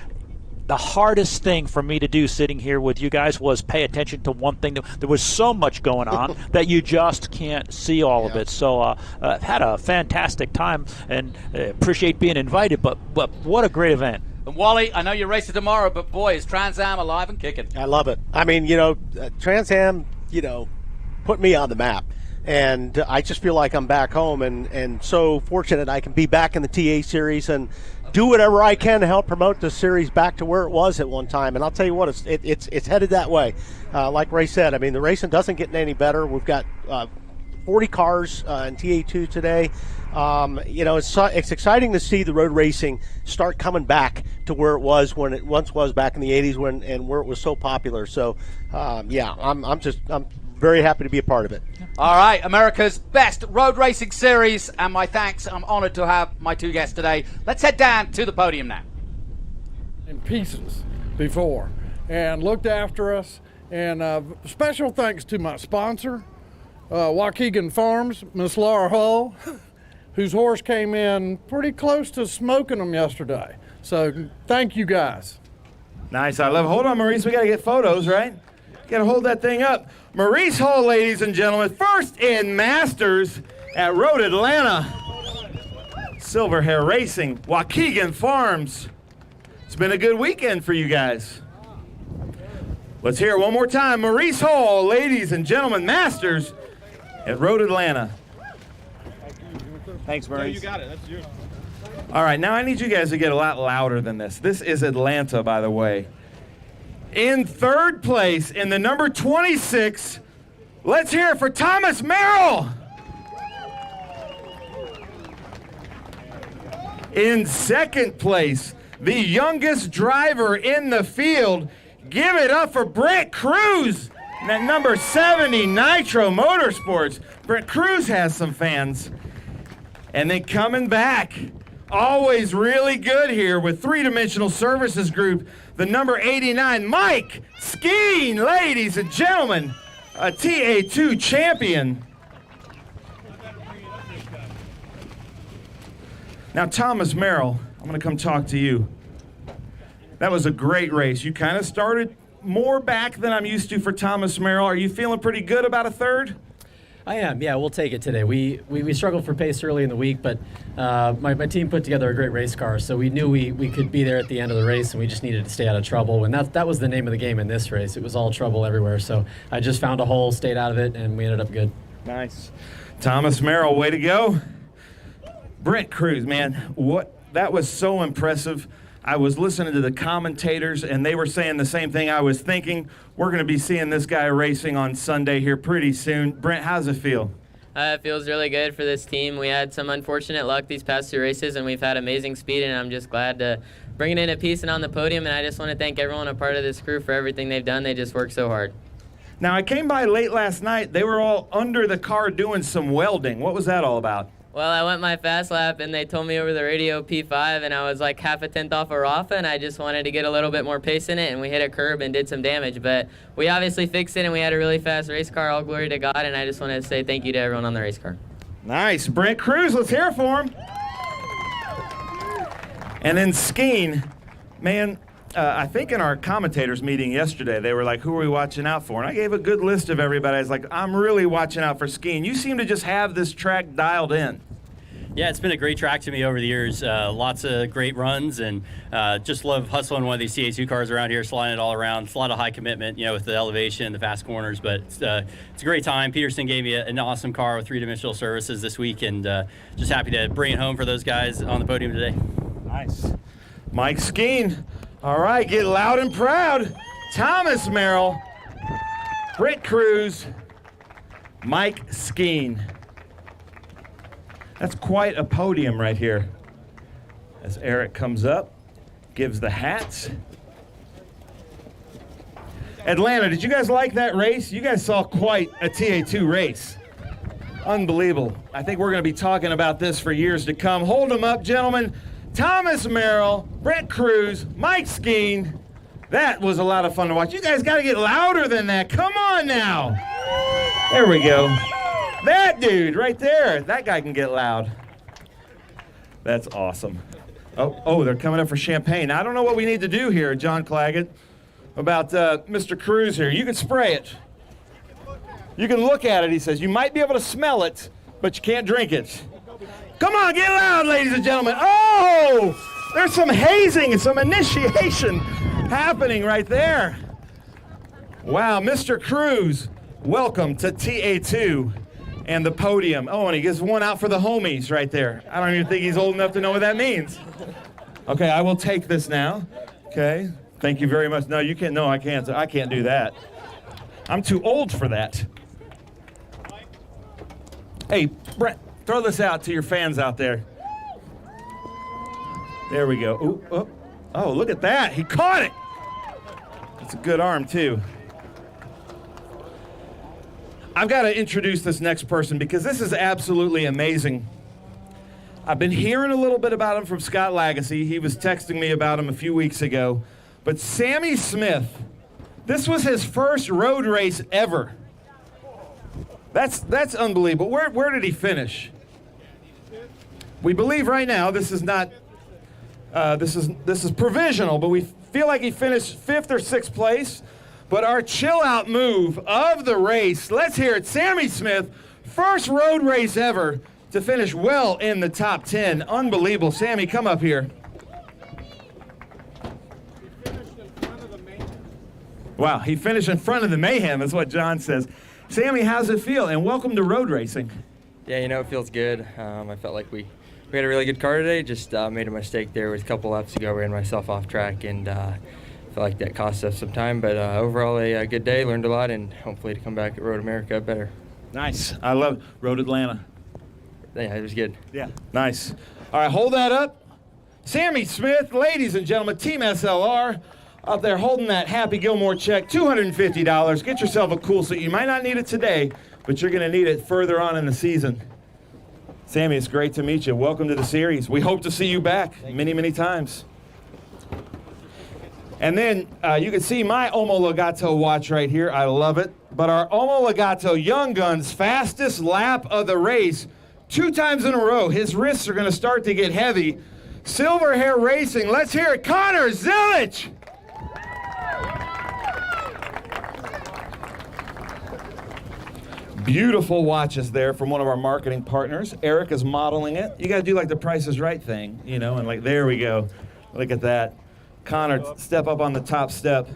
The hardest thing for me to do sitting here with you guys was pay attention to one thing. There was so much going on that you just can't see all of it. So had a fantastic time, and appreciate being invited, but what a great event. And Wally, I know you're racing tomorrow, but boy, is Trans Am alive and kicking. I love it. I mean, Trans Am, put me on the map. And I just feel like I'm back home, and so fortunate I can be back in the TA series and do whatever I can to help promote the series back to where it was at one time. And I'll tell you what, it's headed that way. Like Ray said, I mean, the racing doesn't get any better. We've got 40 cars in TA2 today. It's exciting to see the road racing start coming back to where it was when it once was back in the 80s and where it was so popular. So, I'm very happy to be a part of it. All right, America's best road racing series, and my thanks. I'm honored to have my two guests today. Let's head down to the podium now. In pieces before and looked after us, and special thanks to my sponsor, Waukegan Farms, Miss Laura Hull, whose horse came in pretty close to smoking them yesterday. So thank you guys. Nice, I love it. Hold on, Maurice, we got to get photos, right? Got to hold that thing up. Maurice Hall, ladies and gentlemen, first in Masters at Road Atlanta. Silver Hair Racing, Waukegan Farms. It's been a good weekend for you guys. Let's hear it one more time. Maurice Hall, ladies and gentlemen, Masters at Road Atlanta. Thanks, Maurice. Yeah, you got it. That's yours. All right, now I need you guys to get a lot louder than this. This is Atlanta, by the way. In third place, in the number 26, let's hear it for Thomas Merrill. In second place, the youngest driver in the field, give it up for Brent Cruz. And at number 70, Nitro Motorsports. Brent Cruz has some fans. And then coming back, always really good here with Three Dimensional Services Group, the number 89, Mike Skeen, ladies and gentlemen, a TA2 champion. Now, Thomas Merrill, I'm going to come talk to you. That was a great race. You kind of started more back than I'm used to for Thomas Merrill. Are you feeling pretty good about a third? I am, yeah, we'll take it today. We struggled for pace early in the week, but my team put together a great race car, so we knew we could be there at the end of the race, and we just needed to stay out of trouble. And that was the name of the game in this race. It was all trouble everywhere, so I just found a hole, stayed out of it, and we ended up good. Nice. Thomas Merrill, way to go. Brent Cruz, man, that was so impressive. I was listening to the commentators, and they were saying the same thing I was thinking. We're going to be seeing this guy racing on Sunday here pretty soon. Brent, how's it feel? It feels really good for this team. We had some unfortunate luck these past two races, and we've had amazing speed, and I'm just glad to bring it in a piece and on the podium, and I just want to thank everyone a part of this crew for everything they've done. They just worked so hard. Now, I came by late last night. They were all under the car doing some welding. What was that all about? Well, I went my fast lap, and they told me over the radio P5, and I was like half a tenth off of Rafa, and I just wanted to get a little bit more pace in it, and we hit a curb and did some damage. But we obviously fixed it, and we had a really fast race car. All glory to God, and I just wanted to say thank you to everyone on the race car. Nice. Brent Cruz, let's hear it for him. And then Skeen, man, I think in our commentators meeting yesterday, they were like, who are we watching out for? And I gave a good list of everybody. I was like, I'm really watching out for Skeen. You seem to just have this track dialed in. Yeah, it's been a great track to me over the years. Lots of great runs, and just love hustling one of these TA2 cars around here, sliding it all around. It's a lot of high commitment, with the elevation, the fast corners, but it's a great time. Peterson gave me an awesome car with three-dimensional services this week, and just happy to bring it home for those guys on the podium today. Nice. Mike Skeen. All right, get loud and proud. Thomas Merrill, Brent Cruz, Mike Skeen. That's quite a podium right here. As Eric comes up, gives the hats. Atlanta, did you guys like that race? You guys saw quite a TA2 race. Unbelievable. I think we're going to be talking about this for years to come. Hold them up, gentlemen. Thomas Merrill, Brent Cruz, Mike Skeen. That was a lot of fun to watch. You guys got to get louder than that. Come on now. There we go. That dude right there, that guy can get loud. That's awesome. Oh, they're coming up for champagne. I don't know what we need to do here, John Claggett, about Mr. Cruz here. You can spray it. You can look at it, he says. You might be able to smell it, but you can't drink it. Come on, get loud, ladies and gentlemen. Oh, there's some hazing and some initiation happening right there. Wow, Mr. Cruz, welcome to TA2. And the podium. Oh, and he gives one out for the homies right there. I don't even think he's old enough to know what that means. Okay, I will take this now. Okay, thank you very much. No, you can't. No, I can't. I can't do that. I'm too old for that. Hey, Brent, throw this out to your fans out there. There we go. Ooh, oh, look at that. He caught it. That's a good arm, too. I've got to introduce this next person because this is absolutely amazing. I've been hearing a little bit about him from Scott Lagasse. He was texting me about him a few weeks ago. But Sammy Smith, this was his first road race ever. That's unbelievable. Where did he finish? We believe right now this is not this is provisional, but we feel like he finished 5th or 6th place. But our chill out move of the race, let's hear it. Sammy Smith, first road race ever to finish well in the top 10. Unbelievable. Sammy, come up here. Wow, he finished in front of the mayhem, is what John says. Sammy, how's it feel? And welcome to road racing. Yeah, you know, it feels good. I felt like we had a really good car today. Just made a mistake there with a couple laps ago. Ran myself off track, and felt like that cost us some time. But overall, a good day. Learned a lot, and hopefully to come back at Road America better. Nice. I love it. Road Atlanta. Yeah, it was good. Yeah. Nice. All right, hold that up. Sammy Smith, ladies and gentlemen, Team SLR, out there holding that Happy Gilmore check, $250. Get yourself a cool suit. You might not need it today, but you're going to need it further on in the season. Sammy, it's great to meet you. Welcome to the series. We hope to see you back many, many times. And then you can see my Omologato watch right here. I love it. But our Omologato Young Guns fastest lap of the race, 2 times in a row. His wrists are going to start to get heavy. Silver Hair Racing, let's hear it. Connor Zilich. Beautiful watches there from one of our marketing partners. Eric is modeling it. You got to do like the Price is Right thing, you know, and like, there we go. Look at that. Connor, step up on the top step.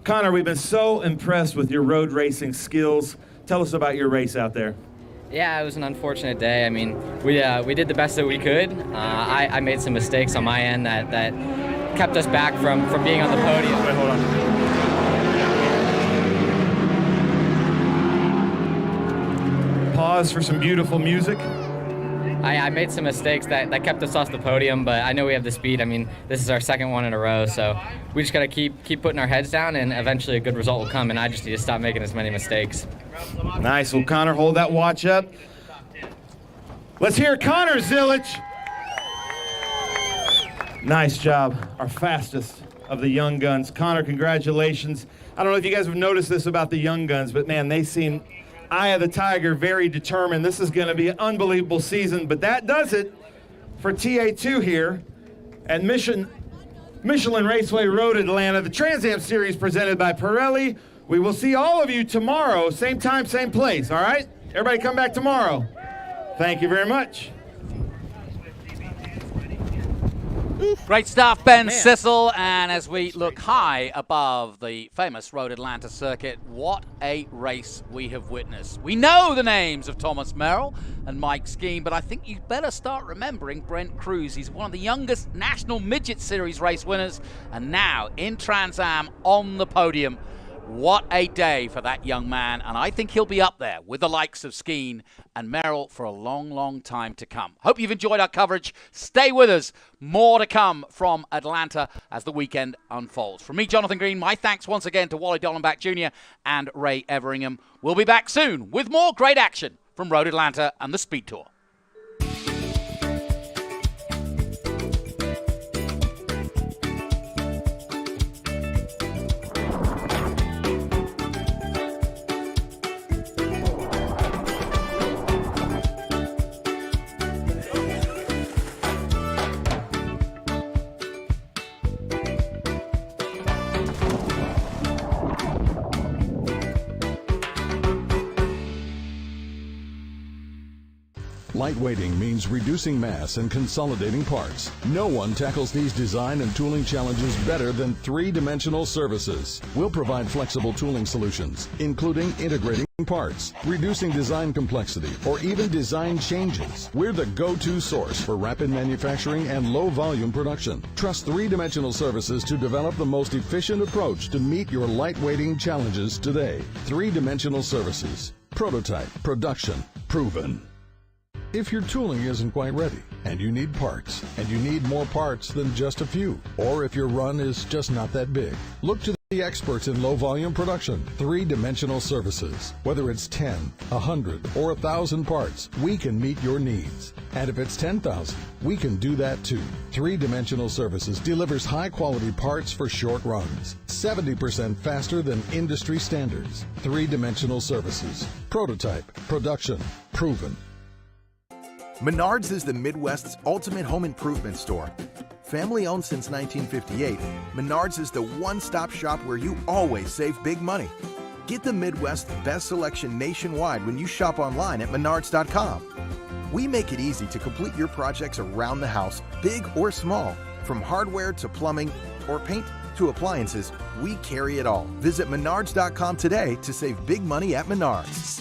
Connor, we've been so impressed with your road racing skills. Tell us about your race out there. Yeah, it was an unfortunate day. I mean, we did the best that we could. I made some mistakes on my end that kept us back from being on the podium. Wait, hold on. Pause for some beautiful music. I made some mistakes that kept us off the podium, but I know we have the speed. I mean, this is our second one in a row, so we just got to keep putting our heads down, and eventually a good result will come, and I just need to stop making as many mistakes. Nice. Well, Connor, hold that watch up. Let's hear Connor Zilich. Nice job. Our fastest of the Young Guns. Connor, congratulations. I don't know if you guys have noticed this about the Young Guns, but man, they seem Eye of the Tiger, very determined. This is going to be an unbelievable season, but that does it for TA2 here at Michelin Raceway Road Atlanta, the Trans Am Series presented by Pirelli. We will see all of you tomorrow, same time, same place, all right? Everybody come back tomorrow. Thank you very much. Great stuff, Ben Sissel. And as we look high above the famous Road Atlanta circuit, what a race we have witnessed. We know the names of Thomas Merrill and Mike Skeen, but I think you better start remembering Brent Cruz. He's one of the youngest National Midget Series race winners, and now in Trans Am on the podium. What a day for that young man, and I think he'll be up there with the likes of Skeen and Merrill for a long, long time to come. Hope you've enjoyed our coverage. Stay with us. More to come from Atlanta as the weekend unfolds. From me, Jonathan Green, my thanks once again to Wally Dollenbach Jr. and Ray Everingham. We'll be back soon with more great action from Road Atlanta and the Speed Tour. Lightweighting means reducing mass and consolidating parts. No one tackles these design and tooling challenges better than 3-Dimensional Services. We'll provide flexible tooling solutions, including integrating parts, reducing design complexity, or even design changes. We're the go-to source for rapid manufacturing and low-volume production. Trust 3-Dimensional Services to develop the most efficient approach to meet your lightweighting challenges today. 3-Dimensional Services. Prototype, production, proven. If your tooling isn't quite ready, and you need parts, and you need more parts than just a few, or if your run is just not that big, look to the experts in low-volume production, 3-dimensional services. Whether it's 10, 100, or 1,000 parts, we can meet your needs. And if it's 10,000, we can do that too. 3-dimensional services delivers high-quality parts for short runs, 70% faster than industry standards. 3-dimensional services. Prototype, production, proven. Menards is the Midwest's ultimate home improvement store. Family owned since 1958, Menards is the one-stop shop where you always save big money. Get the Midwest's best selection nationwide when you shop online at menards.com. We make it easy to complete your projects around the house, big or small. From hardware to plumbing or paint to appliances, we carry it all. Visit menards.com today to save big money at Menards.